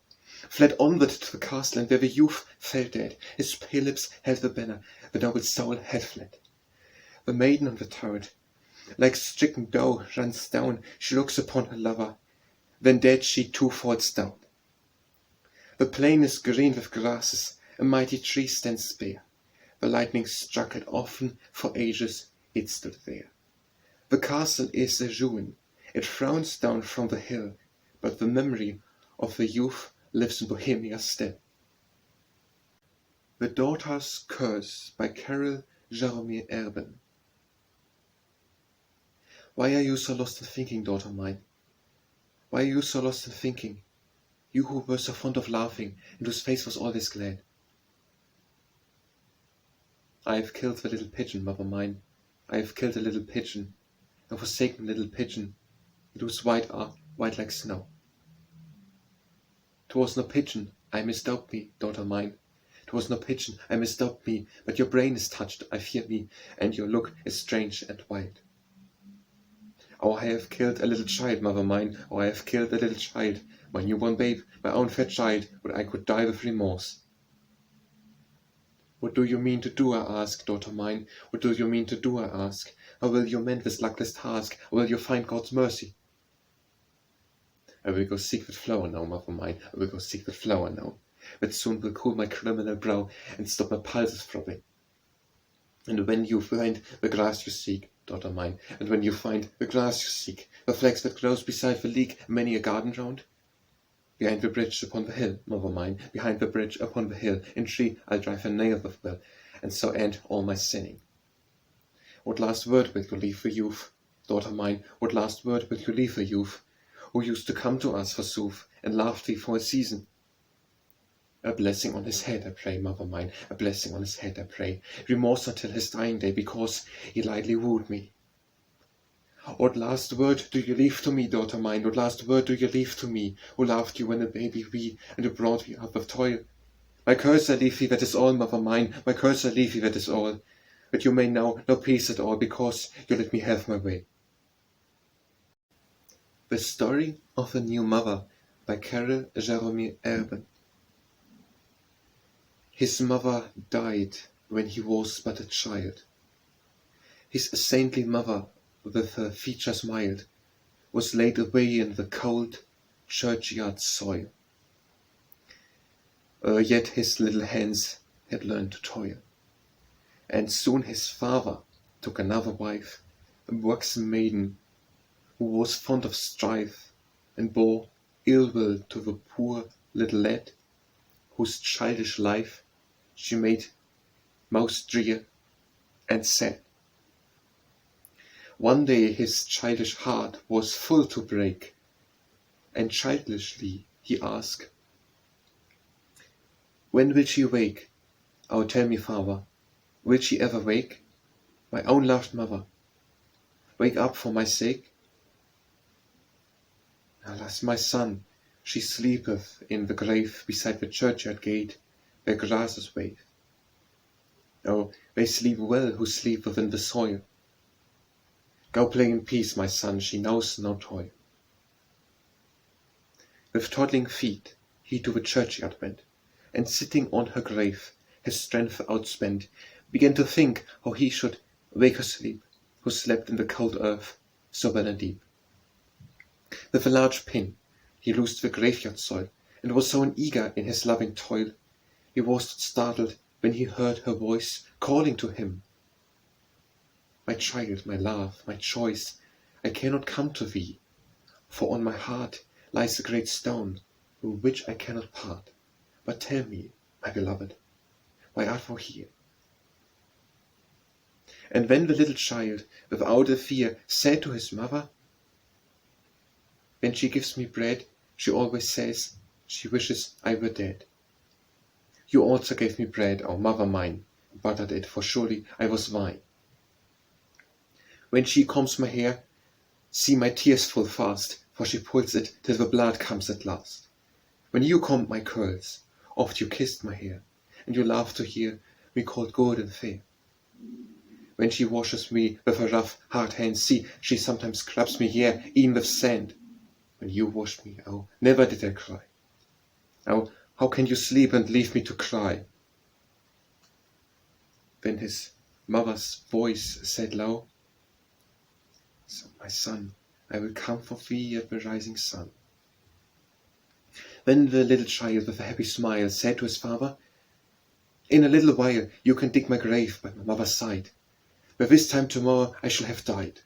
Fled onward to the castle, and where the youth fell dead, his pale lips held the banner, the noble soul had fled. The maiden on the turret, like stricken doe, runs down, she looks upon her lover, then dead she too falls down. The plain is green with grasses, a mighty tree stands bare. The lightning struck it often, for ages it stood there. The castle is a ruin, it frowns down from the hill, but the memory of the youth lives in Bohemia still. The Daughter's Curse by Karel Jeremy Erben. Why are you so lost in thinking, daughter mine? Why are you so lost in thinking? You who were so fond of laughing, and whose face was always glad. I have killed the little pigeon, mother mine. I have killed a little pigeon, a forsaken little pigeon. It was white like snow. 'Twas no pigeon, I misdoubt me, daughter mine. 'Twas no pigeon, I misdoubt me, but your brain is touched, I fear me, and your look is strange and wild. Oh, I have killed a little child, mother mine, oh, I have killed a little child, my newborn babe, my own fair child, would I could die with remorse. What do you mean to do, I ask, daughter mine, what do you mean to do, I ask? How will you mend this luckless task, or will you find God's mercy? I will go seek that flower now, mother mine, I will go seek that flower now, that soon will cool my criminal brow, and stop my pulses throbbing. And when you find the grass you seek, daughter mine, and when you find the grass you seek, the flax that grows beside the leak, many a garden round, behind the bridge upon the hill, mother mine, behind the bridge upon the hill, in tree I'll drive a nail with will, and so end all my sinning. What last word will you leave the youth, daughter mine, what last word will you leave the youth, who used to come to us, forsooth, and laughed thee for a season? A blessing on his head, I pray, mother mine, a blessing on his head, I pray, remorse until his dying day, because he lightly wooed me. What last word do you leave to me, daughter mine, what last word do you leave to me, who loved you when a baby wee, and who brought you up with toil? My curse I leave thee, that is all, mother mine, my curse I leave thee, that is all, but you may know no peace at all, because you let me have my way. The Story of a New Mother by Karel Jeremy Erben. His mother died when he was but a child. His saintly mother, with her features mild, was laid away in the cold churchyard soil. Yet his little hands had learned to toil, and soon his father took another wife, a buxom maiden, who was fond of strife, and bore ill will to the poor little lad, whose childish life she made most drear and sad. One day his childish heart was full to break, and childishly he asked, "When will she wake? Oh, tell me, father, will she ever wake? My own loved mother, wake up for my sake?" "Alas, my son, she sleepeth in the grave beside the churchyard gate, where grasses wave. Oh, they sleep well who sleep within the soil. Go play in peace, my son, she knows no toil." With toddling feet he to the churchyard went, and sitting on her grave, his strength outspent, began to think how he should wake her sleep, who slept in the cold earth so well and deep. With a large pin he loosed the graveyard soil, and was so eager in his loving toil, he was startled when he heard her voice calling to him. "My child, my love, my choice, I cannot come to thee, for on my heart lies a great stone, from which I cannot part. But tell me, my beloved, why art thou here?" And when the little child, without a fear, said to his mother, "When she gives me bread, she always says she wishes I were dead. You also gave me bread, O mother mine, and buttered it, for surely I was thine. When she combs my hair, see my tears fall fast, for she pulls it till the blood comes at last. When you combed my curls, oft you kissed my hair, and you laughed to hear me called good and fair. When she washes me with her rough, hard hands, see, she sometimes scrubs me here, e'en with sand. When you washed me, oh, never did I cry. Oh, how can you sleep and leave me to cry?" Then his mother's voice said low, "So, my son, I will come for thee at the rising sun." Then the little child with a happy smile said to his father, "In a little while you can dig my grave by my mother's side. By this time tomorrow I shall have died,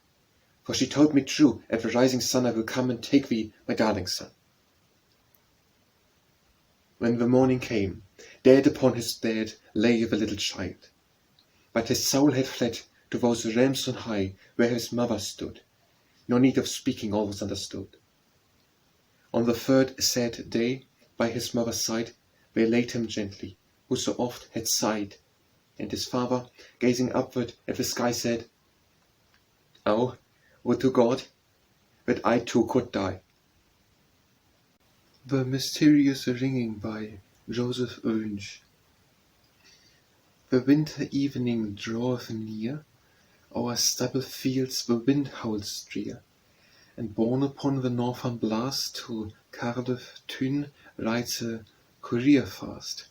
for she told me true, at the rising sun I will come and take thee, my darling son." When the morning came, dead upon his bed lay the little child, but his soul had fled to those realms on high, where his mother stood. No need of speaking, all was understood. On the third sad day, by his mother's side, they laid him gently, who so oft had sighed, and his father, gazing upward at the sky, said, "Oh, would to God that I too could die." The Mysterious Ringing by Joseph Orange. The winter evening draweth near, o'er stubble fields the wind howls drear, and borne upon the northern blast to Cardiff Tyn rides a courier fast.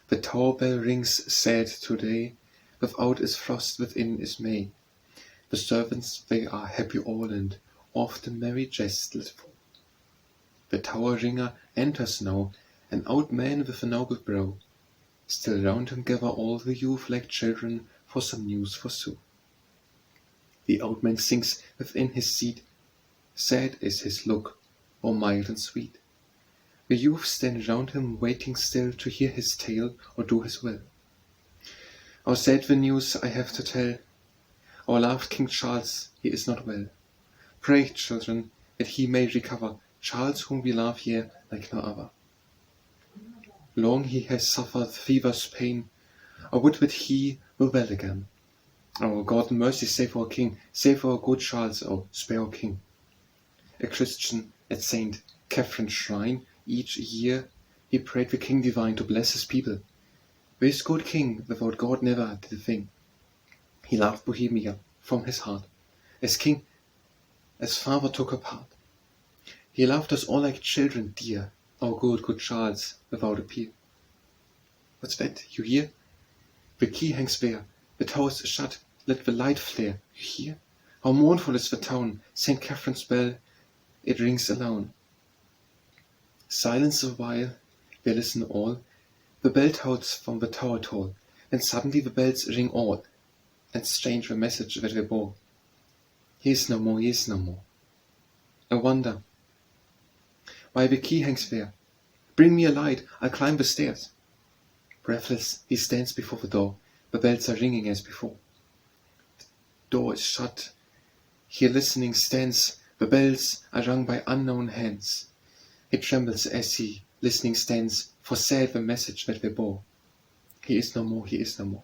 The tower bell rings sad to-day, without is frost, within is May. The servants they are happy all, and oft a merry jest let fall. The tower ringer enters now, an old man with a noble brow. Still round him gather all the youth like children for some news forsooth. The old man sinks within his seat. Sad is his look, or mild and sweet. The youth stand round him, waiting still to hear his tale or do his will. How sad the news I have to tell! Our loved King Charles, he is not well. Pray, children, that he may recover, Charles whom we love here like no other. Long he has suffered fever's pain, I would that he were well again. Oh, God in mercy, save our King, save our good Charles, oh, spare our King. A Christian at Saint Catherine's shrine, each year he prayed the King divine to bless his people. This good King without God never did a thing. He loved Bohemia from his heart, as King, as father took her part. He loved us all like children dear, our good Charles without a peer. What's that, you hear? The key hangs there, the tower's shut, let the light flare, you hear? How mournful is the town, St. Catherine's bell, it rings alone. Silence a while, they listen all, the bell tolls from the tower toll, then suddenly the bells ring all, and strange the message that they bore. He is no more, he is no more. I wonder why the key hangs there. Bring me a light, I'll climb the stairs. Breathless, he stands before the door, the bells are ringing as before. The door is shut, here listening stands, the bells are rung by unknown hands. He trembles as he listening stands, for sad the message that they bore. He is no more, he is no more.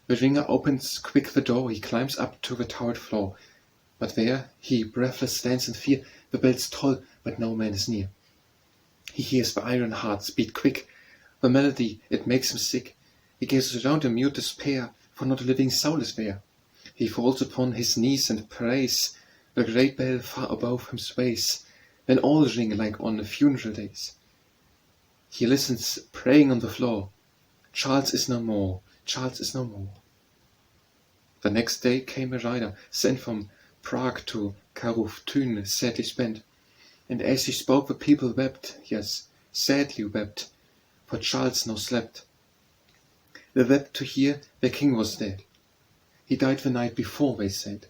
The ringer opens quick the door, he climbs up to the towered floor. But there he breathless stands in fear, the bells toll, but no man is near. He hears the iron hearts beat quick, the melody, it makes him sick. He gazes around in mute despair, for not a living soul is there. He falls upon his knees and prays, the great bell far above him sways, then all ring like on funeral days. He listens, praying on the floor, Charles is no more, Charles is no more. The next day came a rider, sent from Prague to Karuftyne, sadly spent, and as he spoke the people wept, yes, sadly wept, for Charles now slept. They wept to hear their king was dead. He died the night before, they said.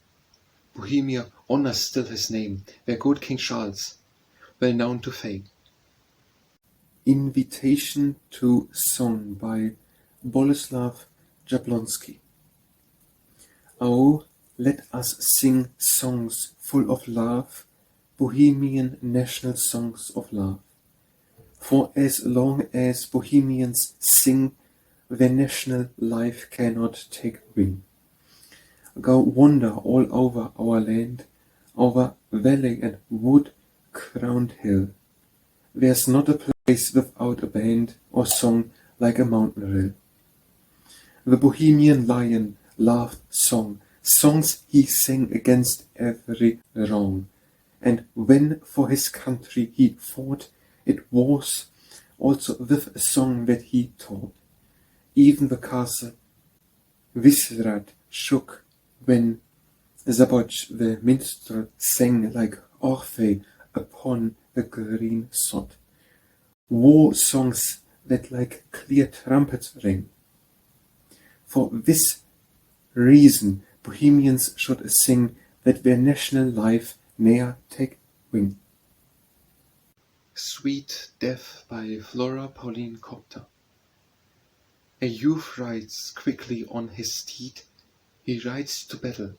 Bohemia honors still his name, their good King Charles, well known to fame. Invitation to Song by Boleslav Jablonski. Oh, let us sing songs full of love, Bohemian national songs of love. For as long as Bohemians sing, their national life cannot take wing. Go wander all over our land, over valley and wood-crowned hill. There's not a place without a band or song like a mountain rill. The Bohemian lion loved song, songs he sang against every wrong. And when for his country he fought, it was also with a song that he taught. Even the castle Vishrad shook when Zaboch the minstrel sang like Orphan upon the green sod. War songs that like clear trumpets ring. For this reason Bohemians should sing that their national life ne'er take wing. Sweet Death by Flora, Pauline, Kopta. A youth rides quickly on his steed, he rides to battle.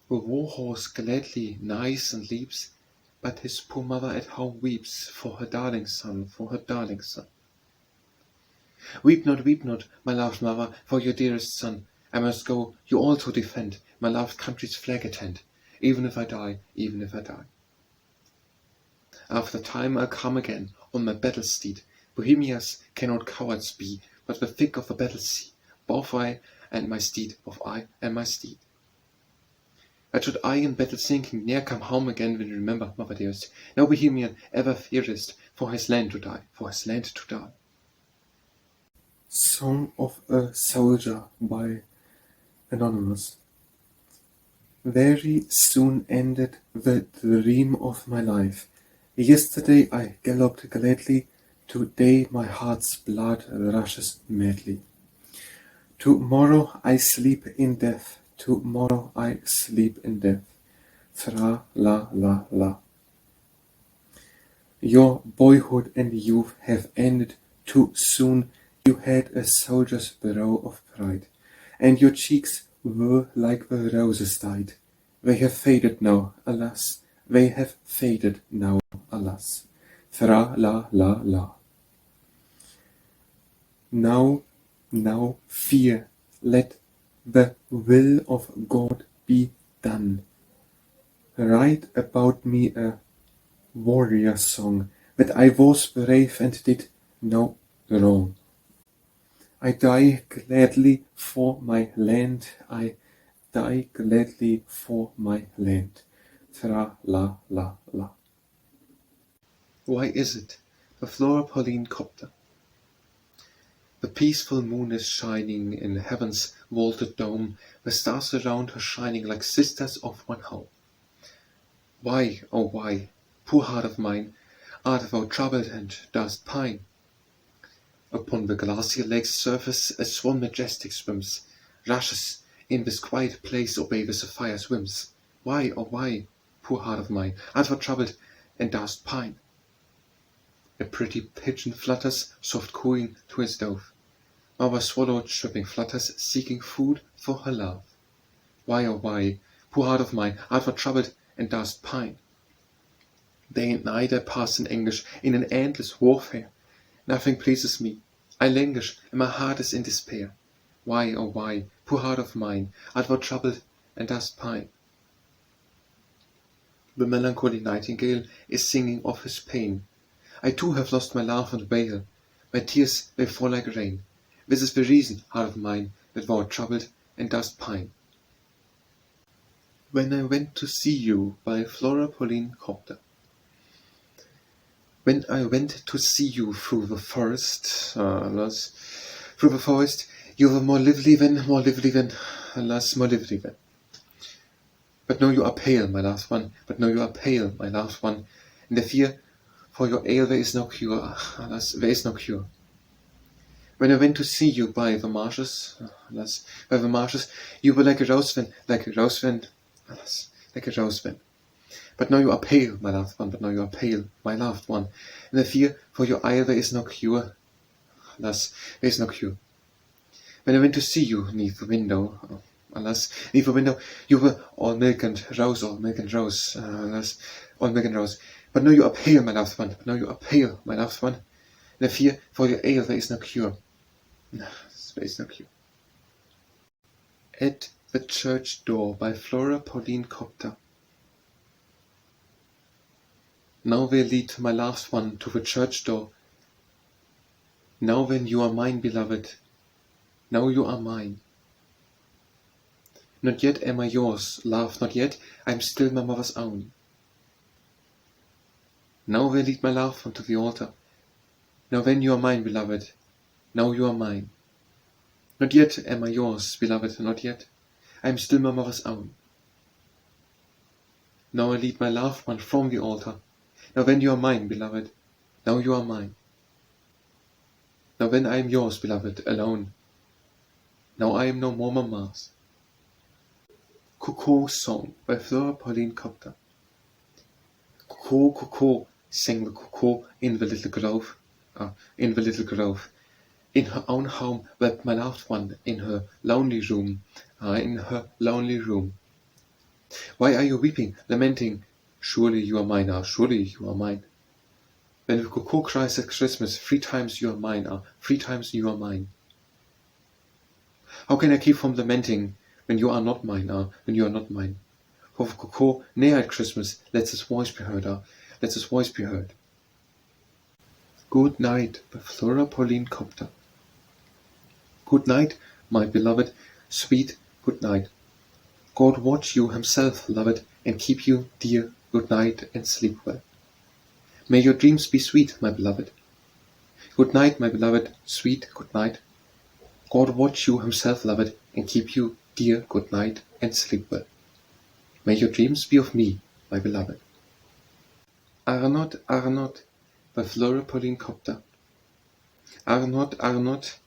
The war horse gladly nighes and leaps, but his poor mother at home weeps for her darling son, for her darling son. Weep not, my loved mother, for your dearest son. I must go, you all to defend, my loved country's flag attend, even if I die, even if I die. After time I'll come again, on my battle steed. Bohemias cannot cowards be, but the thick of the battle see, both I and my steed, both I and my steed. But should I in battle sinking ne'er come home again, when you remember, mother dearest, no Bohemian ever fearest for his land to die, for his land to die. Song of a Soldier by Anonymous. Very soon ended the dream of my life. Yesterday I galloped gladly, today my heart's blood rushes madly. Tomorrow I sleep in death, tomorrow I sleep in death. Tra la la la. Your boyhood and youth have ended too soon. You had a soldier's brow of pride, and your cheeks were like the roses dyed. They have faded now, alas, they have faded now, alas. Tra la la la. Now fear, let the will of God be done. Write about me a warrior song, that I was brave and did no wrong. I die gladly for my land, I die gladly for my land. Tra la la la. Why is it? The Flora, Pauline, Kopta. The peaceful moon is shining in heaven's vaulted dome, the stars around her shining like sisters of one home. Why, oh why, poor heart of mine, art thou troubled and dost pine? Upon the glacier lake's surface a swan majestic swims, rushes in this quiet place obey the sapphire's whims. Why, oh why, poor heart of mine, art thou troubled and dost pine? A pretty pigeon flutters, soft cooing to his dove. Mother swallow chirping flutters, seeking food for her love. Why, oh why, poor heart of mine, art thou troubled and dost pine? Day and night I pass in anguish, in an endless warfare. Nothing pleases me, I languish, and my heart is in despair. Why, oh why, poor heart of mine, art thou troubled and dost pine? The melancholy nightingale is singing of his pain. I too have lost my laugh and wail, my tears they fall like rain. This is the reason, heart of mine, that thou art troubled and dost pine. When I went to see you, by Flora, Pauline, Kopta. When I went to see you through the forest, you were more lively than, alas, more lively than. But now you are pale, my last one, and I fear for your ail there is no cure, alas, there is no cure. When I went to see you by the marshes, you were like a rose wind, alas, like a rose wind. But now you are pale, my loved one, and I fear for your eye there is no cure, alas, there is no cure. When I went to see you neath the window, you were all milk and rose, alas, all milk and rose. But now you are pale, my loved one, and I fear for your ail there is no cure. There is no cure. At the church door by Flora, Pauline, Kopta. Now they lead my last one to the church door. Now when you are mine, beloved, now you are mine. Not yet am I yours, love, not yet, I am still my mother's own. Now they lead my loved one to the altar. Now when you are mine, beloved, now you are mine. Not yet am I yours, beloved, not yet, I am still my mother's own. Now I lead my loved one from the altar. Now when you are mine, beloved, now you are mine. Now when I am yours, beloved, alone, now I am no more mamma's. Cuckoo Song by Flora, Pauline, Kopta. Cuckoo, cuckoo, sang the cuckoo in the little grove, In her own home wept my loved one, in her lonely room, Why are you weeping, lamenting? Surely you are mine, surely you are mine. When the cuckoo cries at Christmas, 3 times you are mine, 3 times you are mine. How can I keep from lamenting, when you are not mine, when you are not mine? For the cuckoo near at Christmas lets his voice be heard, lets his voice be heard. Good night, by Flora, Pauline, Kopta. Good night, my beloved, sweet good night. God watch you himself, loved, and keep you, dear, good night, and sleep well. May your dreams be sweet, my beloved. Good night, my beloved, sweet good night. God watch you himself, loved, and keep you, dear, good night, and sleep well. May your dreams be of me, my beloved. Arnott, by Flora, Pauline, Kopta. Arnott,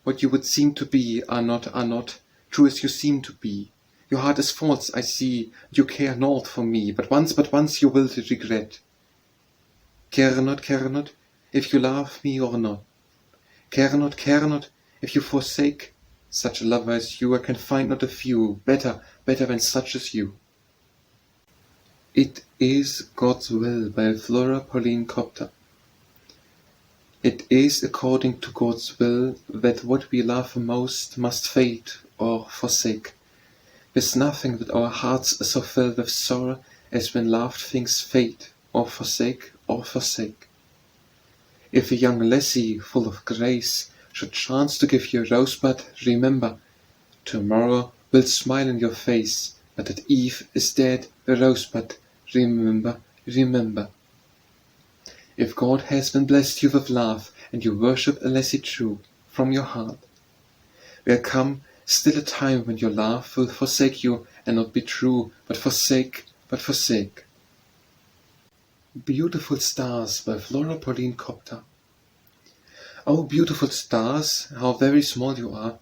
what you would seem to be are not, true as you seem to be. Your heart is false, I see, you care naught for me, but once you will regret. Care not, if you love me or not. Care not, if you forsake. Such a lover as you I can find not a few, better than such as you. It is God's will by Flora, Pauline, Kopta. It is according to God's will that what we love most must fade or forsake. There's nothing that our hearts are so filled with sorrow as when loved things fade or forsake. If a young lassie full of grace should chance to give you a rosebud, remember, tomorrow will smile in your face, but that Eve is dead, the rosebud, remember. If God has been blessed you with love, and you worship a lassie true from your heart, there'll come still a time when your love will forsake you, and not be true, but forsake. Beautiful Stars by Flora, Pauline, Kopta. Oh, beautiful stars, how very small you are.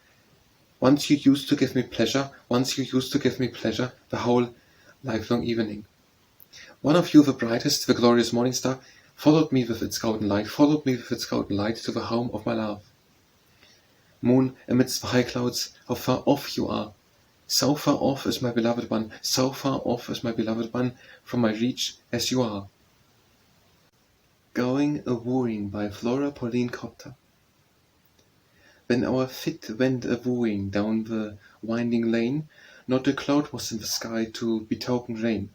Once you used to give me pleasure, the whole livelong evening. One of you, the brightest, the glorious morning star, followed me with its golden light to the home of my love. Moon amidst the high clouds, how far off you are. So far off is my beloved one, from my reach as you are. Going a-wooing by Flora, Pauline, Kopta. When our fit went a-wooing down the winding lane, not a cloud was in the sky to betoken rain.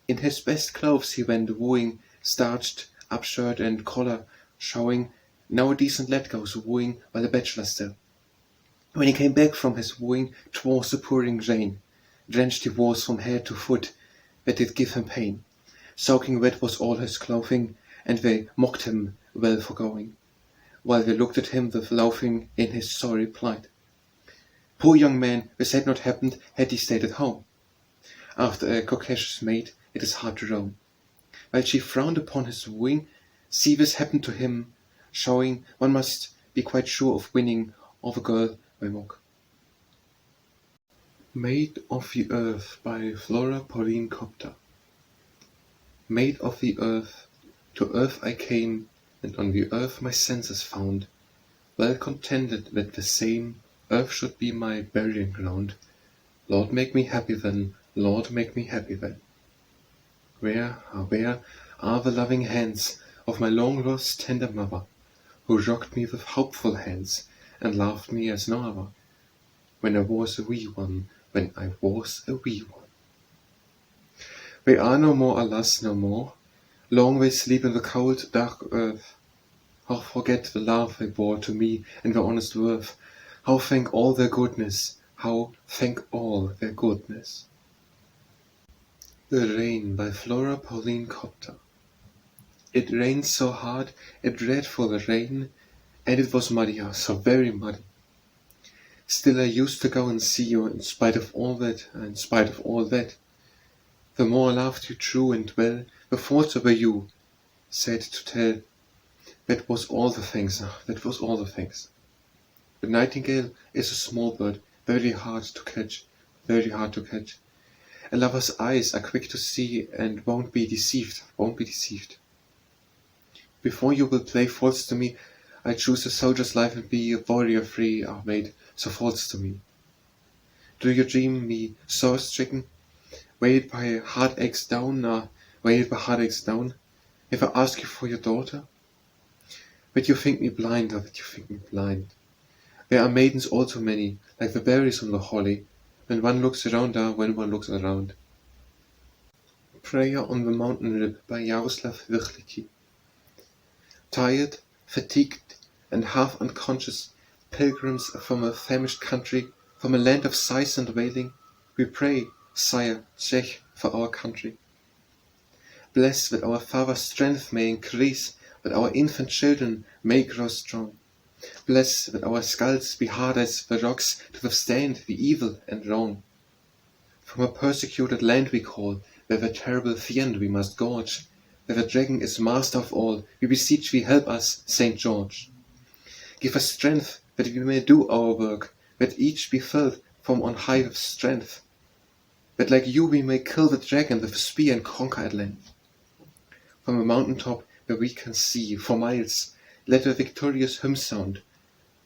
In his best clothes he went a-wooing, starched up shirt and collar showing. Now a decent lad goes a-wooing by the bachelor still. When he came back from his wooing, 'twas a pouring rain. Drenched he was from head to foot, that did give him pain. Soaking wet was all his clothing, and they mocked him well for going, while they looked at him with laughing in his sorry plight. Poor young man, this had not happened had he stayed at home. After a coquettish maid, it is hard to roam. While she frowned upon his wooing, see this happened to him, showing one must be quite sure of winning of a girl by mock. Maid of the Earth by Flora, Pauline, Kopta. Maid of the earth, to earth I came, and on the earth my senses found, well contented that the same earth should be my burying ground. Lord, make me happy then, Where are the loving hands of my long-lost tender mother, who rocked me with hopeful hands, and loved me as no other, when I was a wee one. They are no more, alas, no more. Long they sleep in the cold, dark earth. How forget the love they bore to me and their honest worth? How thank all their goodness? The Rain by Flora, Pauline, Kopta. It rained so hard, a dreadful rain, and it was muddy, so very muddy. Still I used to go and see you, in spite of all that. The more I loved you true and well, the falser were you, sad to tell. That was all the things. The nightingale is a small bird, very hard to catch. A lover's eyes are quick to see, and won't be deceived. Before you will play false to me, I choose a soldier's life and be a warrior free, maid, so false to me. Do you dream me sore-stricken, weighted by heartaches down, if I ask you for your daughter? But you think me blind, There are maidens all too many, like the berries on the holly, when one looks around. Prayer on the Mountain Rib by Yaroslav Vichliki. Tired, fatigued, and half unconscious, pilgrims from a famished country, from a land of sighs and wailing, we pray, Sire, Czech, for our country. Bless that our father's strength may increase, that our infant children may grow strong. Bless that our skulls be hard as the rocks to withstand the evil and wrong. From a persecuted land we call, where the terrible fiend we must gorge, where the dragon is master of all, we beseech thee help us, Saint George. Give us strength that we may do our work, that each be filled from on high with strength, that like you we may kill the dragon with a spear and conquer at length. From a mountain top where we can see for miles, let the victorious hymn sound.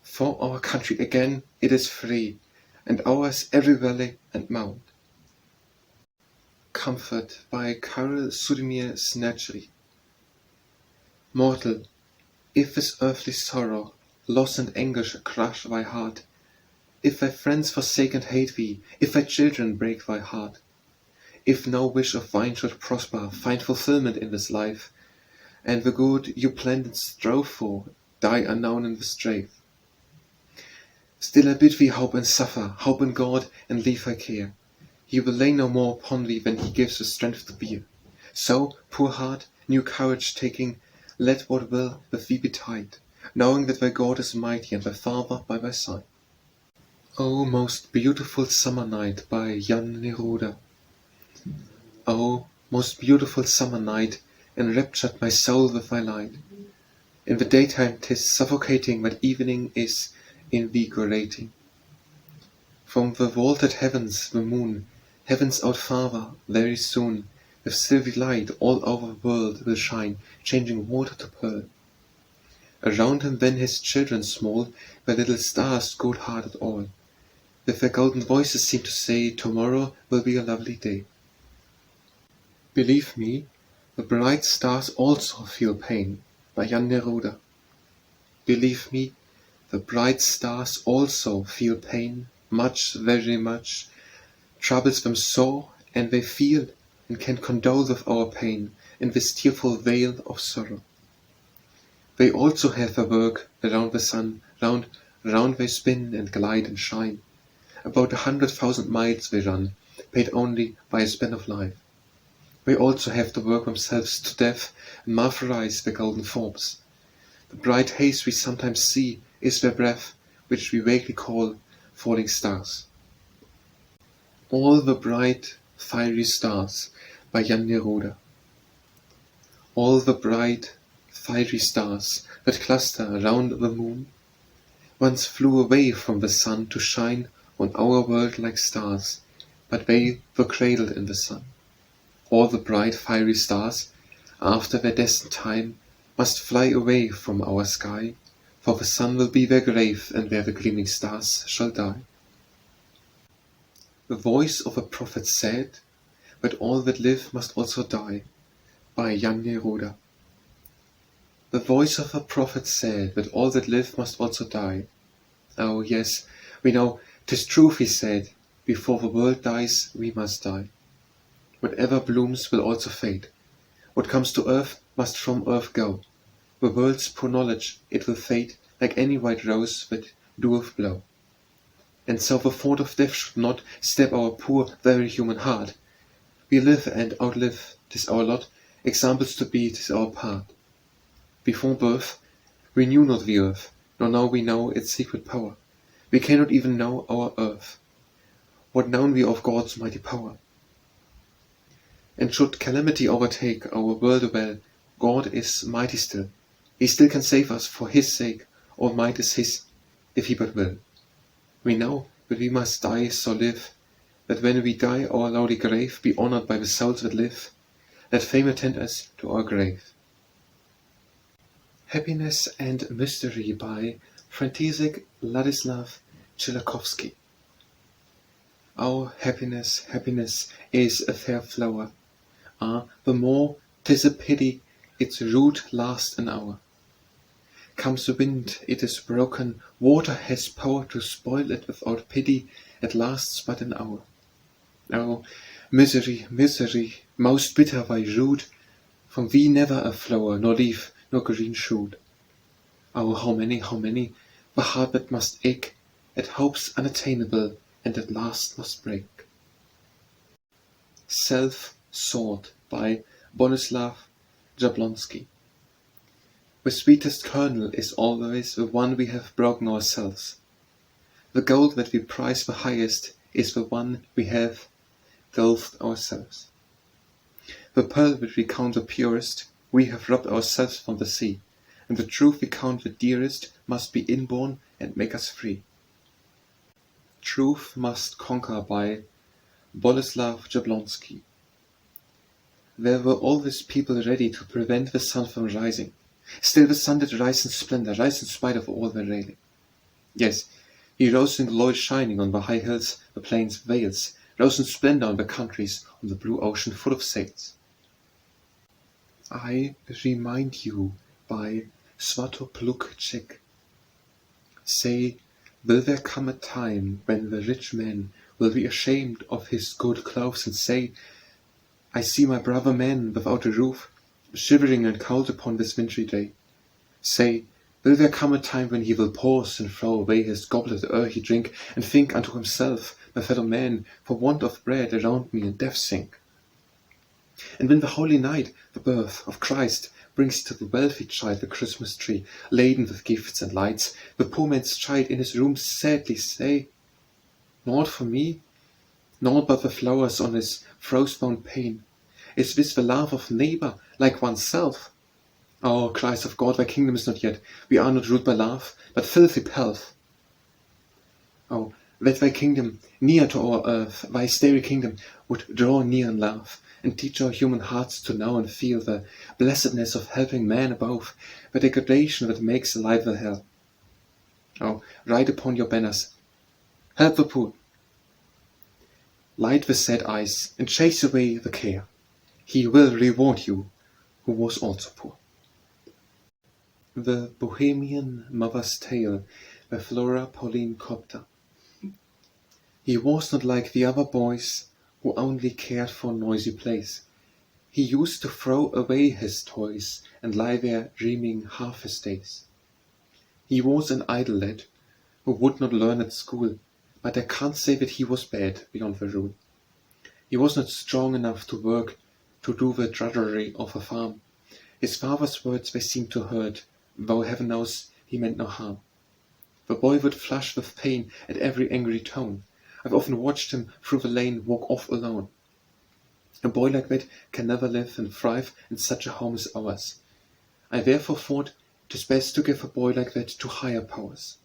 For our country again it is free, and ours every valley and mount. Comfort by Karel Sudimir Snatchery. Mortal, if with earthly sorrow, loss and anguish crush thy heart, if thy friends forsake and hate thee, if thy children break thy heart, if no wish of thine should prosper, find fulfilment in this life, and the good you planned and strove for die unknown in the strife, still I bid thee hope and suffer, hope in God and leave thy care. He will lay no more upon thee than he gives the strength to bear. So, poor heart, new courage taking, let what will with thee betide, knowing that thy God is mighty and thy Father by thy side. O most beautiful summer night by Jan Neruda. O most beautiful summer night, enraptured my soul with thy light. In the daytime 'tis suffocating, but evening is invigorating. From the vaulted heavens the moon, heaven's out farther, very soon, with silvery light all over the world will shine, changing water to pearl. Around him then his children small, the little stars good-hearted all, with their golden voices seem to say, tomorrow will be a lovely day. Believe me, the bright stars also feel pain, by Jan Neruda. Believe me, the bright stars also feel pain, much, very much, troubles them sore, and they feel and can condole with our pain in this tearful vale of sorrow. They also have their work around the sun, round they spin and glide and shine. About 100,000 miles they run, paid only by a span of life. They also have to work themselves to death and martyrize their golden forms. The bright haze we sometimes see is their breath, which we vaguely call falling stars. All the bright, fiery stars by Jan Neruda. All the bright, fiery stars that cluster round the moon once flew away from the sun to shine on our world like stars, but they were cradled in the sun. All the bright, fiery stars, after their destined time, must fly away from our sky, for the sun will be their grave, and there the gleaming stars shall die. The voice of a prophet said that all that live must also die, by Jan Neruda. The voice of a prophet said that all that live must also die. Oh yes, we know 'tis truth he said, before the world dies we must die. Whatever blooms will also fade. What comes to earth must from earth go. The world's poor knowledge it will fade, like any white rose that doeth blow. And so the thought of death should not stab our poor, very human heart. We live and outlive, 'tis our lot, examples to be, 'tis our part. Before birth, we knew not the earth, nor now we know its secret power. We cannot even know our earth. What know we of God's mighty power? And should calamity overtake our world well, God is mighty still. He still can save us for his sake, all might is his, if he but will. We know that we must die, so live, that when we die our lowly grave be honored by the souls that live. Let fame attend us to our grave. Happiness and Mystery by František Ladislav Chilakowski. Oh, happiness, happiness is a fair flower. Ah, the more 'tis a pity its root last an hour. Comes the wind, it is broken, water has power to spoil it without pity, it lasts but an hour. Oh, misery, misery, most bitter thy root, from thee never a flower, nor leaf, nor green shoot. Oh, how many, the heart that must ache at hopes unattainable, and at last must break. Self-sought by Bretislav Jablonski. The sweetest kernel is always the one we have broken ourselves. The gold that we prize the highest is the one we have delved ourselves. The pearl which we count the purest, we have robbed ourselves from the sea, and the truth we count the dearest must be inborn and make us free. Truth must conquer by Boleslav Jablonski. There were always people ready to prevent the sun from rising. Still the sun did rise in splendor, rise in spite of all their railing. Yes, he rose in glory shining on the high hills, the plains, vales, rose in splendor on the countries, on the blue ocean full of sails. I remind you by Svatopluk Czech. Say, will there come a time when the rich man will be ashamed of his good clothes and say, I see my brother man without a roof, shivering and cold upon this wintry day. Say, will there come a time when he will pause and throw away his goblet ere he drink, and think unto himself, my fellow man, for want of bread around me in death sink? And when the holy night, the birth of Christ, brings to the wealthy child the Christmas tree, laden with gifts and lights, the poor man's child in his room sadly say, Naught for me, naught but the flowers on his frost-bound pane. Is this the love of neighbor, like oneself? Oh, Christ of God, thy kingdom is not yet. We are not ruled by love, but filthy pelf. Oh, that thy kingdom, near to our earth, thy starry kingdom, would draw near in love, and teach our human hearts to know and feel the blessedness of helping man above, the degradation that makes life a hell. Oh, write upon your banners, help the poor. Light the sad eyes, and chase away the care. He will reward you, who was also poor. The Bohemian Mother's Tale by Flora, Pauline, Kopta. He was not like the other boys who only cared for noisy plays. He used to throw away his toys and lie there dreaming half his days. He was an idle lad who would not learn at school, but I can't say that he was bad beyond the rule. He was not strong enough to work, to do the drudgery of a farm. His father's words they seemed to hurt, though heaven knows he meant no harm. The boy would flush with pain at every angry tone. I've often watched him through the lane walk off alone. A boy like that can never live and thrive in such a home as ours. I therefore thought 'tis best to give a boy like that to higher powers.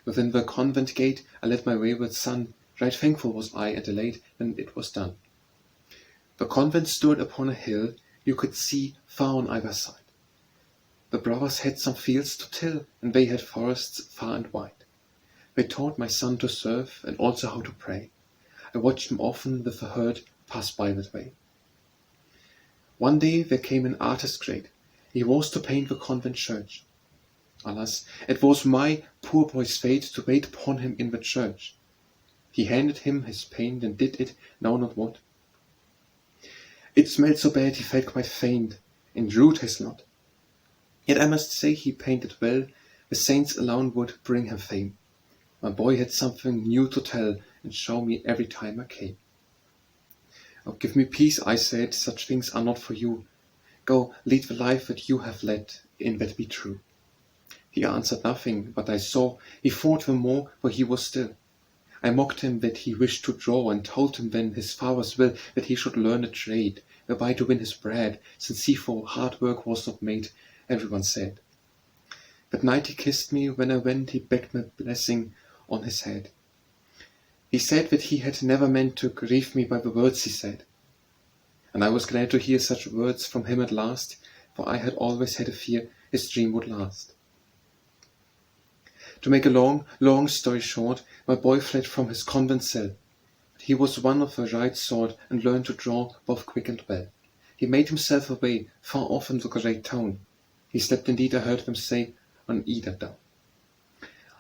Within the convent gate I led my wayward son, right thankful was I and elate when it was done. The convent stood upon a hill, you could see far on either side. The brothers had some fields to till, and they had forests far and wide. They taught my son to serve, and also how to pray. I watched him often with the herd pass by that way. One day there came an artist great. He was to paint the convent church. Alas, it was my poor boy's fate to wait upon him in the church. He handed him his paint and did it, know not what. It smelled so bad he felt quite faint, and drew his lot. Yet I must say he painted well, the saints alone would bring him fame. My boy had something new to tell, and show me every time I came. Oh, give me peace, I said, such things are not for you. Go, lead the life that you have led, in that be true. He answered nothing, but I saw he thought the more, for he was still. I mocked him that he wished to draw, and told him then his father's will that he should learn a trade, whereby to win his bread, since he for hard work was not made, everyone said. That night he kissed me, when I went he begged my blessing on his head. He said that he had never meant to grieve me by the words he said. And I was glad to hear such words from him at last, for I had always had a fear his dream would last. To make a long, long story short, my boy fled from his convent cell. But he was one of the right sort, and learned to draw both quick and well. He made himself away, far off in the great town. He slept indeed, I heard them say, on either down.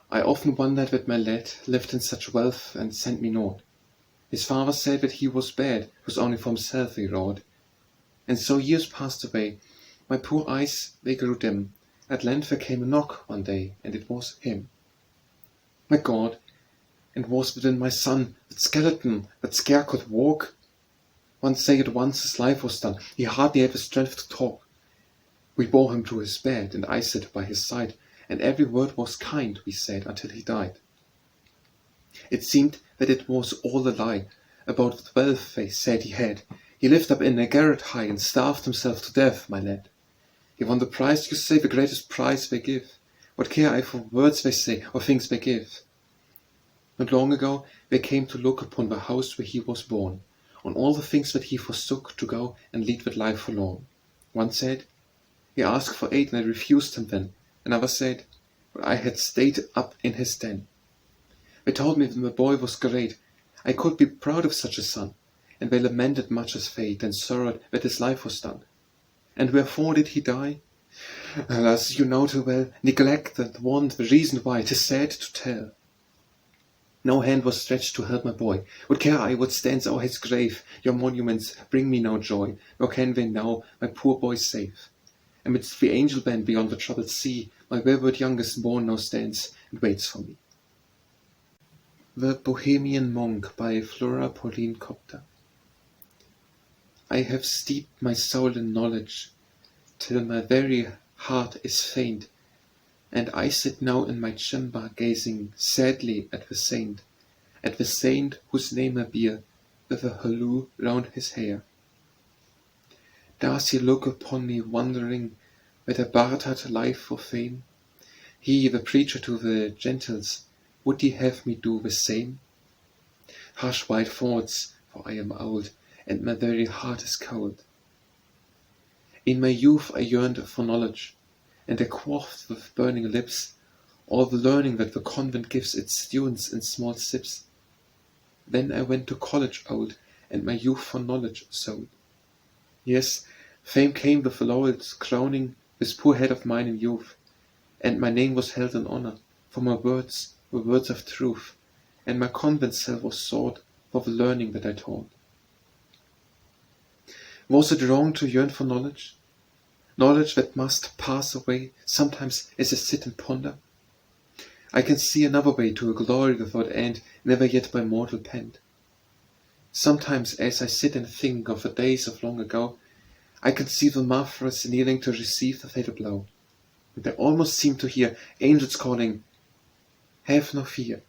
I often wondered that my lad lived in such wealth and sent me naught. His father said that he was bad, was only for himself he wrought. And so years passed away. My poor eyes, they grew dim. At length there came a knock one day, and it was him. My God, and was within my son that skeleton that scarce could walk? One say at once his life was done. He hardly had the strength to talk. We bore him to his bed, and I sat by his side, and every word was kind, we said, until he died. It seemed that it was all a lie. About the wealth they said he had. He lived up in a garret high, and starved himself to death, my lad. He won the prize, you say, the greatest prize they give. What care I for words they say, or things they give? Not long ago they came to look upon the house where he was born. on all the things that he forsook to go and lead that life forlorn. One said, he asked for aid and I refused him then. Another said, but I had stayed up in his den. They told me that the boy was great, I could be proud of such a son, and they lamented much his fate, and sorrowed that his life was done. And wherefore did he die? Alas, you know too well, neglect and want the reason why, 'tis sad to tell. No hand was stretched to help my boy. What care I what stands o'er his grave? Your monuments bring me no joy, nor can they now my poor boy save. Amidst the angel band beyond the troubled sea, my wayward youngest born now stands and waits for me. The Bohemian Monk by Flora, Pauline, Kopta. I have steeped my soul in knowledge, till my very heart is faint, and I sit now in my chamber gazing sadly at the saint whose name I bear, with a halo round his hair. Does he look upon me wondering that I bartered life for fame? He, the preacher to the Gentiles, would he have me do the same? Hush, white thoughts, for I am old, and my very heart is cold. In my youth I yearned for knowledge, and I quaffed with burning lips all the learning that the convent gives its students in small sips. Then I went to college old, and my youth for knowledge sold. Yes, fame came with laurels crowning this poor head of mine in youth, and my name was held in honor, for my words were words of truth, and my convent cell was sought for the learning that I taught. Was it wrong to yearn for knowledge? Knowledge that must pass away sometimes as I sit and ponder? I can see another way to a glory without end, never yet by mortal penned. Sometimes as I sit and think of the days of long ago, I can see the martyrs kneeling to receive the fatal blow, and I almost seem to hear angels calling, "Have no fear."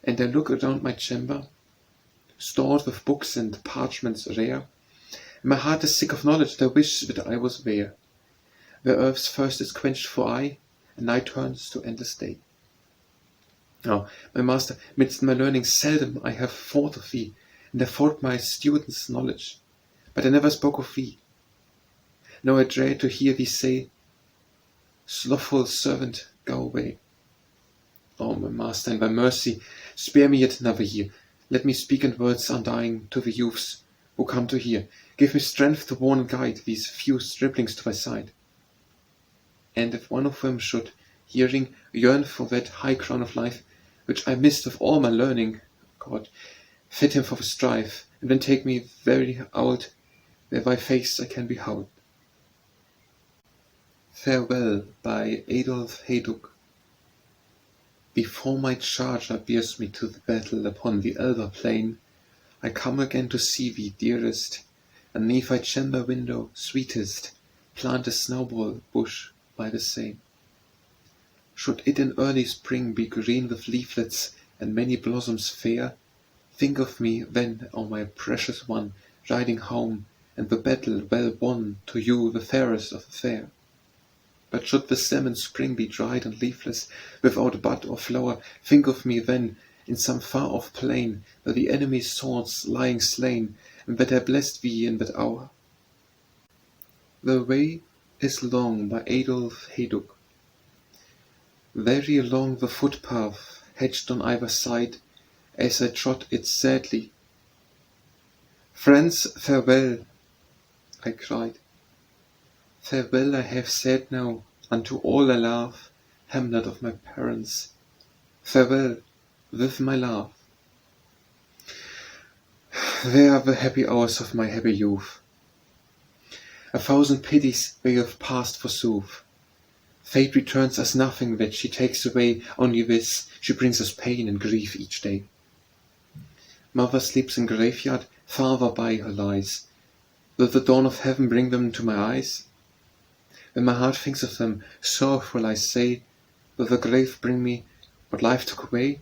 And I look around my chamber, stored with books and parchments rare, and my heart is sick of knowledge, and I wish that I was there, where earth's thirst is quenched for aye, and night turns to endless day. Now, my master, midst my learning seldom I have thought of thee, and I thought my students' knowledge, but I never spoke of thee. Now I dread to hear thee say, "Slothful servant, go away." Oh, my master, in thy mercy, spare me yet another year. Let me speak in words undying to the youths who come to hear. Give me strength to warn and guide these few striplings to thy side. And if one of them should, hearing, yearn for that high crown of life, which I missed of all my learning, God, fit him for the strife, and then take me very old, where thy face I can behold. Farewell by Adolf Hayduk. Before my charger bears me to the battle upon the elder plain, I come again to see thee, dearest, and 'neath thy chamber window, sweetest, plant a snowball bush by the Seine. Should it in early spring be green with leaflets and many blossoms fair, think of me then, O my precious one, riding home, and the battle well won, to you the fairest of the fair. But should the salmon spring be dried and leafless, without bud or flower, think of me then, in some far-off plain, where the enemy's swords lying slain, and that I blessed thee in that hour. The Way is Long by Adolf Hayduk. Very long the footpath, hedged on either side, as I trod it sadly. "Friends, farewell," I cried. "Farewell I have said now unto all I love, hamlet of my parents. Farewell with my love." Where are the happy hours of my happy youth? A thousand pities they have passed forsooth. Fate returns us nothing that she takes away, only this, she brings us pain and grief each day. Mother sleeps in graveyard, father by her lies. Will the dawn of heaven bring them to my eyes? When my heart thinks of them, sorrowful I say, will the grave bring me what life took away?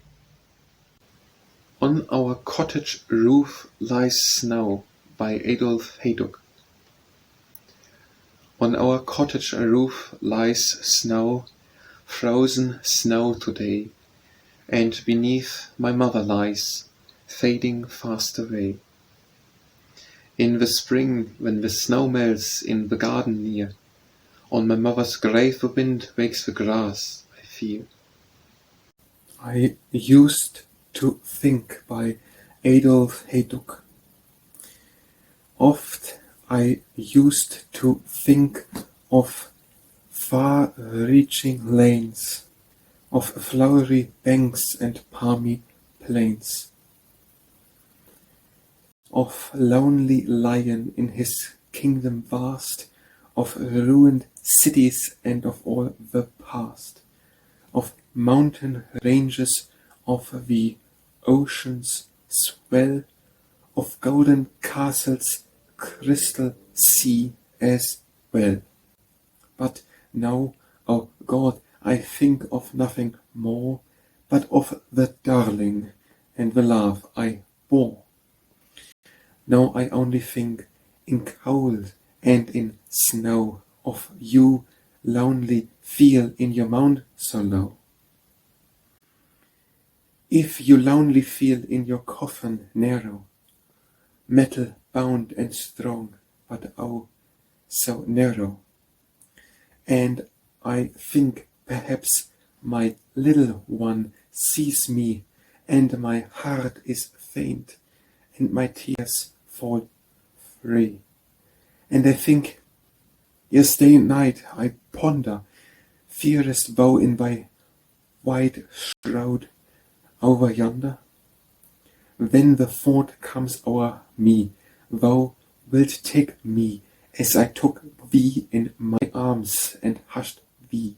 On our cottage roof lies snow by Adolf Hayduk. On our cottage roof lies snow, frozen snow today, and beneath my mother lies fading fast away. In the spring, when the snow melts in the garden near, on my mother's grave the wind wakes the grass, I feel.
I used to think by Adolf Heduk. Oft I used to think of far-reaching lanes, of flowery banks and palmy plains, of lonely lion in his kingdom vast, of ruined cities and of all the past, of mountain ranges, of the ocean's swell, of golden castles, crystal sea as well. But now, oh God, I think of nothing more but of the darling and the love I bore. Now I only think in cold and in snow of you, lonely feel in your mount so low. If you lonely feel in your coffin narrow, metal bound and strong, but oh, so narrow. And I think perhaps my little one sees me, and my heart is faint, and my tears fall free. And I think, yes, day and night I ponder, fearest thou in thy white shroud over yonder? When the thought comes o'er me, thou wilt take me as I took thee in my arms and hushed thee.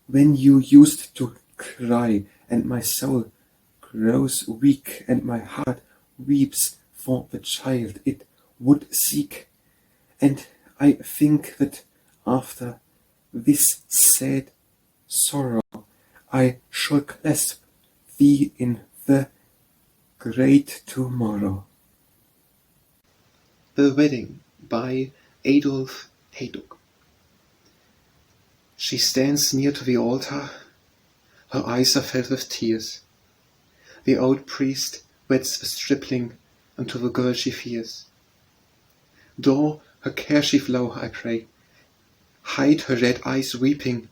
When you used to cry, and my soul grows weak, and my heart weeps for the child it would seek, and I think that after this sad sorrow I shall clasp thee in the great tomorrow.
The Wedding by Adolf Heduk. She stands near to the altar, her eyes are filled with tears. The old priest weds the stripling unto the girl she fears. Draw her kerchief low, I pray, hide her red eyes weeping,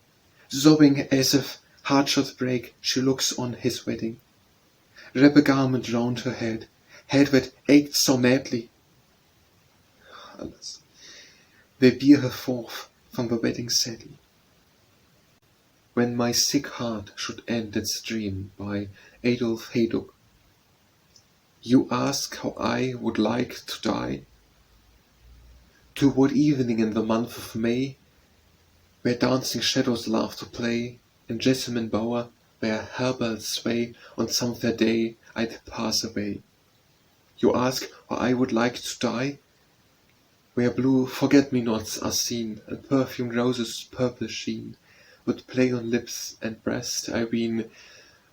sobbing as if heart should break, she looks on his wedding. Wrap a garment round her head that ached so madly. Alas, they bear her forth from the wedding sadly. When my sick heart should end its dream by Adolf Heduk. You ask how I would like to die? Toward evening in the month of May, where dancing shadows laugh to play, in jessamine bower, where harebells sway, on some fair day I'd pass away. You ask how I would like to die? Where blue forget-me-nots are seen, and perfumed roses' purple sheen would play on lips and breast, I ween,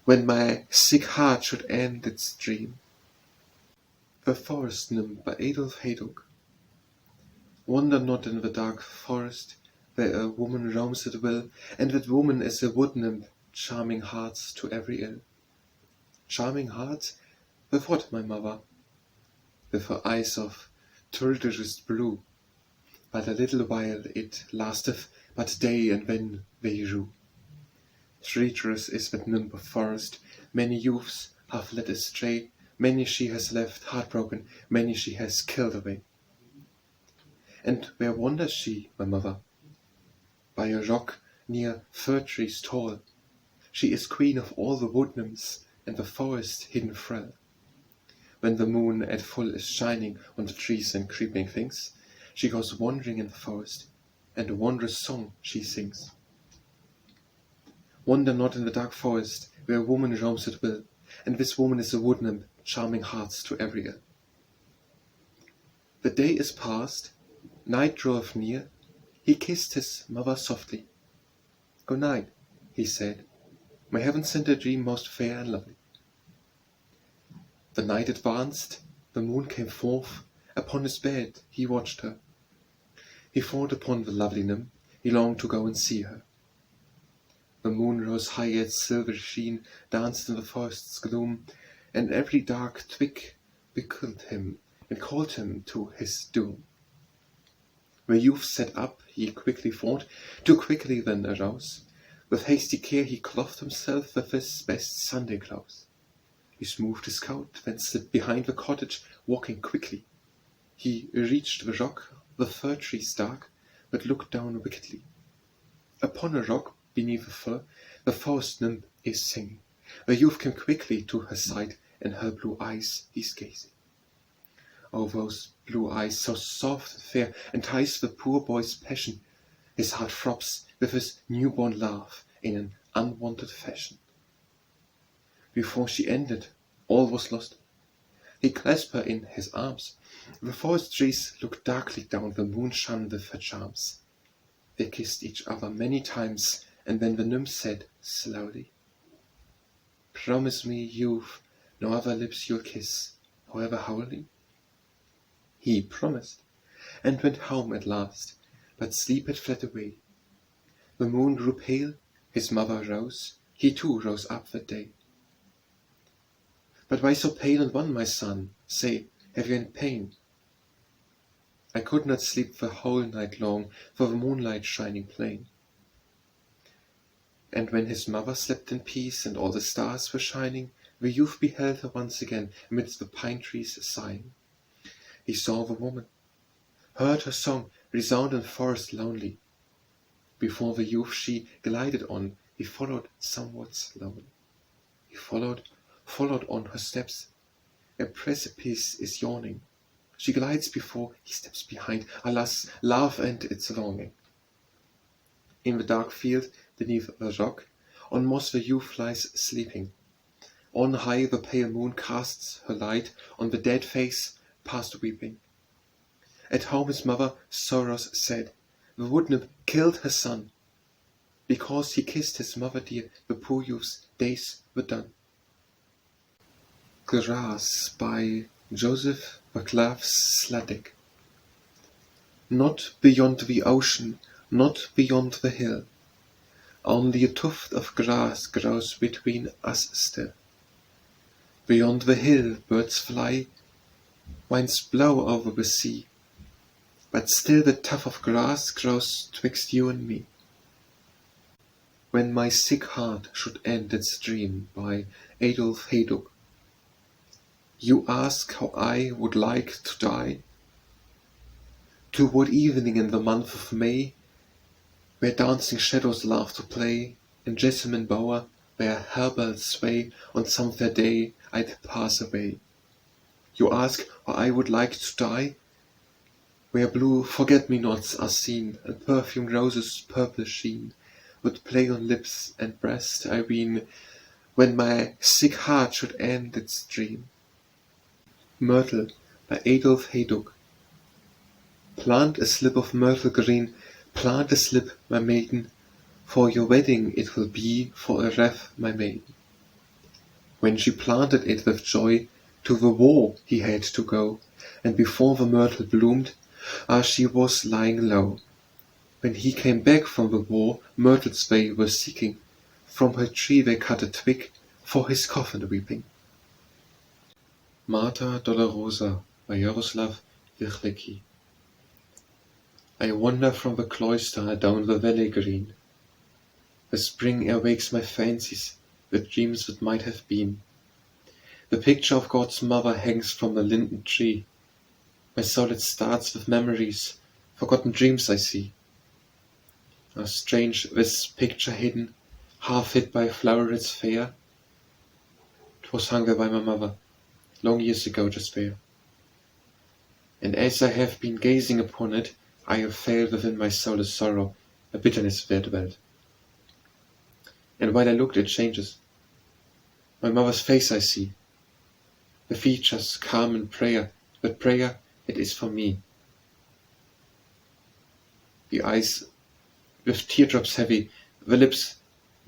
when my sick heart should end its dream. The Forest Nymph by Adolf Heduk. Wander not in the dark forest, where a woman roams at will, and that woman is a wood nymph, charming hearts to every ill. Charming hearts? With what, my mother? With her eyes of turquoise blue. But a little while it lasteth but day, and then they rue. Treacherous is that nymph of forest, many youths have led astray, many she has left heartbroken, many she has killed away. And where wanders she, my mother? By a rock near fir trees tall. She is queen of all the wood nymphs, and the forest hidden frail. When the moon at full is shining on the trees and creeping things, she goes wandering in the forest, and a wondrous song she sings. Wander not in the dark forest, where a woman roams at will, and this woman is a wood nymph, charming hearts to every ill. The day is past, night draweth near, he kissed his mother softly. Good night, he said, may heaven send a dream most fair and lovely. The night advanced, the moon came forth, upon his bed he watched her. He thought upon the lovely nymph, he longed to go and see her. The moon rose high, its silver sheen danced in the forest's gloom, and every dark twig beckoned him and called him to his doom. The youth sat up, he quickly thought, too quickly then arose. With hasty care he clothed himself with his best Sunday clothes. He smoothed his coat, then slipped behind the cottage, walking quickly. He reached the rock, the fir trees dark, but looked down wickedly. Upon a rock, beneath the fir, the Forest Nymph is singing. The youth came quickly to her side, and her blue eyes he's gazing. Oh, those blue eyes, so soft and fair, entice the poor boy's passion. His heart throbs with his newborn love in an unwonted fashion. Before she ended, all was lost. He clasped her in his arms. The forest trees looked darkly down, the moon shone with her charms. They kissed each other many times, and then the nymph said slowly, "Promise me, youth, no other lips you'll kiss, however holy." He promised, and went home at last, but sleep had fled away. The moon grew pale, his mother rose, he too rose up that day. "But why so pale and wan, my son? Say, have you any pain?" "I could not sleep the whole night long, for the moonlight shining plain." And when his mother slept in peace, and all the stars were shining, the youth beheld her once again amidst the pine trees sighing. He saw the woman, heard her song resound in forest lonely. Before the youth she glided on, he followed somewhat slowly. He followed on her steps. A precipice is yawning. She glides before, he steps behind. Alas, love and its longing. In the dark field, beneath the rock, on moss the youth lies sleeping. On high the pale moon casts her light on the dead face, past weeping. At home his mother sorrows said, the wood nymph killed her son. Because he kissed his mother dear, the poor youth's days were done. Grass by Joseph Vaclav Sladek. Not beyond the ocean, not beyond the hill, only a tuft of grass grows between us still. Beyond the hill birds fly, winds blow over the sea, but still the tuft of grass grows twixt you and me. When my sick heart should end its dream, by Adolf Heduk. You ask how I would like to die? Toward evening in the month of May, where dancing shadows laugh to play, in jessamine bower, where harebells sway, on some fair day I'd pass away. You ask how I would like to die? Where blue forget-me-nots are seen, and perfumed roses' purple sheen would play on lips and breast, I ween, when my sick heart should end its dream. Myrtle by Adolf Heduk. Plant a slip of myrtle green, plant a slip, my maiden, for your wedding it will be for a wreath, my maiden. When she planted it with joy, to the war he had to go, and before the myrtle bloomed, she was lying low. When he came back from the war, myrtles they were seeking, from her tree they cut a twig, for his coffin weeping. Mater Dolorosa by Jaroslav Wichlecki. I wander from the cloister down the valley green. The spring air wakes my fancies with dreams that might have been. The picture of God's mother hangs from the linden tree. My soul it starts with memories, forgotten dreams I see. How strange this picture hidden, half hid by flowers fair. 'Twas hung there by my mother, long years ago just there. And as I have been gazing upon it, I have felt within my soul a sorrow, a bitterness there dwelt. And while I looked it changes. My mother's face I see, the features calm in prayer, but prayer it is for me. The eyes with teardrops heavy, the lips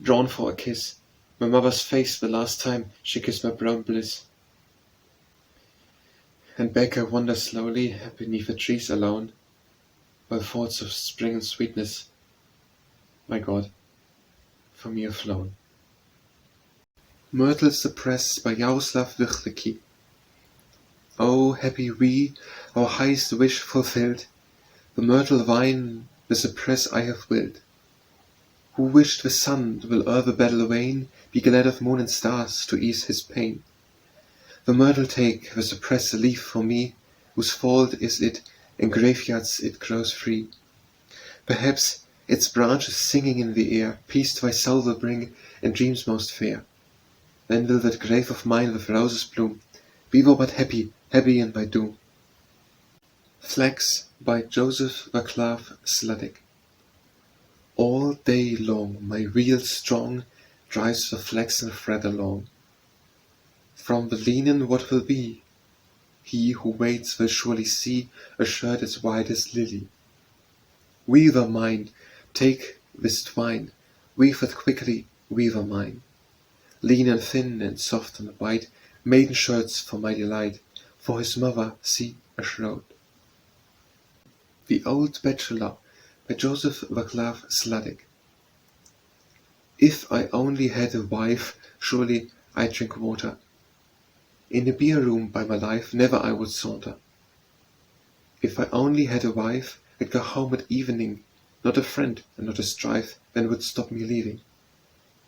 drawn for a kiss, my mother's face the last time she kissed my brown bliss. And back I wander slowly beneath the trees alone, while thoughts of spring and sweetness, my God, from me flown. Myrtle Cypress by Jaroslav Wichlecki. Oh, happy we, our highest wish fulfilled, the myrtle vine, the cypress I have willed. Who wished the sun will o'er the battle wane, be glad of moon and stars to ease his pain. The myrtle take, the cypress a leaf for me, whose fault is it, in graveyards it grows free. Perhaps its branches singing in the air, peace to thy soul will bring, and dreams most fair. Then will that grave of mine with roses bloom, be thou but happy, happy in thy doom. Flax by Joseph Vaclav Sladek. All day long my wheel strong drives the flaxen thread along. From the linen what will be? He who waits will surely see a shirt as white as lily. Weaver mine, take this twine, weave it quickly, weaver mine. Lean and thin and soft and white, maiden shirts for my delight, for his mother see a shroud. The Old Bachelor by Joseph Vaclav Sladek. If I only had a wife, surely I'd drink water. In a beer room by my life never I would saunter. If I only had a wife, I'd go home at evening, not a friend and not a strife, then would stop me leaving.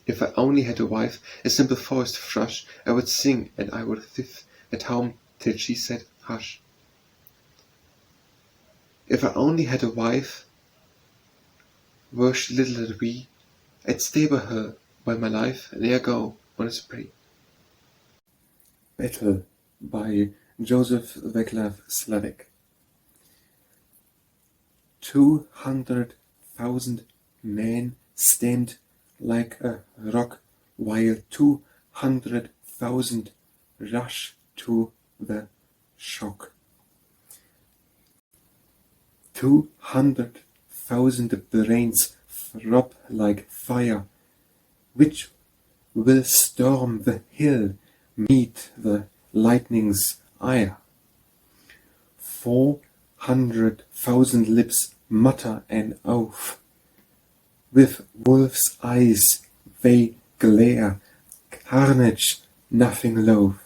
If I only had a wife, a simple forest thrush, I would sing and I would thiff at home till she said hush. If I only had a wife, were she little and wee, I'd stay by her, by my life, and ere go on a spree.
Battle by Joseph Vaclav Sladek. 200,000 men stand like a rock, while 200,000 rush to the shock. 200,000 brains throb like fire, which will storm the hill, meet the lightning's ire. 400,000 lips mutter an oath, with wolf's eyes they glare, carnage nothing loath.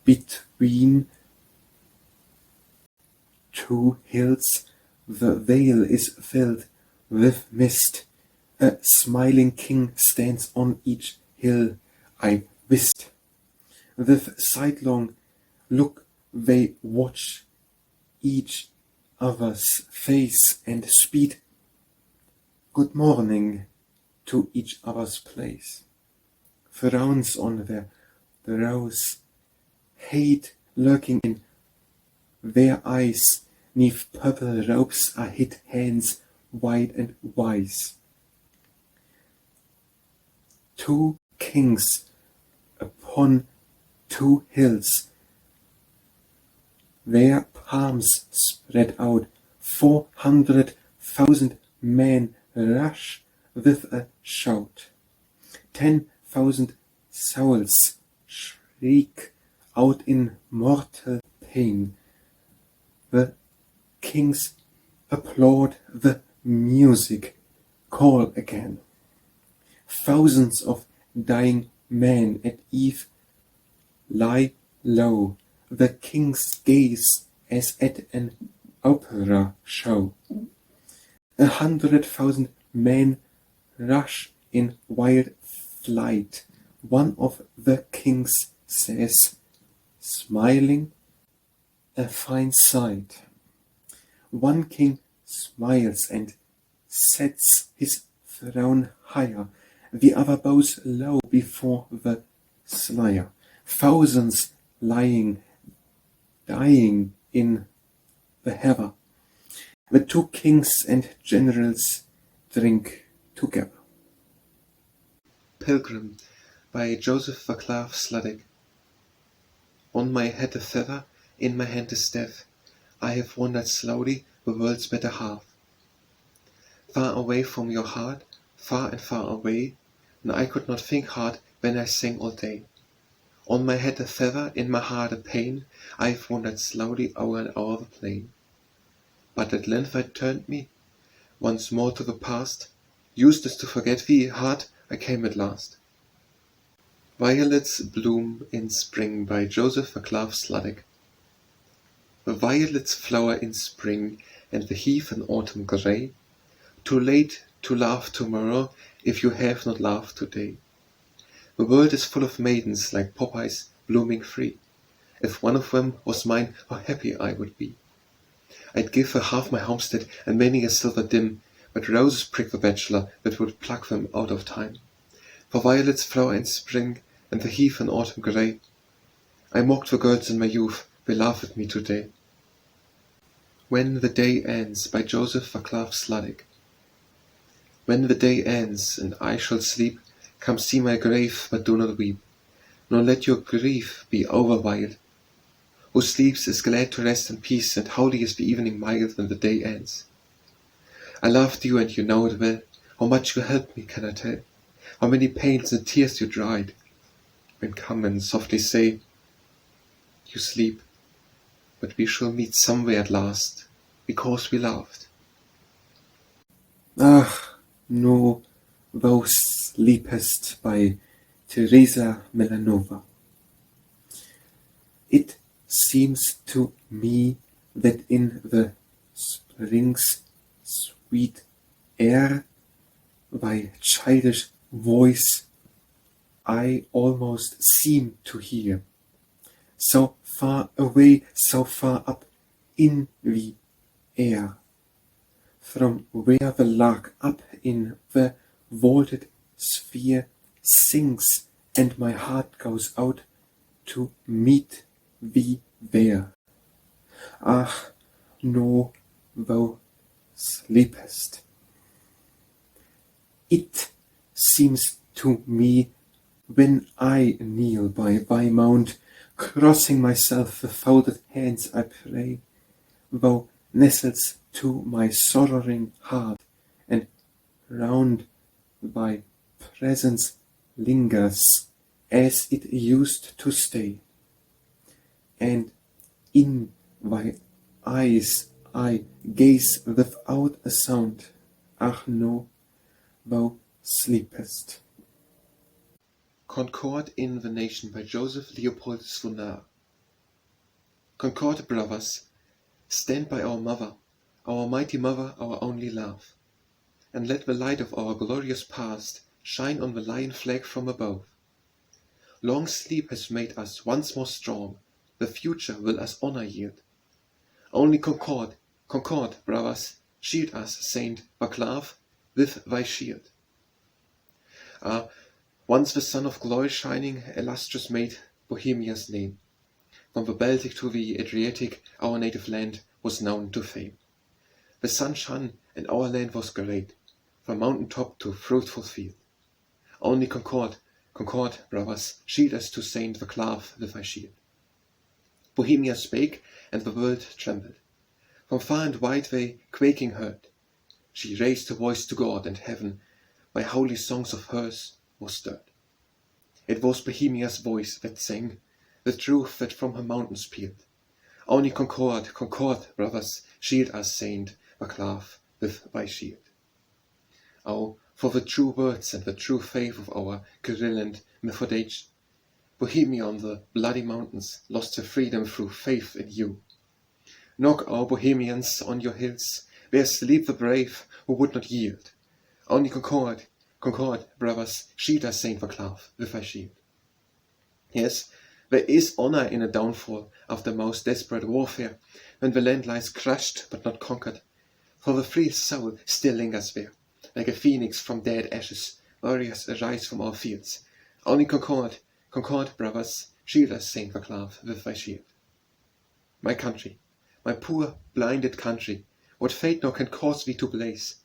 Between two hills the vale is filled with mist, a smiling king stands on each hill, I wist. With sidelong look they watch each other's face and speed good morning to each other's place. Frowns on their brows, hate lurking in their eyes, 'neath purple robes are hid hands wide and wise. Two kings upon two hills, their palms spread out, 400,000 men rush with a shout. 10,000 souls shriek out in mortal pain. The kings applaud the music, call again. Thousands of dying men at eve lie low, the kings gaze as at an opera show. 100,000 men rush in wild flight. One of the kings says, smiling, a fine sight. One king smiles and sets his throne higher, the other bows low before the slayer. Thousands lying, dying in the heather. The two kings and generals drink together.
Pilgrim by Joseph Vaclav Sladek. On my head a feather, in my hand a staff, I have wandered slowly the world's better half. Far away from your heart, far and far away, and I could not think hard when I sang all day. On my head a feather, in my heart a pain, I have wandered slowly o'er and o'er the plain. But at length I turned me once more to the past, Useless to forget wie hard I came at last. Violets Bloom in Spring by Joseph Vaclav Sladek. The violets flower in spring, and the heath in autumn grey. Too late to laugh tomorrow if you have not laughed today. The world is full of maidens like poppies blooming free. If one of them was mine, how happy I would be. I'd give her half my homestead and many a silver dim, but roses prick the bachelor that would pluck them out of time. For violets flower in spring, and the heath in autumn grey. I mocked the girls in my youth, they laugh at me today. When the Day Ends by Joseph Vaclav Sladek. When the day ends and I shall sleep, come see my grave, but do not weep, nor let your grief be overwild. Who sleeps is glad to rest in peace, and holy is the evening mild when the day ends. I loved you and you know it well, how much you helped me can I tell, how many pains and tears you dried. Then come and softly say, you sleep, but we shall meet somewhere at last, because we loved.
Ach No Thou Sleepest by Teresa Melanova. It seems to me that in the spring's sweet air, thy childish voice I almost seem to hear, so far away, so far up in the air, from where the lark up in the vaulted sphere sings, and my heart goes out to meet thee there. Ach No Thou Sleepest. It seems to me when I kneel by thy mount, crossing myself with folded hands I pray, thou nestles to my sorrowing heart, and round thy presence lingers as it used to stay, and in thy eyes I gaze without a sound. Ach no, thou sleepest.
Concord in the Nation by Joseph Leopold Svunar. Concord, brothers, stand by our mother, our mighty mother, our only love, and let the light of our glorious past shine on the lion flag from above. Long sleep has made us once more strong, the future will us honor yield. Only Concord, Concord, brothers, shield us, Saint Vaclav, with thy shield. Ah, once the sun of glory shining, illustrious Maid, Bohemia's name. From the Baltic to the Adriatic, our native land was known to fame. The sun shone, and our land was great, from mountain top to fruitful field. Only Concord, Concord, brothers, shield us to Saint Vaclav with thy shield. Bohemia spake, and the world trembled. From far and wide they quaking heard. She raised her voice to God, and heaven, by holy songs of hers, was stirred. It was Bohemia's voice that sang, the truth that from her mountains pealed. Only Concord, Concord, brothers, shield us, Saint Vaclav, with thy shield. Oh, for the true words and the true faith of our Kirillent Methodage, Bohemia on the bloody mountains lost her freedom through faith in you. Knock, our Bohemians, on your hills, where sleep the brave who would not yield. Only Concord, Concord, brothers, shield us, Saint Vaclav, with thy shield. Yes, there is honor in a downfall after most desperate warfare, when the land lies crushed but not conquered, for the free soul still lingers there. Like a phoenix from dead ashes, warriors arise from our fields. Only Concord, Concord, brothers, shield us, Saint Vaclav, with thy shield. My country, my poor blinded country, what fate now can cause thee to blaze?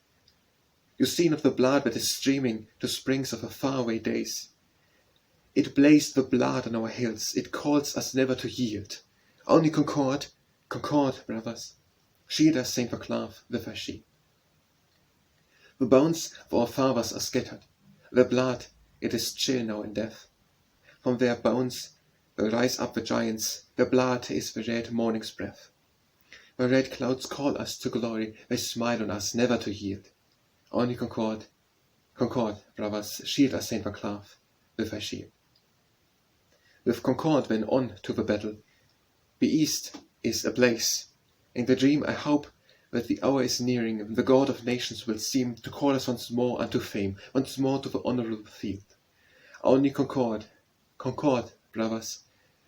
You see not the blood that is streaming to springs of her faraway days. It blazed the blood on our hills, it calls us never to yield. Only Concord, Concord, brothers, shield us, Saint Vaclav, with thy shield. The bones of our fathers are scattered, their blood, it is chill now in death. From their bones will rise up the giants, their blood is the red morning's breath. The red clouds call us to glory, they smile on us never to yield. Only Concord, Concord, brothers, shield us, Saint Vaclav, with thy shield. With Concord went on to the battle. The east is ablaze. In the dream I hope that the hour is nearing when the God of nations will seem to call us once more unto fame, once more to the honourable field. Only Concord, Concord, brothers,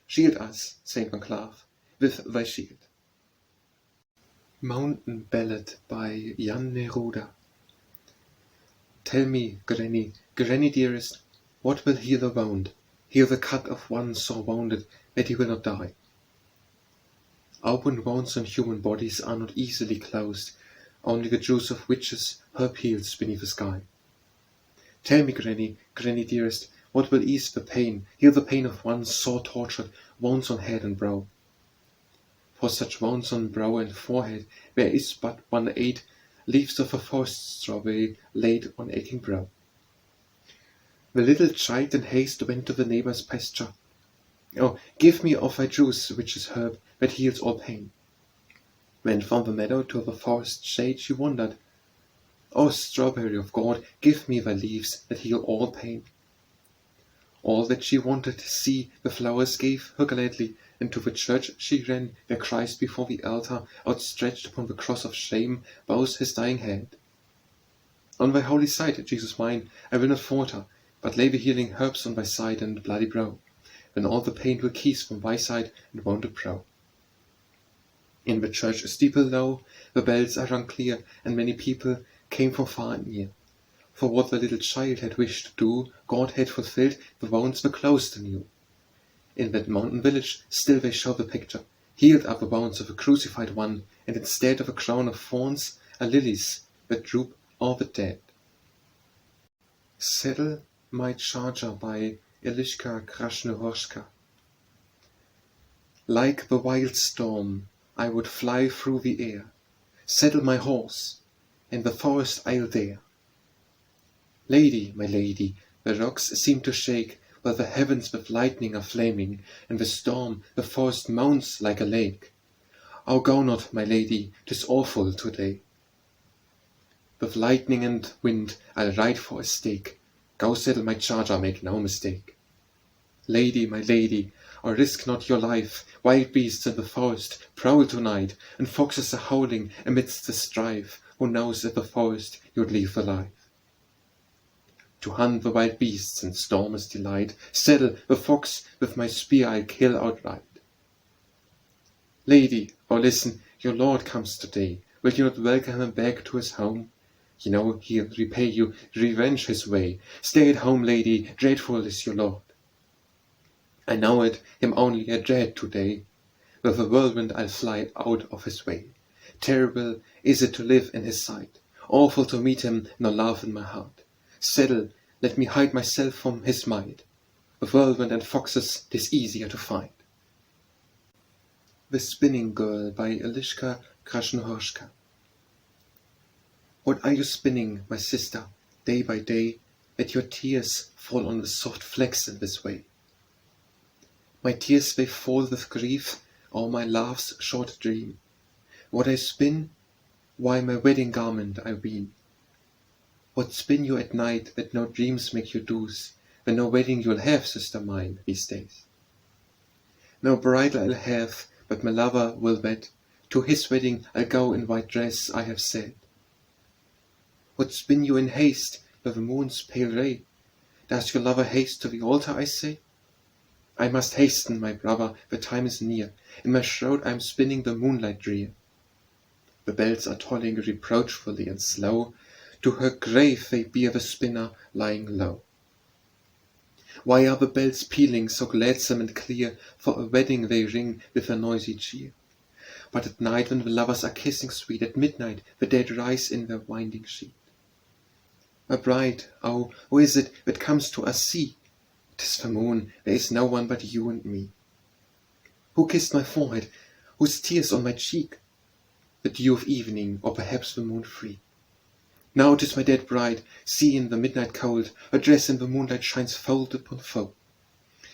shield us, Saint Vaclav, with thy shield. Mountain Ballad by Jan Neruda. Tell me, Granny, Granny dearest, what will heal the wound, heal the cut of one so wounded that he will not die? Open wounds on human bodies are not easily closed, only the juice of witches herb heals beneath the sky. Tell me, Granny, Granny dearest, what will ease the pain, heal the pain of one sore tortured, wounds on head and brow? For such wounds on brow and forehead there is but one aid, leaves of a forest strawberry laid on aching brow. The little child in haste went to the neighbour's pasture. Oh, give me of thy juice, witch's herb, that heals all pain. When from the meadow to the forest shade she wandered, O strawberry of God, give me thy leaves that heal all pain. All that she wanted to see the flowers gave her gladly, and to the church she ran, where Christ before the altar, outstretched upon the cross of shame, bows his dying head. On thy holy side, Jesus mine, I will not falter, but lay the healing herbs on thy side and bloody brow, when all the pain will cease from thy side and wounded brow. In the church steeple low, the bells are rung clear, and many people came from far and near. For what the little child had wished to do, God had fulfilled, the wounds were closed anew. In that mountain village still they show the picture, healed are the wounds of a crucified one, and instead of a crown of thorns are lilies that droop o'er the dead. Saddle my charger by Eliška Krasnohorska. Like the wild storm I would fly through the air, saddle my horse, in the forest I'll dare. Lady, my lady, the rocks seem to shake, while the heavens with lightning are flaming, and the storm the forest mounts like a lake. Oh, go not, my lady, 'tis awful today. With lightning and wind I'll ride for a stake. Go saddle my charger, make no mistake. Lady, my lady, oh, risk not your life. Wild beasts in the forest prowl tonight, and foxes are howling amidst the strife. Who knows if the forest you'd leave alive? To hunt the wild beasts in storm is delight. Saddle the fox, with my spear I'll kill outright. Lady, oh listen, your lord comes today. Will you not welcome him back to his home? You know he'll repay you, revenge his way. Stay at home, lady, dreadful is your lord. I know it, him only a dread today. With a whirlwind I'll fly out of his way. Terrible is it to live in his sight. Awful to meet him, no love in my heart. Saddle, let me hide myself from his might. With whirlwind and foxes 'tis easier to find. The Spinning Girl by Eliška Krasnohorska. What are you spinning, my sister, day by day, that your tears fall on the soft flax in this way? My tears they fall with grief, or my love's short dream. What I spin, why my wedding garment I weave. What spin you at night that no dreams make you doze, when no wedding you'll have, sister mine, these days? No bridal I'll have, but my lover will wed. To his wedding I'll go in white dress, I have said. What spin you in haste, with the moon's pale ray? Does your lover haste to the altar, I say? I must hasten, my brother, the time is near. In my shroud I am spinning the moonlight drear. The bells are tolling reproachfully and slow. To her grave they bear the spinner lying low. Why are the bells pealing so gladsome and clear? For a wedding they ring with a noisy cheer. But at night when the lovers are kissing sweet, at midnight the dead rise in their winding sheet. My bride, oh, who is it that comes to us see? 'Tis the moon, there is no one but you and me. Who kissed my forehead? Whose tears on my cheek? The dew of evening, or perhaps the moon free. Now 'tis my dead bride, see in the midnight cold, her dress in the moonlight shines fold upon fold.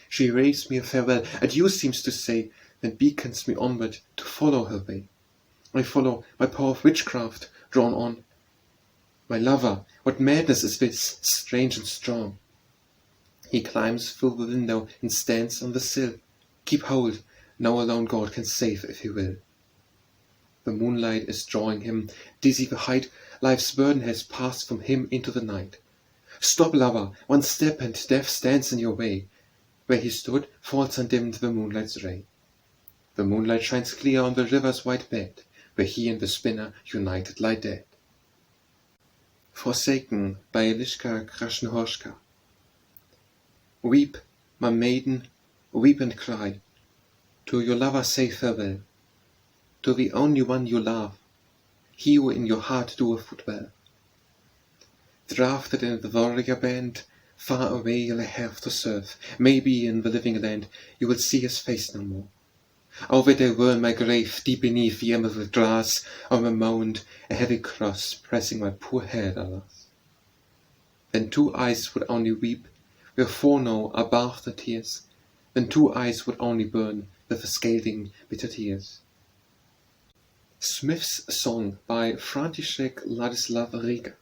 She waves me a farewell, adieu seems to say, then beacons me onward to follow her way. I follow, my power of witchcraft drawn on. My lover, what madness is this, strange and strong? He climbs through the window and stands on the sill. Keep hold, now alone God can save if he will. The moonlight is drawing him, dizzy the height, life's burden has passed from him into the night. Stop, lover, one step and death stands in your way. Where he stood falls undimmed the moonlight's ray. The moonlight shines clear on the river's white bed, where he and the spinner united lie dead. Forsaken by Eliška Krasnohorska. Weep, my maiden, weep and cry. To your lover say farewell. To the only one you love, he who in your heart doeth well. Drafted in the warrior band, far away you'll have to serve. Maybe in the living land you will see his face no more. Oh, that I were in my grave, deep beneath the emerald grass, on the mound, a heavy cross pressing my poor head, alas. Then 2 eyes would only weep, where 4 now are bathed the tears. Then 2 eyes would only burn with the scalding bitter tears. Smith's Song by František Ladislav Riga.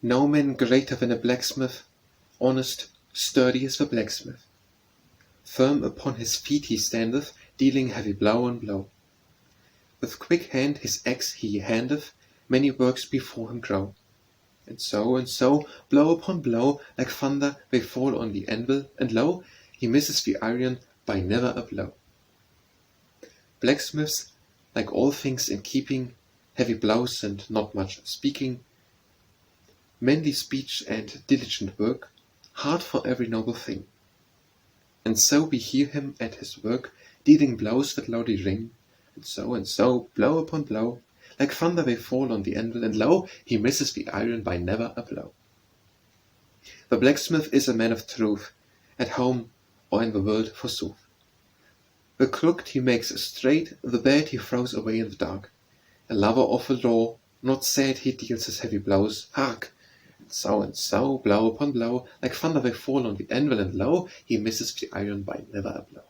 No man greater than a blacksmith, honest, sturdy as the blacksmith. Firm upon his feet he standeth, dealing heavy blow on blow. With quick hand his axe he handeth, many works before him grow. And so, blow upon blow, like thunder they fall on the anvil, and lo, he misses the iron by never a blow. Blacksmiths, like all things in keeping, heavy blows and not much speaking, manly speech and diligent work, hard for every noble thing. And so we hear him at his work, dealing blows that loudly ring, and so, blow upon blow, like thunder they fall on the anvil, and lo, he misses the iron by never a blow. The blacksmith is a man of truth, at home or in the world forsooth. The crooked he makes straight, the bad he throws away in the dark. A lover of the law, not sad he deals his heavy blows, hark! And so, blow upon blow, like thunder they fall on the anvil, and lo, he misses the iron by never a blow.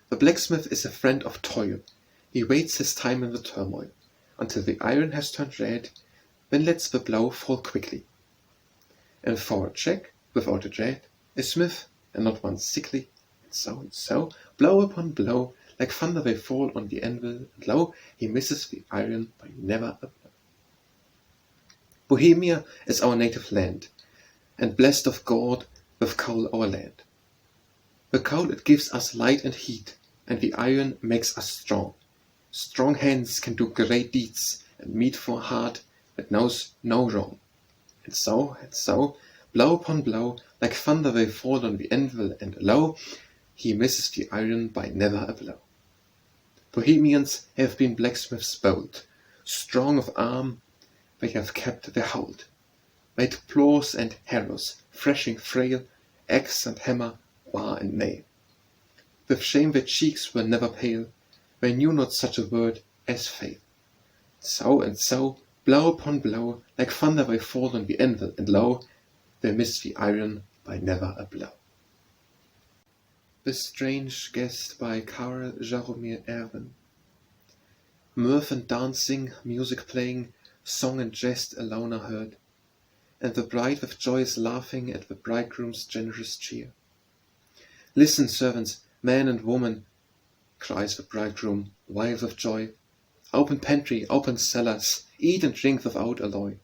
The blacksmith is a friend of toil. He waits his time in the turmoil, until the iron has turned red, then lets the blow fall quickly. And for a check, without a dread, a smith, and not one sickly, and so, blow upon blow, like thunder they fall on the anvil, and lo, he misses the iron by never a blow. Bohemia is our native land, and blessed of God with coal our land. The coal it gives us light and heat, and the iron makes us strong. Strong hands can do great deeds, and meet for a heart that knows no wrong. And so, blow upon blow, like thunder they fall on the anvil, and lo, he misses the iron by never a blow. Bohemians have been blacksmiths bold, strong of arm, they have kept their hold, made plows and harrows, threshing frail, axe and hammer, bar and nail. With shame their cheeks were never pale, they knew not such a word as fail. So, blow upon blow, like thunder they fall on the anvil, and lo, they miss the iron by never a blow. The Strange Guest by Karl Jaromir Erwin. Mirth and dancing, music playing, song and jest alone are heard, and the bride with joy is laughing at the bridegroom's generous cheer. Listen, servants, man and woman, cries the bridegroom, wild with joy. Open pantry, open cellars, eat and drink without alloy.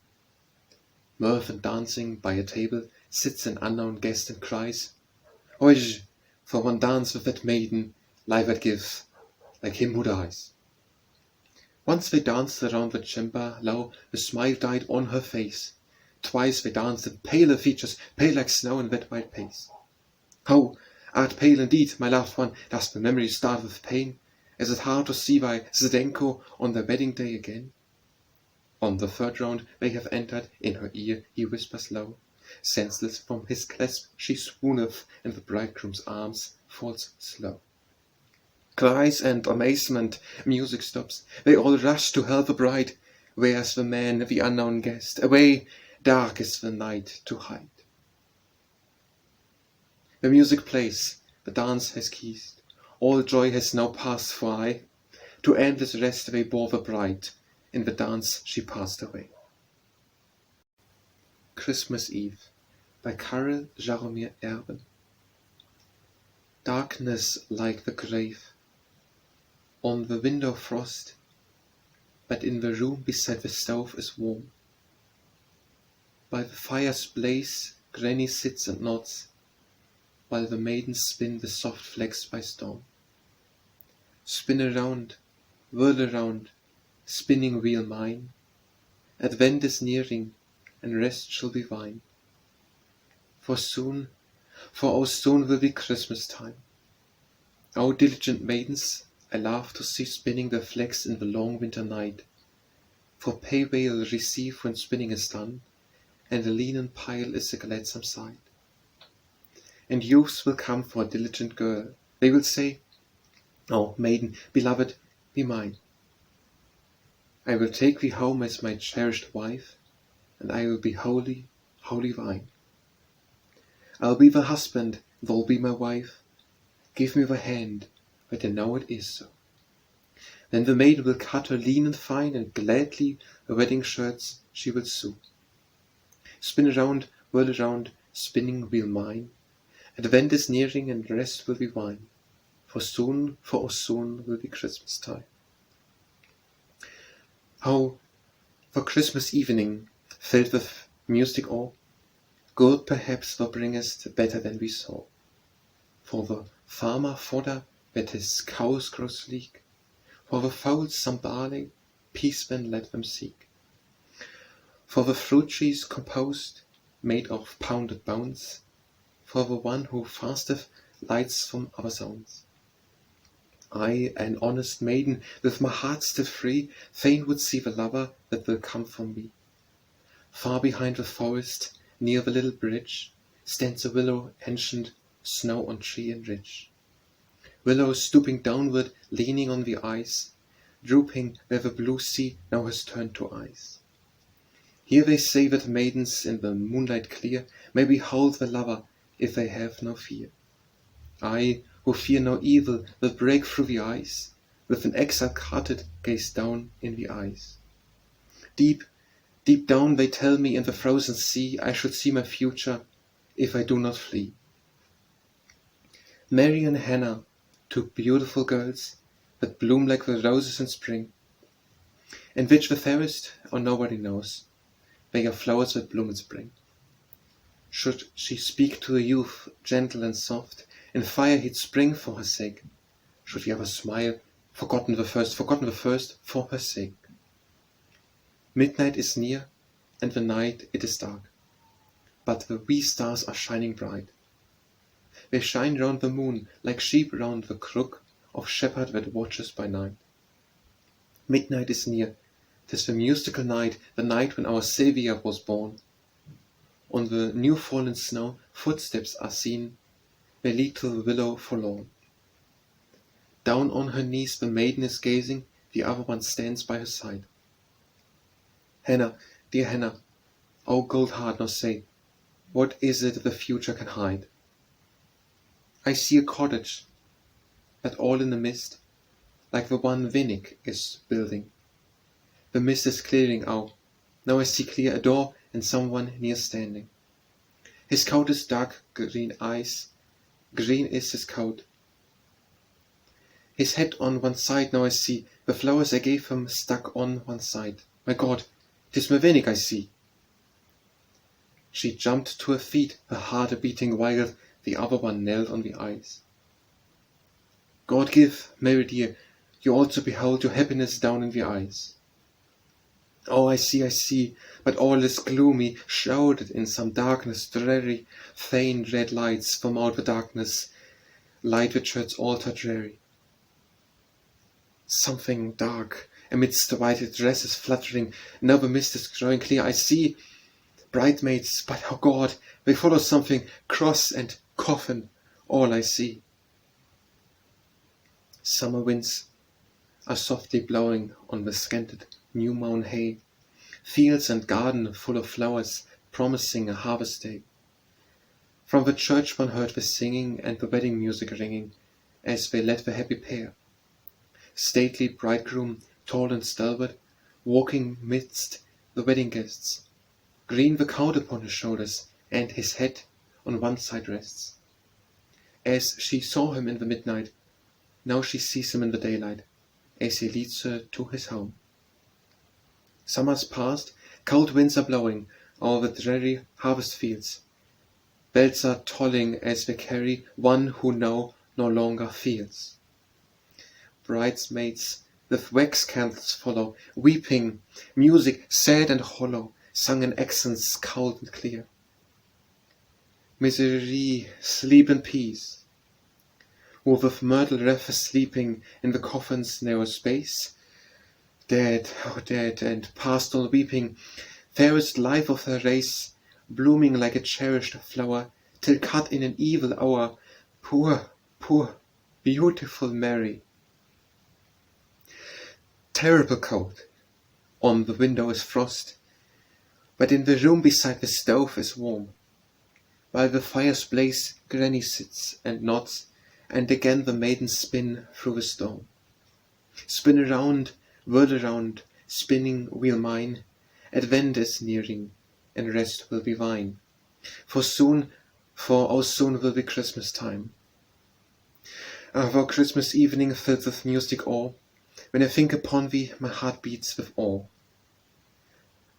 Mirth and dancing, by a table sits an unknown guest and cries, Oij, for one dance with that maiden, life I'd give, like him who dies. Once they danced around the chamber, lo, the smile died on her face. Twice they danced, and paler features, pale like snow in that white pace. Oh, art pale indeed, my loved one, does the memory start with pain? Is it hard to see thy Zdenko on their wedding day again? On the third round they have entered, in her ear he whispers low. Senseless from his clasp she swooneth, and the bridegroom's arms falls slow. Cries and amazement, music stops, they all rush to help the bride. Where's the man, the unknown guest? Away, dark is the night to hide. The music plays, the dance has ceased, all joy has now passed for aye. To endless rest they bore the bride, in the dance she passed away. Christmas Eve by Karel Jaromir Erben. Darkness like the grave, on the window frost, but in the room beside the stove is warm. By the fire's blaze Granny sits and nods, while the maidens spin the soft flax by storm. Spin around, whirl around, spinning wheel mine, Advent is nearing, and rest shall be thine. For oh soon will be Christmas time. O diligent maidens, I laugh to see spinning the flax in the long winter night. For pay they'll receive when spinning is done, and the linen pile is a gladsome sight. And youths will come for a diligent girl. They will say, "Oh, maiden, beloved, be mine. I will take thee home as my cherished wife, and I will be wholly, wholly thine. I'll be the husband, thou'll be my wife. Give me the hand, that I know it is so." Then the maid will cut her linen fine, and gladly the wedding shirts she will sew. Spin around, whirl around, spinning wheel mine. Advent is nearing, and rest will be thine. For oh soon will be Christmas time. How for Christmas evening, filled with mystic awe, good perhaps thou bringest better than we saw. For the farmer fodder that his cows grow sleek, for the fowls some barley, peace then let them seek. For the fruit trees composed, made of pounded bones, for the one who fasteth lights from other zones. I, an honest maiden, with my heart still free, fain would see the lover that will come from me. Far behind the forest, near the little bridge, stands a willow ancient, snow on tree and ridge. Willow stooping downward, leaning on the ice, drooping where the blue sea now has turned to ice. Here they say that maidens in the moonlight clear may behold the lover if they have no fear. I, who fear no evil, will break through the ice, with an exiled hearted gaze down in the eyes. Deep, deep down they tell me in the frozen sea I should see my future if I do not flee. Mary and Hannah, two beautiful girls that bloom like the roses in spring, and which the fairest, or nobody knows, they are flowers that bloom in spring. Should she speak to a youth, gentle and soft, in fire he'd spring for her sake. Should he ever smile, forgotten the first, for her sake. Midnight is near, and the night it is dark, but the wee stars are shining bright. They shine round the moon, like sheep round the crook of shepherd that watches by night. Midnight is near, 'tis the mystical night, the night when our Saviour was born. On the new fallen snow footsteps are seen, they lead to the willow forlorn. Down on her knees the maiden is gazing, the other one stands by her side. Hannah, dear Hannah, O gold heart, now say, what is it the future can hide? I see a cottage, but all in the mist, like the one Winnick is building. The mist is clearing, now I see clear a door and someone near standing. His coat is dark green eyes, green is his coat. His hat on one side, now I see, the flowers I gave him stuck on one side. My God, 'tis my Winnick I see. She jumped to her feet, her heart a-beating wild, the other one knelt on the ice. God give, Mary dear, you also behold your happiness down in the eyes. Oh, I see, but all is gloomy, shrouded in some darkness dreary, faint red lights from out the darkness, light the church's altar dreary. Something dark, amidst the white dresses fluttering, now the mist is growing clear, I see bridesmaids, but oh God, they follow something, cross and coffin, all I see. Summer winds are softly blowing on the scented new-mown hay, fields and garden full of flowers, promising a harvest day. From the church one heard the singing and the wedding music ringing, as they led the happy pair. Stately bridegroom, tall and stalwart, walking midst the wedding guests. Green the coat upon his shoulders, and his head on one side rests. As she saw him in the midnight, now she sees him in the daylight, as he leads her to his home. Summer's past, cold winds are blowing o'er the dreary harvest fields. Bells are tolling as they carry one who now no longer feels. Bridesmaids with wax candles follow, weeping, music sad and hollow, sung in accents cold and clear. Misery, sleep in peace. Who with myrtle wreath is sleeping in the coffin's narrow space, dead, oh dead, and past all weeping, fairest life of her race, blooming like a cherished flower, till cut in an evil hour, poor, poor, beautiful Mary. Terrible cold, on the window is frost, but in the room beside the stove is warm. While the fire's blaze, Granny sits and nods, and again the maidens spin through the storm. Spin around, whirl around, spinning wheel mine, Advent is nearing, and rest will be thine. For oh soon will be Christmas time. Our Christmas evening filled with mystic awe, when I think upon thee, my heart beats with awe.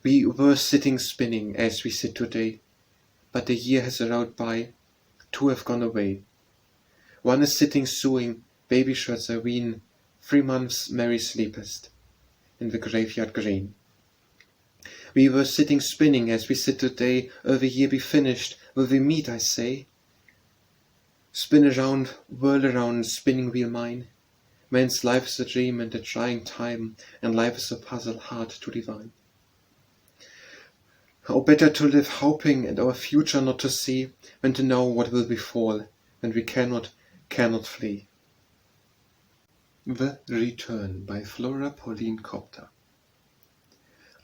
We were sitting spinning as we sit today, but the year has rowed by, two have gone away. One is sitting sewing, baby shirts I ween, 3 months Mary sleepest, in the graveyard green. We were sitting spinning as we sit today, ere the year be finished, will we meet, I say? Spin around, whirl around, spinning wheel mine. Man's life is a dream and a trying time, and life is a puzzle hard to divine. Oh, better to live hoping and our future not to see, than to know what will befall, when we cannot flee. The Return by Flora, Pauline, Kopta.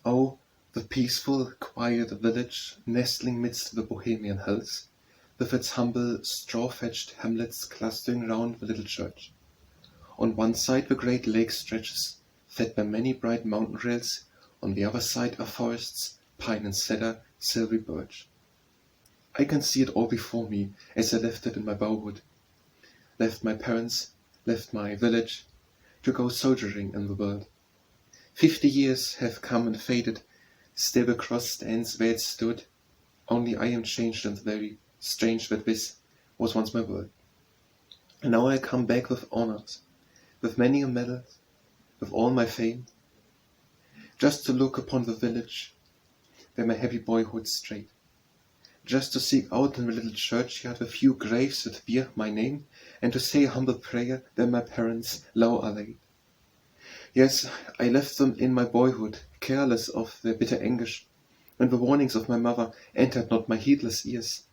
Oh, the peaceful, quiet village, nestling midst the Bohemian hills, with its humble, straw-thatched hamlets clustering round the little church. On one side the great lake stretches, fed by many bright mountain rills, on the other side are forests, pine and cedar, silvery birch. I can see it all before me as I left it in my boyhood. Left my parents, left my village, to go soldiering in the world. 50 years have come and faded, still the cross stands where it stood, only I am changed and very strange that this was once my world. And now I come back with honors, with many a medal, with all my fame, just to look upon the village where my happy boyhood strayed, just to seek out in the little churchyard a few graves that bear my name, and to say a humble prayer where my parents low are laid. Yes, I left them in my boyhood, careless of their bitter anguish, and the warnings of my mother entered not my heedless ears,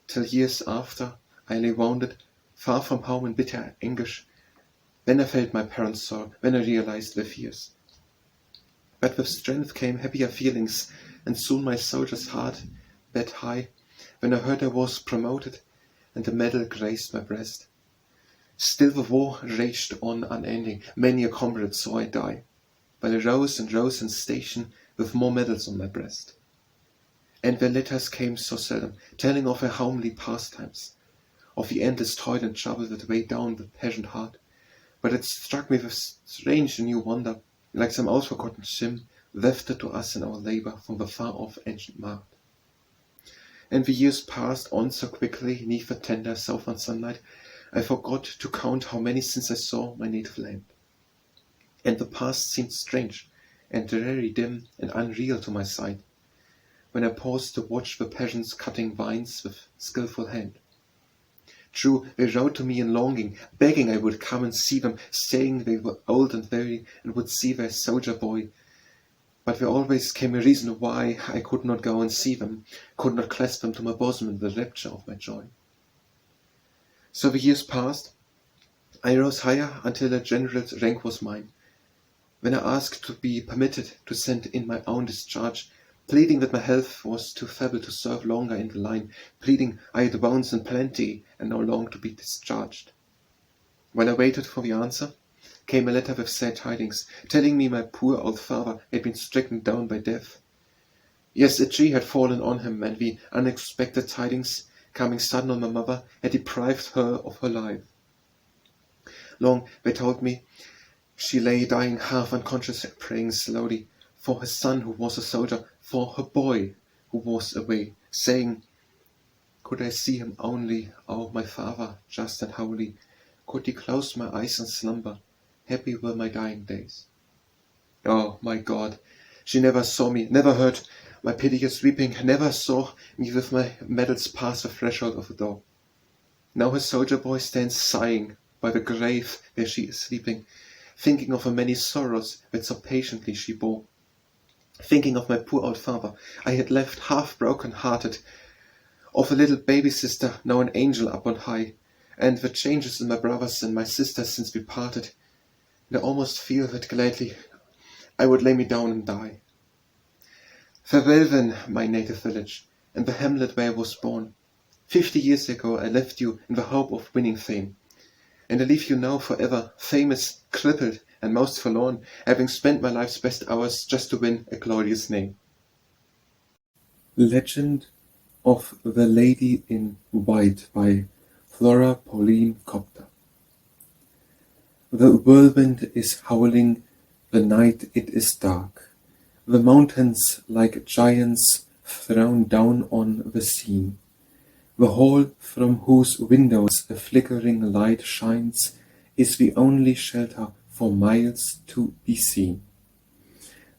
till years after I lay wounded, far from home in bitter anguish. Then I felt my parents' sorrow, when I realized their fears. But with strength came happier feelings, and soon my soldier's heart beat high, when I heard I was promoted, and the medal graced my breast. Still the war raged on unending, many a comrade saw I die, but I rose and rose in station, with more medals on my breast. And their letters came so seldom, telling of their homely pastimes, of the endless toil and trouble that weighed down the peasant heart, but it struck me with strange and new wonder, like some outforgotten sim, wafted to us in our labor from the far-off ancient mart. And the years passed on so quickly, neath the tender southern sunlight, I forgot to count how many since I saw my native land. And the past seemed strange, and dreary dim and unreal to my sight, when I paused to watch the peasants cutting vines with skilful hand. True, they wrote to me in longing, begging I would come and see them, saying they were old and weary, and would see their soldier boy. But there always came a reason why I could not go and see them, could not clasp them to my bosom in the rapture of my joy. So the years passed. I rose higher until a general's rank was mine, when I asked to be permitted to send in my own discharge, pleading that my health was too feeble to serve longer in the line, pleading I had wounds in plenty and no long to be discharged. While I waited for the answer, came a letter with sad tidings, telling me my poor old father had been stricken down by death. Yes, a tree had fallen on him, and the unexpected tidings, coming sudden on my mother, had deprived her of her life. Long, they told me, she lay dying half unconscious, praying slowly for her son who was a soldier, for her boy who was away, saying, could I see him only, oh, my father, just and holy, could he close my eyes in slumber, happy were my dying days. Oh, my God, she never saw me, never heard my piteous weeping, never saw me with my medals pass the threshold of the door. Now her soldier boy stands sighing by the grave where she is sleeping, thinking of the many sorrows that so patiently she bore. Thinking of my poor old father I had left half broken-hearted, of a little baby sister, now an angel up on high, and the changes in my brothers and my sisters since we parted, and I almost feel that gladly I would lay me down and die. Farewell then, my native village, and the hamlet where I was born. 50 years ago I left you in the hope of winning fame, and I leave you now forever, famous, crippled, and most forlorn, having spent my life's best hours just to win a glorious name.
Legend of the Lady in White by Flora, Pauline, Kopta. The whirlwind is howling, the night it is dark. The mountains like giants frown down on the scene. The hall from whose windows a flickering light shines is the only shelter for miles to be seen.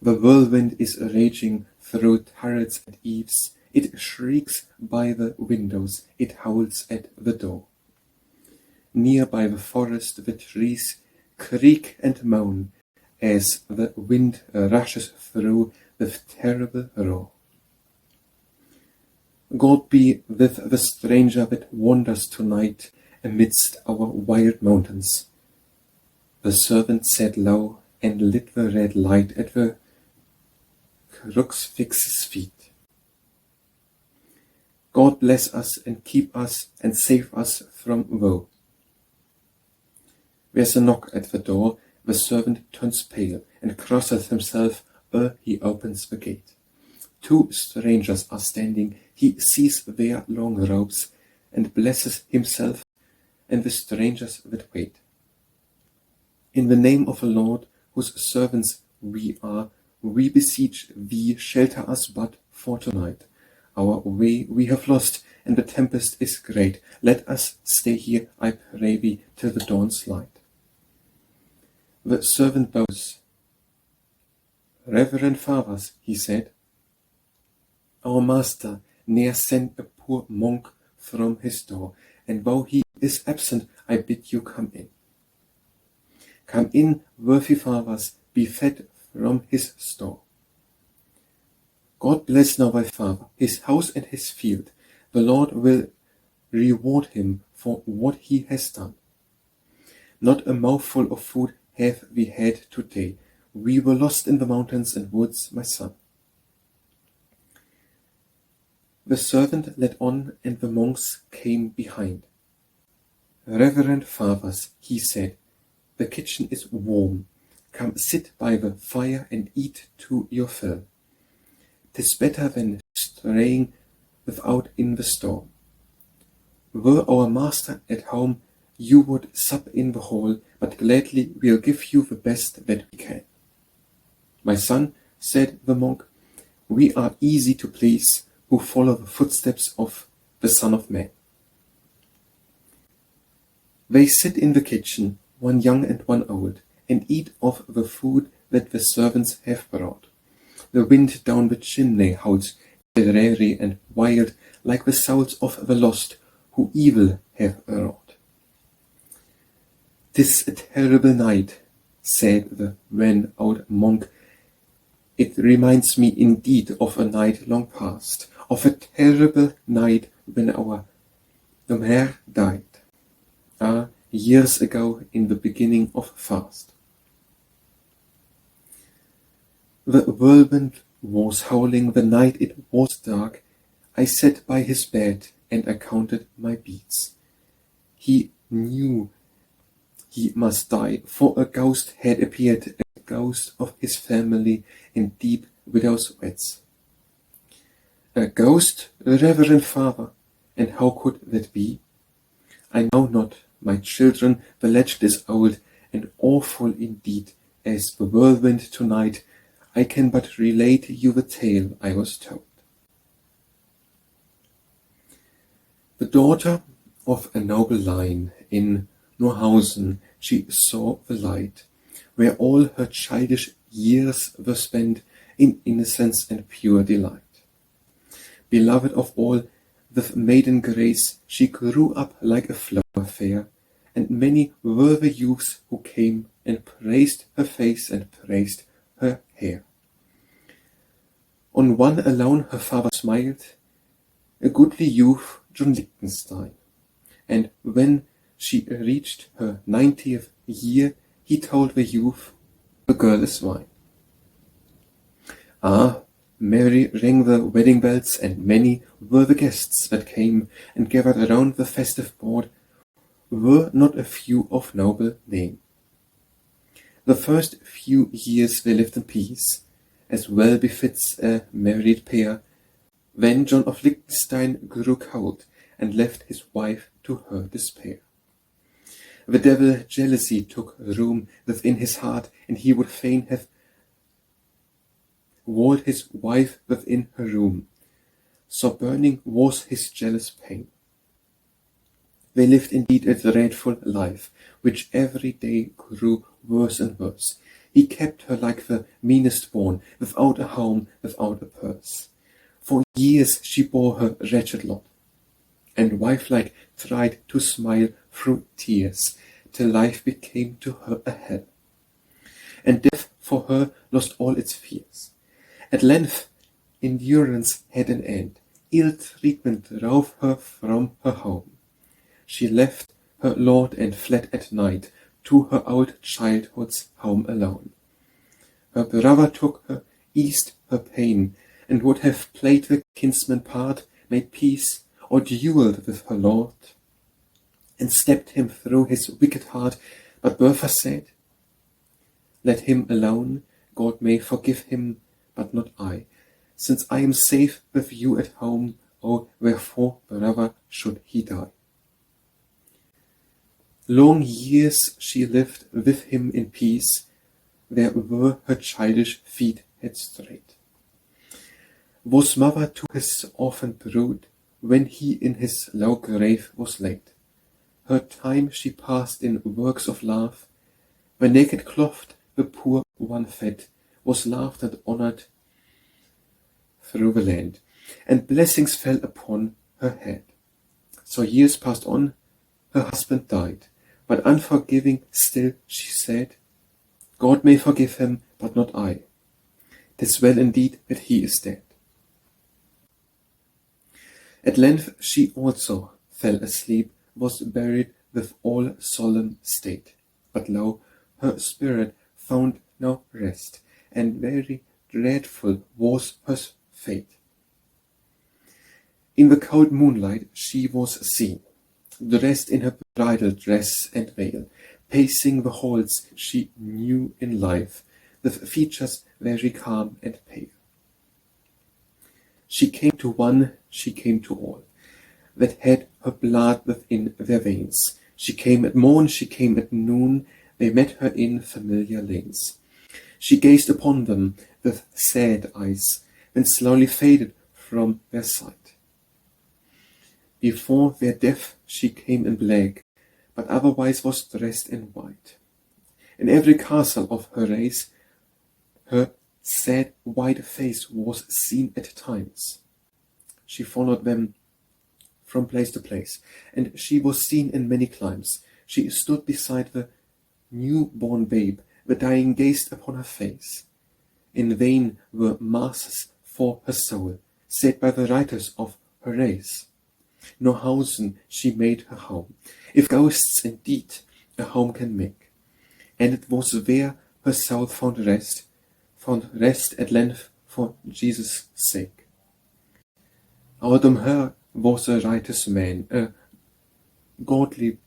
The whirlwind is raging through turrets and eaves. It shrieks by the windows, it howls at the door. Near by the forest the trees creak and moan as the wind rushes through with terrible roar. God be with the stranger that wanders tonight amidst our wild mountains. The servant said low and lit the red light at the crucifix's feet. God bless us and keep us and save us from woe. There's a knock at the door. The servant turns pale and crosses himself ere he opens the gate. 2 strangers are standing. He sees their long robes and blesses himself and the strangers that wait. In the name of the Lord, whose servants we are, we beseech thee, shelter us but for tonight. Our way we have lost, and the tempest is great. Let us stay here, I pray thee, till the dawn's light. The servant bows. Reverend fathers, he said, our master ne'er sent a poor monk from his door, and though he is absent, I bid you come in. Come in, worthy fathers, be fed from his store. God bless now thy father, his house and his field. The Lord will reward him for what he has done. Not a mouthful of food have we had today. We were lost in the mountains and woods, my son. The servant led on, and the monks came behind. Reverend fathers, he said, the kitchen is warm. Come sit by the fire and eat to your fill. 'Tis better than straying without in the storm. Were our master at home, you would sup in the hall, but gladly we'll give you the best that we can. My son, said the monk, we are easy to please, who follow the footsteps of the Son of Man. They sit in the kitchen, one young and one old, and eat of the food that the servants have brought. The wind down the chimney howls dreary and wild, like the souls of the lost who evil have wrought. 'Tis a terrible night, said the wan old monk. It reminds me indeed of a night long past, of a terrible night when our Mayor died. Years ago in the beginning of fast. The whirlwind was howling, the night it was dark. I sat by his bed and I counted my beats. He knew He must die, for a ghost had appeared, a ghost of his family in deep widow's weeds. A ghost, reverend father, and how could that be? I know not, my children, the legend is old and awful indeed, as the whirlwind tonight. I can but relate you the tale I was told. The daughter of a noble line in Norhausen, she saw the light, where all her childish years were spent in innocence and pure delight. Beloved of all, with maiden grace, she grew up like a flower fair, and many were the youths who came and praised her face and praised her hair. On one alone her father smiled, a goodly youth, John Lichtenstein, and when she reached her 90th year, he told the youth, the girl is mine. Ah, merry rang the wedding bells, and many were the guests that came and gathered around the festive board, were not a few of noble name. The first few years they lived in peace, as well befits a married pair, then John of Liechtenstein grew cold, and left his wife to her despair. The devil jealousy took room within his heart, and he would fain have walled his wife within her room. So burning was his jealous pain. They lived indeed a dreadful life, which every day grew worse and worse. He kept her like the meanest born, without a home, without a purse. For years she bore her wretched lot, and wife-like tried to smile through tears, till life became to her a hell, and death for her lost all its fears. At length endurance had an end, ill treatment drove her from her home. She left her lord and fled at night to her old childhood's home alone. Her brother took her, eased her pain, and would have played the kinsman part, made peace, or duelled with her lord, and stabbed him through his wicked heart. But Bertha said, let him alone, God may forgive him, but not I, since I am safe with you at home. Oh, wherefore, brother, should he die? Long years she lived with him in peace, there were her childish feet had strayed. Was mother to his orphan brood, when he in his low grave was laid. Her time she passed in works of love, when naked clothed the poor one fed, was loved and honored through the land, and blessings fell upon her head. So years passed on, her husband died, but unforgiving still she said, God may forgive him, but not I. 'Tis well indeed that he is dead. At length she also fell asleep, was buried with all solemn state. But lo, her spirit found no rest, and very dreadful was her fate. In the cold moonlight she was seen, dressed in her bridal dress and veil, pacing the halls she knew in life, with features very calm and pale. She came to one, she came to all, that had her blood within their veins. She came at morn, she came at noon, they met her in familiar lanes. She gazed upon them with sad eyes, then slowly faded from their sight. Before their death she came in black, but otherwise was dressed in white. In every castle of her race, her sad white face was seen at times. She followed them from place to place, and she was seen in many climes. She stood beside the new-born babe, the dying gazed upon her face. In vain were masses for her soul, said by the writers of her race. Norhausen she made her home, if ghosts indeed a home can make, and it was there her soul found rest at length for Jesus' sake. Our her was a righteous man, a godly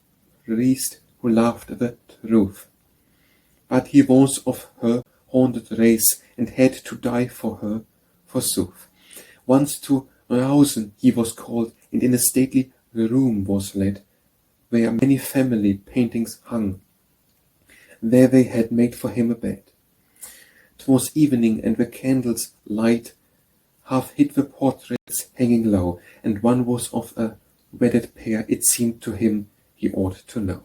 priest who loved the truth. But he was of her haunted race, and had to die for her, forsooth. Once to Rausen he was called, and in a stately room was led, where many family paintings hung. There they had made for him a bed. 'Twas evening, and the candles' light half hid the portraits hanging low, and one was of a wedded pair. It seemed to him he ought to know.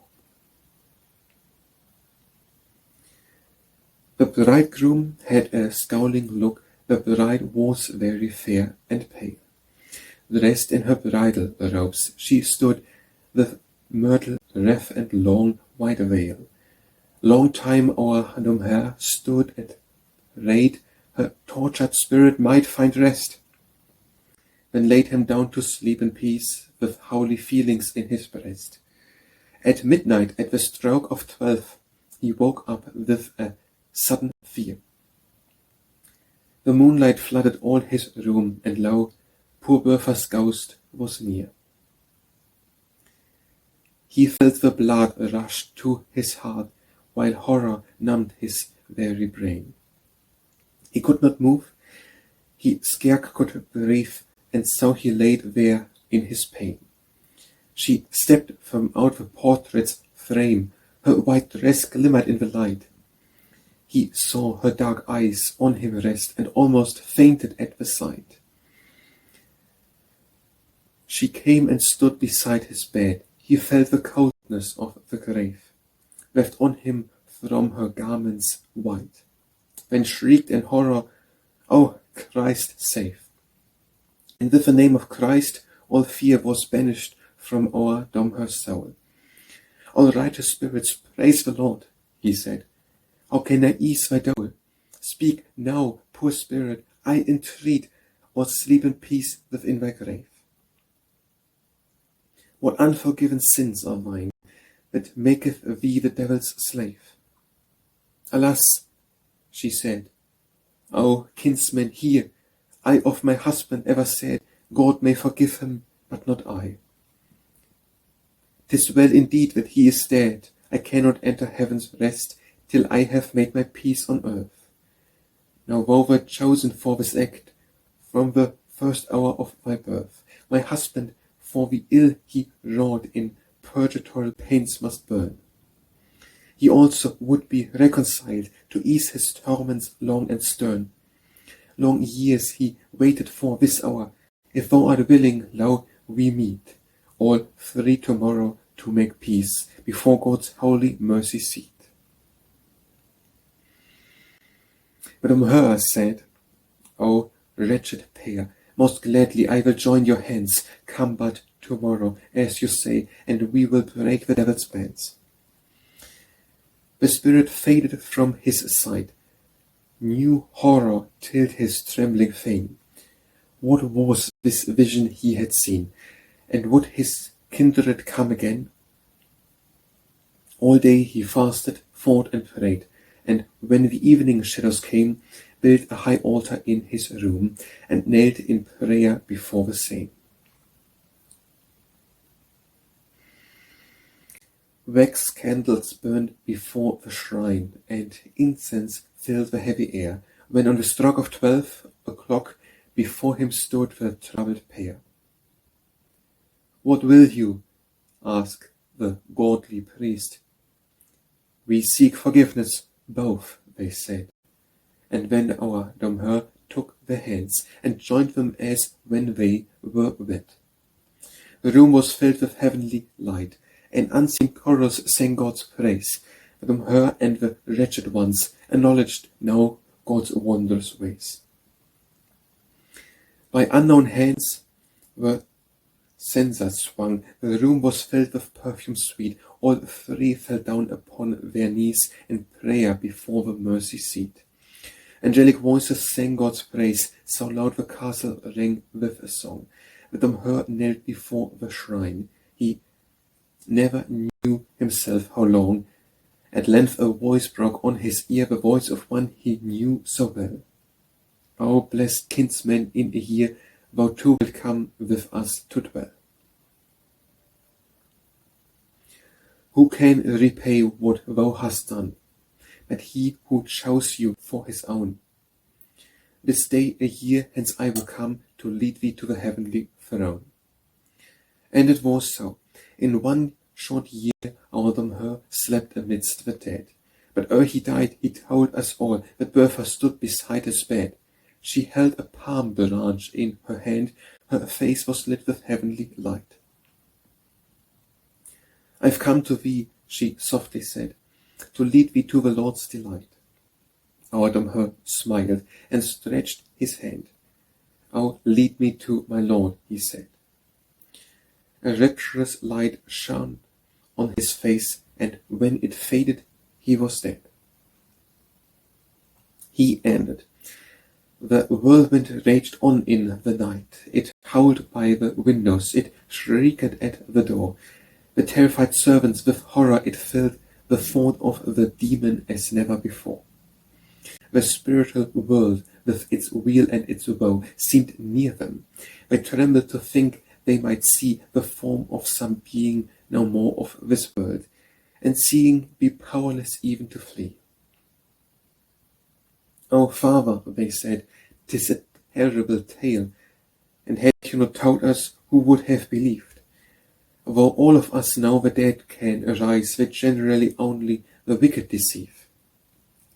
The bridegroom had a scowling look, the bride was very fair and pale. Dressed in her bridal robes, she stood with myrtle wreath and long white veil. Long time our Domher stood and prayed her tortured spirit might find rest, then laid him down to sleep in peace with holy feelings in his breast. At midnight, at the stroke of 12, he woke up with a sudden fear. The moonlight flooded all his room, and lo, poor Bertha's ghost was near. He felt the blood rush to his heart, while horror numbed his very brain. He could not move, he scarce could breathe, and so he laid there in his pain. She stepped from out the portrait's frame, her white dress glimmered in the light. He saw her dark eyes on him rest, and almost fainted at the sight. She came and stood beside his bed. He felt the coldness of the grave, left on him from her garments white, then shrieked in horror, "O Christ, save!" And with the name of Christ, all fear was banished from our Domher's soul. "All righteous spirits, praise the Lord," he said. "How can I ease thy dole? Speak now, poor spirit, I entreat, or sleep in peace within thy grave. What unforgiven sins are mine, that maketh thee the devil's slave?" "Alas," she said, "O kinsman, hear, I of my husband ever said, God may forgive him, but not I. 'Tis well indeed that he is dead. I cannot enter heaven's rest till I have made my peace on earth. Now woe were chosen for this act from the first hour of my birth. My husband, for the ill he wrought, in purgatorial pains must burn. He also would be reconciled to ease his torments long and stern. Long years he waited for this hour. If thou art willing, lo, we meet, all three tomorrow to make peace before God's holy mercy seat." But Domher said, "O wretched pair, most gladly I will join your hands. Come but tomorrow, as you say, and we will break the devil's bands." The spirit faded from his sight. New horror tilled his trembling frame. What was this vision he had seen, and would his kindred come again? All day he fasted, fought, and prayed, and when the evening shadows came, built a high altar in his room, and knelt in prayer before the same. Wax candles burned before the shrine, and incense filled the heavy air, when on the stroke of 12 o'clock before him stood the troubled pair. "What will you?" asked the godly priest. "We seek forgiveness, both," they said, and then our Domher took their hands and joined them as when they were wed. The room was filled with heavenly light, and unseen chorals sang God's praise. The Domher and the wretched ones acknowledged now God's wondrous ways. By unknown hands the censers swung, the room was filled with perfume sweet. All three fell down upon their knees in prayer before the mercy seat. Angelic voices sang God's praise, so loud the castle rang with a song. The Domher knelt before the shrine. He never knew himself how long. At length a voice broke on his ear, the voice of one he knew so well. "O blessed kinsman, in a year thou too wilt come with us to dwell." Who can repay what thou hast done, but he who chose you for his own? This day a year hence I will come to lead thee to the heavenly throne. And it was so. In one short year our Domher slept amidst the dead. But ere he died, he told us all that Bertha stood beside his bed. She held a palm branch in her hand, her face was lit with heavenly light. I've come to thee, she softly said, to lead thee to the Lord's delight. Our Domher smiled and stretched his hand. Oh, lead me to my Lord, he said. A rapturous light shone on his face, and when it faded, he was dead. He ended. The whirlwind raged on in the night. It howled by the windows. It shrieked at the door. The terrified servants with horror it filled the thought of the demon as never before. The spiritual world, with its weal and its woe, seemed near them. They trembled to think they might see the form of some being no more of this world, and seeing be powerless even to flee. "O Father," they said, "'tis a terrible tale, and had you not told us, who would have believed? Though all of us know the dead can arise, that generally only the wicked deceive."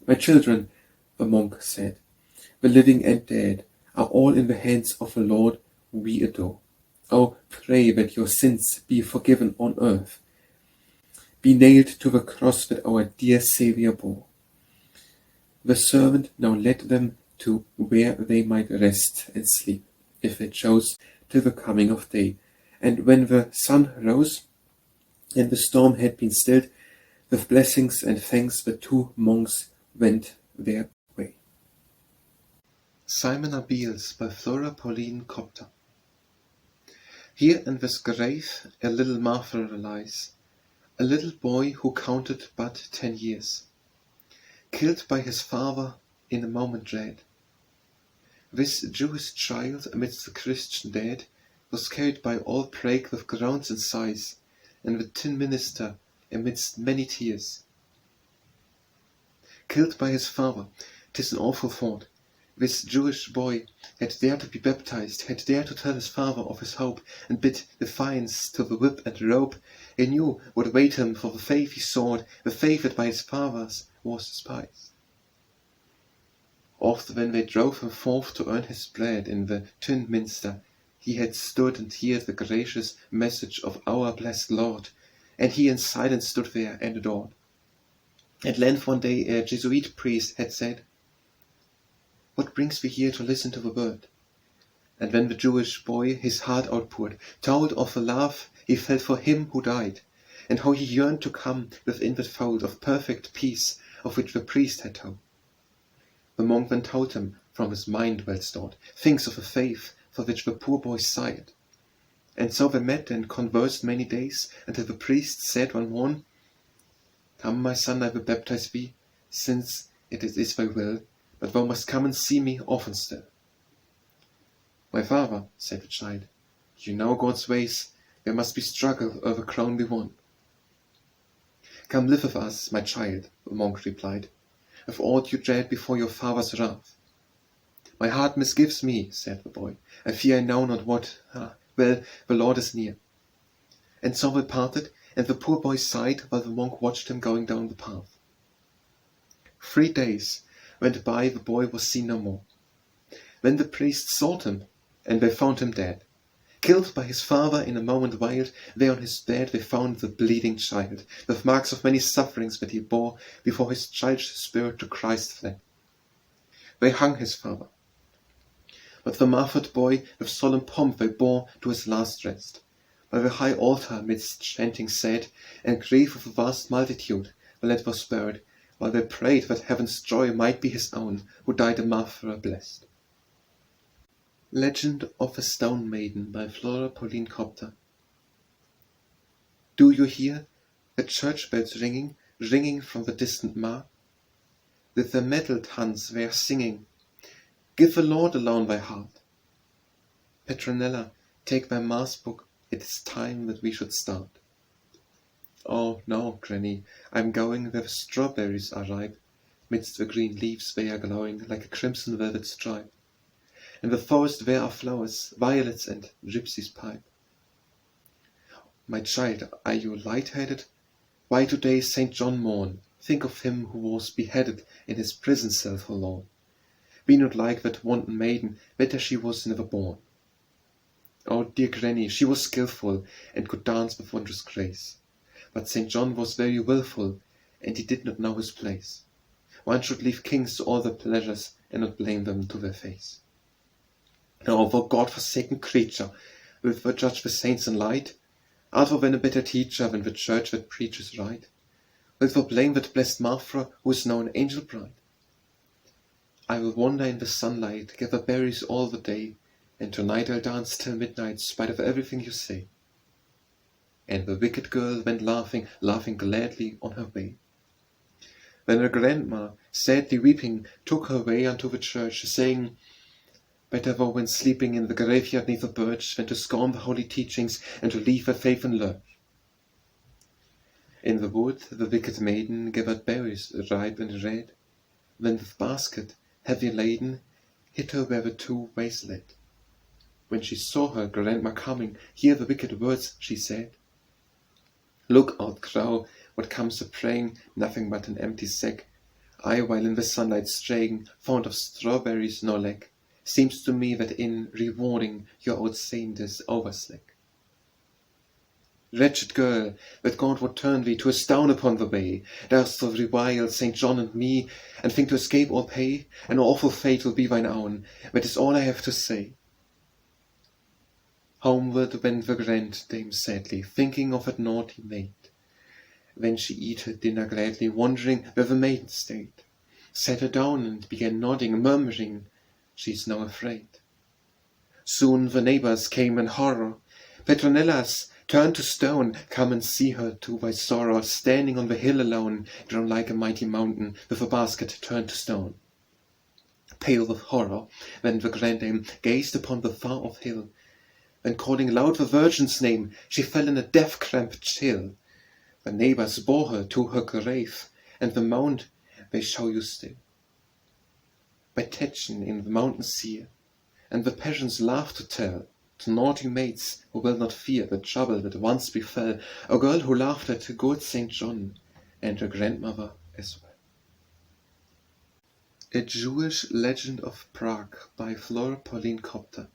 "My children," the monk said, "the living and dead are all in the hands of the Lord we adore. Oh, pray that your sins be forgiven on earth. Be nailed to the cross that our dear Saviour bore." The servant now led them to where they might rest and sleep, if they chose, till the coming of day. And when the sun rose and the storm had been stilled, with blessings and thanks the two monks went their way.
Simon Abeles by Flora, Pauline, Kopta. Here in this grave a little Martha lies, a little boy who counted but 10 years, killed by his father in a moment dread. This Jewish child amidst the Christian dead was carried by all Prague with groans and sighs, and the tin minister amidst many tears. Killed by his father, 'tis an awful thought. This Jewish boy had dared to be baptized, had dared to tell his father of his hope, and bid defiance to the whip and rope. He knew what await him for the faith he sought, the faith that by his fathers was despised. Oft when they drove him forth to earn his bread in the tin minster, he had stood and heard the gracious message of our blessed Lord, and he in silence stood there and adored. At length one day a Jesuit priest had said, "What brings thee here to listen to the word?" And when the Jewish boy his heart outpoured, told of the love he felt for him who died, and how he yearned to come within that fold of perfect peace of which the priest had told. The monk then told him, from his mind well stored, things of the faith for which the poor boy sighed. And so they met and conversed many days, until the priest said one morn, "Come, my son, I will baptize thee, since it is thy will, but thou must come and see me often still." "My father," said the child, "you know God's ways, there must be struggle ere the crown be won." "Come live with us, my child," the monk replied, "with aught you dread before your father's wrath." "My heart misgives me," said the boy, "I fear I know not what. Well, the Lord is near." And so they parted, and the poor boy sighed while the monk watched him going down the path. 3 days went by, the boy was seen no more. Then the priests sought him, and they found him dead. Killed by his father in a moment wild, there on his bed they found the bleeding child, with marks of many sufferings that he bore before his childish spirit to Christ fled. They hung his father, but the martyred boy with solemn pomp they bore to his last rest. By the high altar midst chanting said, and grief of a vast multitude, the lad was spared, while they prayed that heaven's joy might be his own, who died a martyr blessed. Legend of a Stone Maiden by Flora, Pauline, Kopta. Do you hear the church bells ringing, ringing from the distant mar? With their metalled hands they are singing, "Give the Lord alone thy heart." Petronella, take thy mass book, it is time that we should start. Oh, no, Granny, I'm going where the strawberries are ripe. Midst the green leaves they are glowing like a crimson velvet stripe. In the forest there are flowers, violets and gypsy's pipe. My child, are you light-headed? Why today St. John mourn? Think of him who was beheaded in his prison cell forlorn. Be not like that wanton maiden, better she was never born. Oh, dear Granny, she was skilful, and could dance with wondrous grace. But St. John was very wilful, and he did not know his place. One should leave kings to all their pleasures, and not blame them to their face. Oh, thou God-forsaken creature, wilt thou judge the saints in light? Art thou then a better teacher than the church that preaches right? Wilt thou blame that blessed Martha, who is now an angel bride? I will wander in the sunlight, gather berries all the day, and tonight I'll dance till midnight, spite of everything you say. And the wicked girl went laughing, laughing gladly on her way. Then her grandma, sadly weeping, took her way unto the church, saying, Better thou when sleeping in the graveyard neath the birch, than to scorn the holy teachings, and to leave her faith in lurch. In the wood the wicked maiden gathered berries ripe and red, then with basket heavy laden hid her where the two ways led. When she saw her grandma coming, hear the wicked words she said. Look out, crow, what comes a-praying, nothing but an empty sack. I, while in the sunlight straying, fond of strawberries nor lack. Seems to me that in rewarding your old saint is overslack. Wretched girl, that God would turn thee to a stone upon the way, dar'st thou revile St. John and me, and think to escape all pay? An awful fate will be thine own, that is all I have to say. Homeward went the grand dame sadly, thinking of that naughty maid. Then she eat her dinner gladly, wondering where the maiden stayed. Sat her down and began nodding, murmuring, she's now afraid. Soon the neighbors came in horror. Petronellas, turned to stone, come and see her to thy sorrow, standing on the hill alone, grown like a mighty mountain, with a basket turned to stone. Pale with horror, then the grandame gazed upon the far-off hill. Then calling loud the Virgin's name, she fell in a death-cramped chill. The neighbors bore her to her grave, and the mound they show you still. By Tetchen in the mountains sere, and the peasants laugh to tell, to naughty maids who will not fear the trouble that once befell a girl who laughed at good St. John, and her grandmother as well. A Jewish Legend of Prague by Flora, Pauline, Kopta.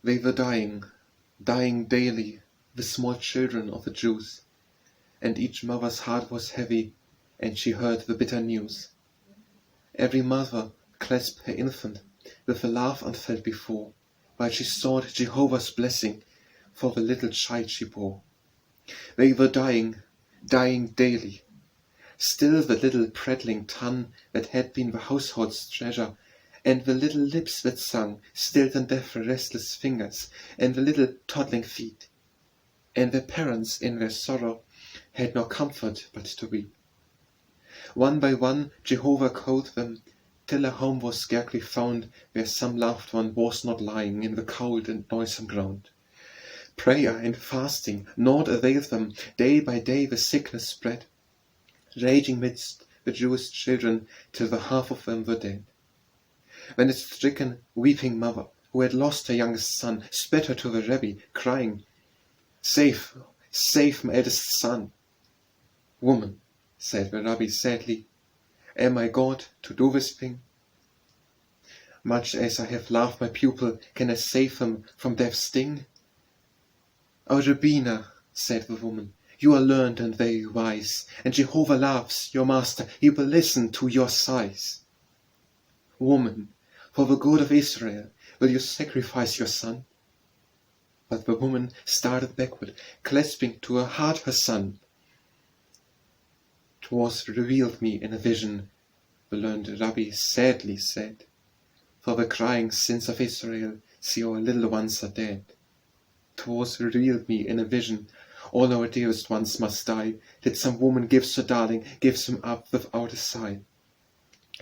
They were dying, dying daily, the small children of the Jews, and each mother's heart was heavy, and she heard the bitter news. Every mother clasped her infant with a laugh unfelt before, while she sought Jehovah's blessing for the little child she bore. They were dying, dying daily. Still the little prattling tongue that had been the household's treasure, and the little lips that sung, stilled and deaf the restless fingers, and the little toddling feet. And their parents in their sorrow had no comfort but to weep. One by one Jehovah called them, till a home was scarcely found where some loved one was not lying in the cold and noisome ground. Prayer and fasting naught availed them, day by day the sickness spread, raging midst the Jewish children till the half of them were dead. When a stricken, weeping mother, who had lost her youngest son, sped her to the Rebbe, crying, Save, save my eldest son. Woman, said the Rabbi sadly, am I God to do this thing? Much as I have loved my pupil, can I save him from death's sting? O Rabbina, said the woman, you are learned and very wise, and Jehovah loves your master, he will listen to your sighs. Woman, for the good of Israel, will you sacrifice your son? But the woman started backward, clasping to her heart her son. 'Twas revealed me in a vision, the learned Rabbi sadly said, for the crying sins of Israel, see our little ones are dead. 'Twas revealed me in a vision, all our dearest ones must die, that some woman gives her darling, gives him up without a sigh.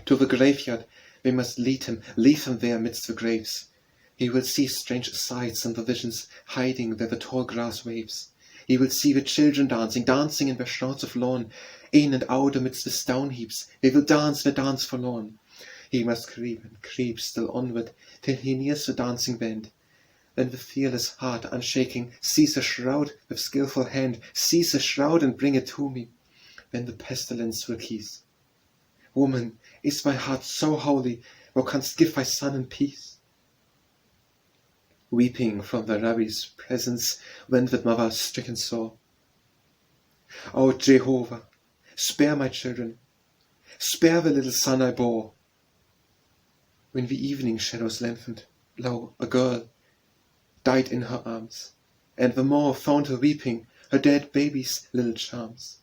To the graveyard we must leave him there midst the graves. He will see strange sights and the visions, hiding where the tall grass waves. He will see the children dancing, dancing in their shrouds of lawn. In and out amidst the stone heaps, they will dance the dance forlorn. He must creep and creep still onward, till he nears the dancing band. Then with fearless heart unshaking, seize the shroud with skilful hand, seize the shroud and bring it to me. Then the pestilence will cease. Woman, is thy heart so holy, thou canst give thy son in peace? Weeping from the rabbi's presence went the mother stricken sore. O Jehovah, spare my children, spare the little son I bore. When the evening shadows lengthened, lo, a girl died in her arms, and the more found her weeping her dead baby's little charms.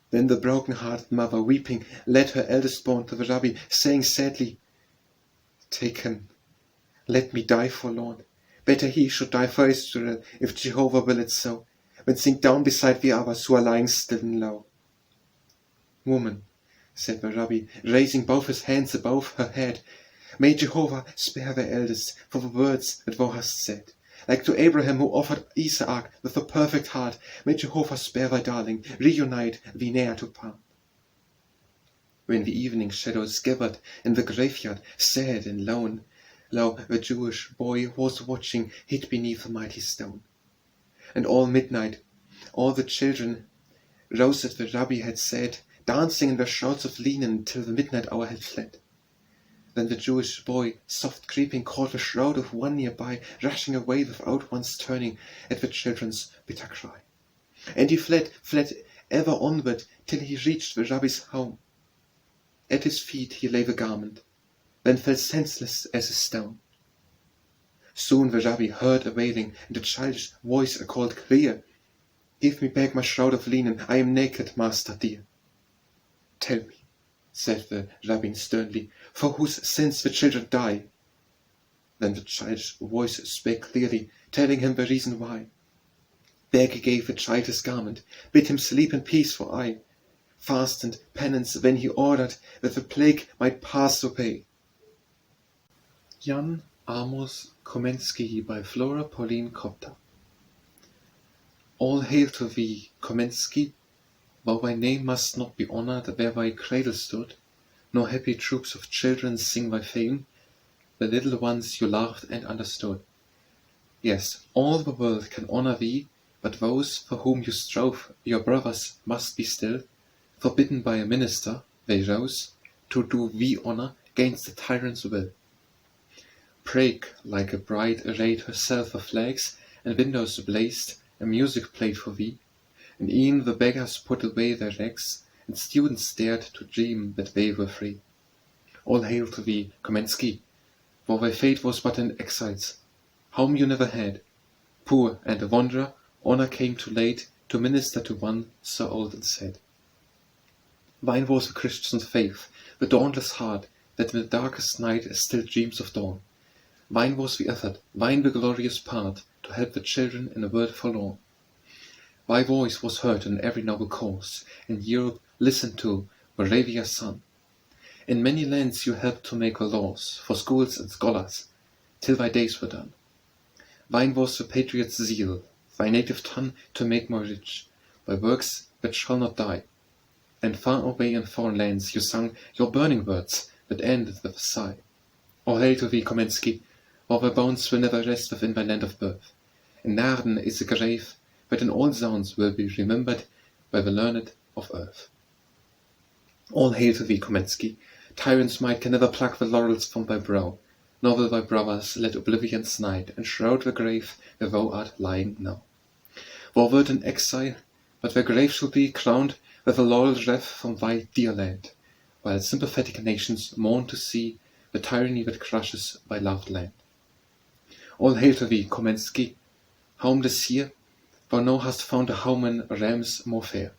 Then the broken-hearted mother, weeping, led her eldest born to the rabbi, saying sadly, "Take him, let me die forlorn. Better he should die for Israel, if Jehovah will it so, than sink down beside the others who are lying still and low." "Woman," said the rabbi, raising both his hands above her head, "may Jehovah spare the eldest for the words that thou hast said. Like to Abraham who offered Isaac with a perfect heart, may Jehovah spare thy darling, reunite thee ne'er to part." When the evening shadows gathered in the graveyard, sad and lone, lo, the Jewish boy was watching, hid beneath a mighty stone. And all midnight, all the children rose as the rabbi had said, dancing in their shrouds of linen till the midnight hour had fled. Then the Jewish boy, soft creeping, caught the shroud of one nearby, rushing away without once turning at the children's bitter cry. And he fled ever onward till he reached the rabbi's home. At his feet he lay the garment, then fell senseless as a stone. Soon the rabbi heard a wailing, and the childish voice called clear, "Give me back my shroud of linen, I am naked, master dear." "Tell me," said the rabbin sternly, "for whose sins the children die?" Then the childish voice spake clearly, telling him the reason why. Back he gave the child his garment, bid him sleep in peace, for I fastened penance when he ordered that the plague might pass away. Jan Amos Komensky by Flora, Pauline, Kopta. All hail to thee, Komensky, though thy name must not be honored where thy cradle stood, nor happy troops of children sing thy fame, the little ones you loved and understood. Yes, all the world can honor thee, but those for whom you strove, your brothers, must be still, forbidden by a minister, they rose, to do thee honor gainst the tyrant's will. Prague, like a bride, arrayed herself for flags, and windows blazed, and music played for thee, and e'en the beggars put away their rags, and students dared to dream that they were free. All hail to thee, Komensky, for thy fate was but an exile's. Home you never had. Poor and a wanderer, honor came too late to minister to one so old and sad. Thine was the Christian's faith, the dauntless heart that in the darkest night still dreams of dawn. Thine was the effort, thine the glorious part, to help the children in a world forlorn. Thy voice was heard in every noble cause, and Europe listened to Moravia's son. In many lands you helped to make the laws for schools and scholars, till thy days were done. Thine was the patriot's zeal, thy native tongue to make more rich, by works that shall not die. And far away in foreign lands you sung your burning words that ended with a sigh. All hail to thee, Komensky, for thy bones will never rest within thy land of birth. In Naarden is a grave that in all zones will be remembered by the learned of earth. All hail to thee, Komensky, tyrant's might can never pluck the laurels from thy brow, nor will thy brothers let oblivion's night enshroud the grave where thou art lying now. Thou wert an exile, but thy grave shall be crowned with a laurel wreath from thy dear land, while sympathetic nations mourn to see the tyranny that crushes thy loved land. All hail to thee, Komensky, homeless here, thou now hast found a home in realms more fair.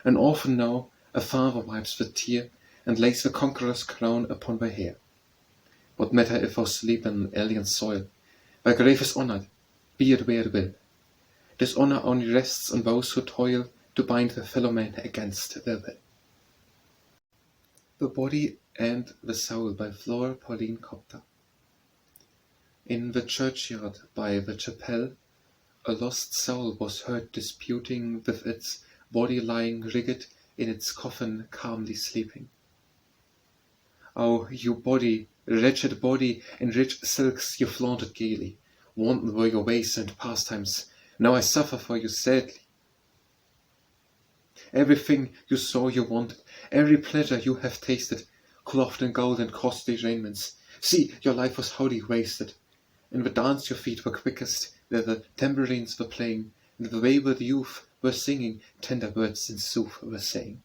An orphan now, a father wipes the tear, and lays the conqueror's crown upon thy hair. What matter if thou sleep in alien soil? Thy grave is honored, be it where it will. This honor only rests on those who toil to bind their fellow men against their will. The Body and the Soul by Flora, Pauline, Kopta. In the churchyard by the chapel, A lost soul was heard disputing with its body lying rigid in its coffin calmly sleeping. Oh, you body, wretched body, in rich silks you flaunted gaily, wanton were your ways and pastimes, now I suffer for you sadly. Everything you saw you wanted, every pleasure you have tasted, clothed in gold and costly raiments, see, your life was wholly wasted. In the dance your feet were quickest, where the tambourines were playing, and the wayward youth were singing, tender words in sooth were saying.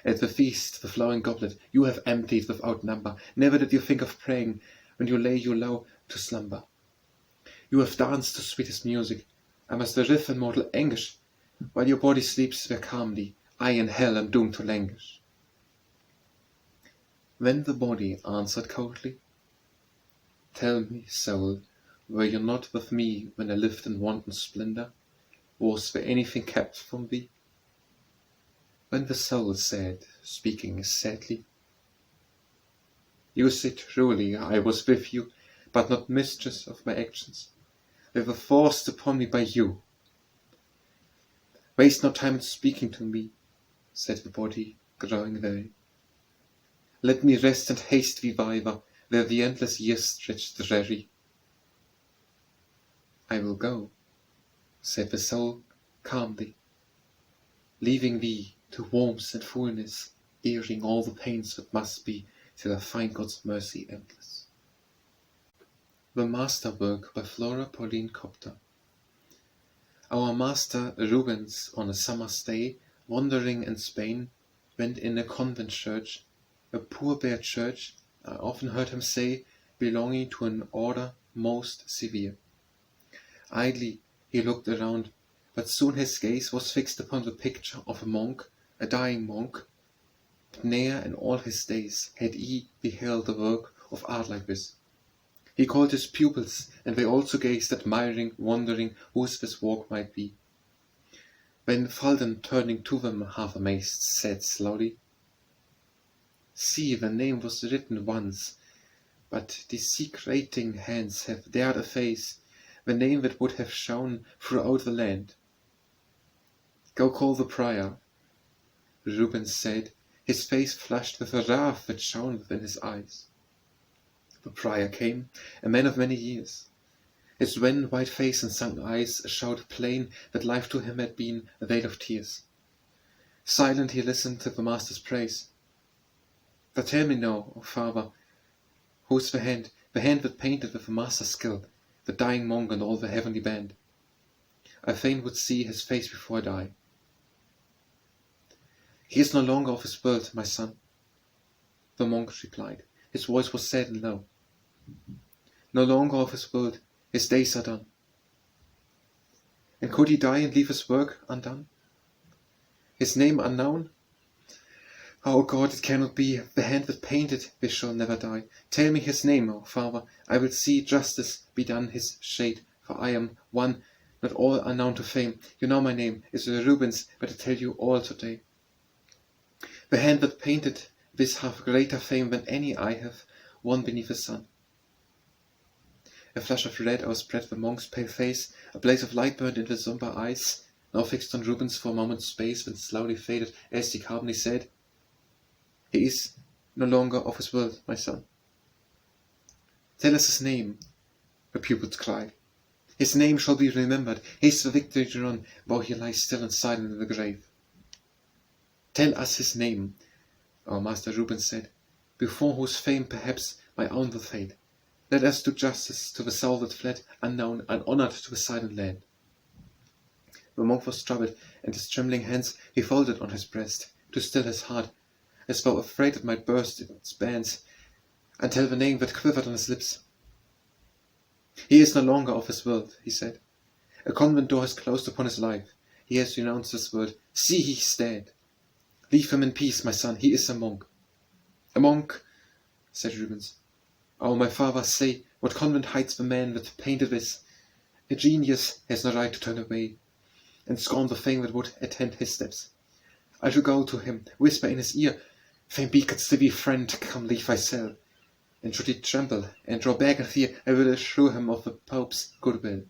At the feast, the flowing goblet, you have emptied without number, never did you think of praying, when you lay you low to slumber. You have danced to sweetest music, I must riff in mortal anguish, while your body sleeps there calmly, I in hell am doomed to languish. Then the body answered coldly, tell me, soul, were you not with me when I lived in wanton splendor? Was there anything kept from thee? When the soul said, speaking sadly, you said truly I was with you, but not mistress of my actions. They were forced upon me by you. Waste not time in speaking to me, said the body, growing weary. Let me rest and haste reviver, where the endless years stretch dreary. I will go, said the soul calmly, leaving thee to warmth and fullness, bearing all the pains that must be, till I find God's mercy endless. The Masterwork by Flora, Pauline, Kopta. Our master Rubens, on a summer's day, wandering in Spain, went in a convent church, a poor bare church, I often heard him say, belonging to an order most severe. Idly he looked around, but soon his gaze was fixed upon the picture of a monk, a dying monk. But ne'er in all his days had he beheld a work of art like this. He called his pupils, and they also gazed, admiring, wondering whose this work might be. When Falden, turning to them half amazed, said slowly, see, the name was written once, but desecrating hands have dared efface the name that would have shone throughout the land. Go call the prior, Rubens said, his face flushed with a wrath that shone within his eyes. The prior came, a man of many years. His wan white face and sunken eyes showed plain that life to him had been a vale of tears. Silent he listened to the master's praise. But tell me now, O father, whose the hand that painted with the master's skill, the dying monk and all the heavenly band? I fain would see his face before I die. He is no longer of this world, my son, the monk replied. His voice was sad and low. No longer of his world, his days are done. And could he die and leave his work undone? His name unknown? Oh God, it cannot be. The hand that painted this shall never die. Tell me his name, O father. I will see justice be done his shade, for I am one, not all unknown to fame. You know my name is Rubens, but I tell you all today. The hand that painted this hath greater fame than any I have won beneath the sun. A flush of red overspread the monk's pale face, a blaze of light burned in the sombre eyes, now fixed on Rubens for a moment's space, then slowly faded as he calmly said, he is no longer of his world, my son. Tell us his name, the pupils cried. His name shall be remembered, his the victory run, while he lies still and silent in the grave. Tell us his name, our master Rubens said, before whose fame perhaps my own will fade. Let us do justice to the soul that fled, unknown, unhonoured to the silent land. The monk was troubled, and his trembling hands he folded on his breast, to still his heart, as though afraid it might burst in its bands, until the name that quivered on his lips. He is no longer of this world, he said. A convent door has closed upon his life. He has renounced this world. See, he is dead. Leave him in peace, my son. He is a monk. A monk, said Rubens. Oh, my father, say, what convent hides the man that painted this? A genius has no right to turn away, and scorn the fame that would attend his steps. I shall go to him, whisper in his ear, Fame beacons to be friend, come leave thy cell. And should he tremble and draw back in fear, I will assure him of the Pope's good will.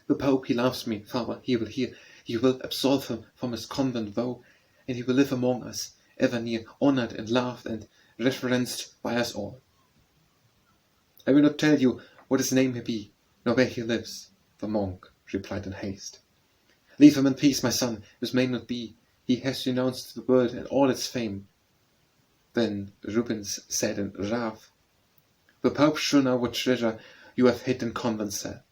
The Pope, he loves me, Father, he will hear, he will absolve him from his convent vow, and he will live among us, ever near, honoured and loved and reverenced by us all. I will not tell you what his name may be, nor where he lives, the monk replied in haste. Leave him in peace, my son, this may not be, he has renounced the world and all its fame. Then Rubens said in wrath, the Pope shall know what treasure you have hid in convent cell.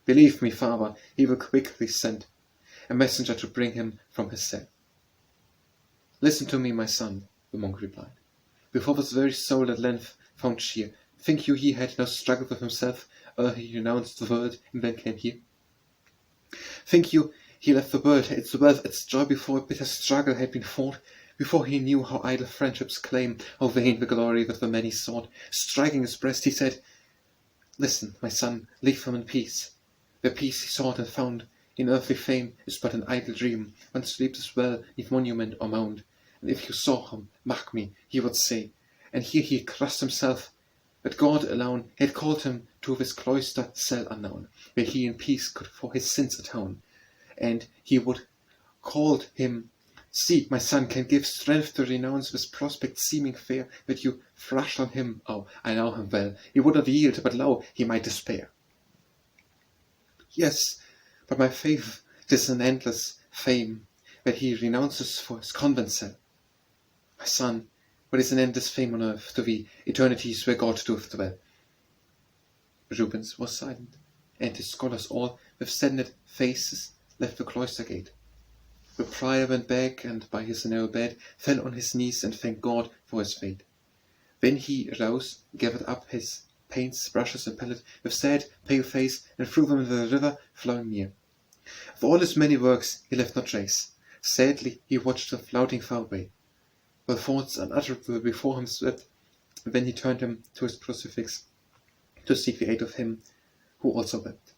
Believe me, Father, he will quickly send a messenger to bring him from his cell. Listen to me, my son, the monk replied. Before this very soul at length found cheer, think you he had no struggle with himself ere he renounced the world and then came here? Think you he left the world, its wealth, its joy, before a bitter struggle had been fought, before he knew how idle friendship's claim, how vain the glory that the many sought? Striking his breast, he said, listen, my son, leave him in peace. The peace he sought and found in earthly fame is but an idle dream. One sleeps as well, neath monument or mound. And if you saw him, mark me, he would say, and here he crossed himself, that God alone had called him to his cloister cell unknown, where he in peace could for his sins atone. And he would called him, see, my son can give strength to renounce this prospect seeming fair, that you thrust on him. Oh, I know him well. He would not yield, but lo, he might despair. Yes, but my faith, 'tis an endless fame that he renounces for his convent cell. My son, what is an endless fame on earth to thee, eternities where God doth dwell? Rubens was silent, and his scholars all, with saddened faces, left the cloister gate. The prior went back, and by his narrow bed fell on his knees and thanked God for his fate. Then he arose, gathered up his paints, brushes, and palette with sad, pale face, and threw them into the river flowing near. Of all his many works he left no trace. Sadly he watched them floating far away, while thoughts unutterable before him swept, and then he turned him to his crucifix to seek the aid of him who also wept.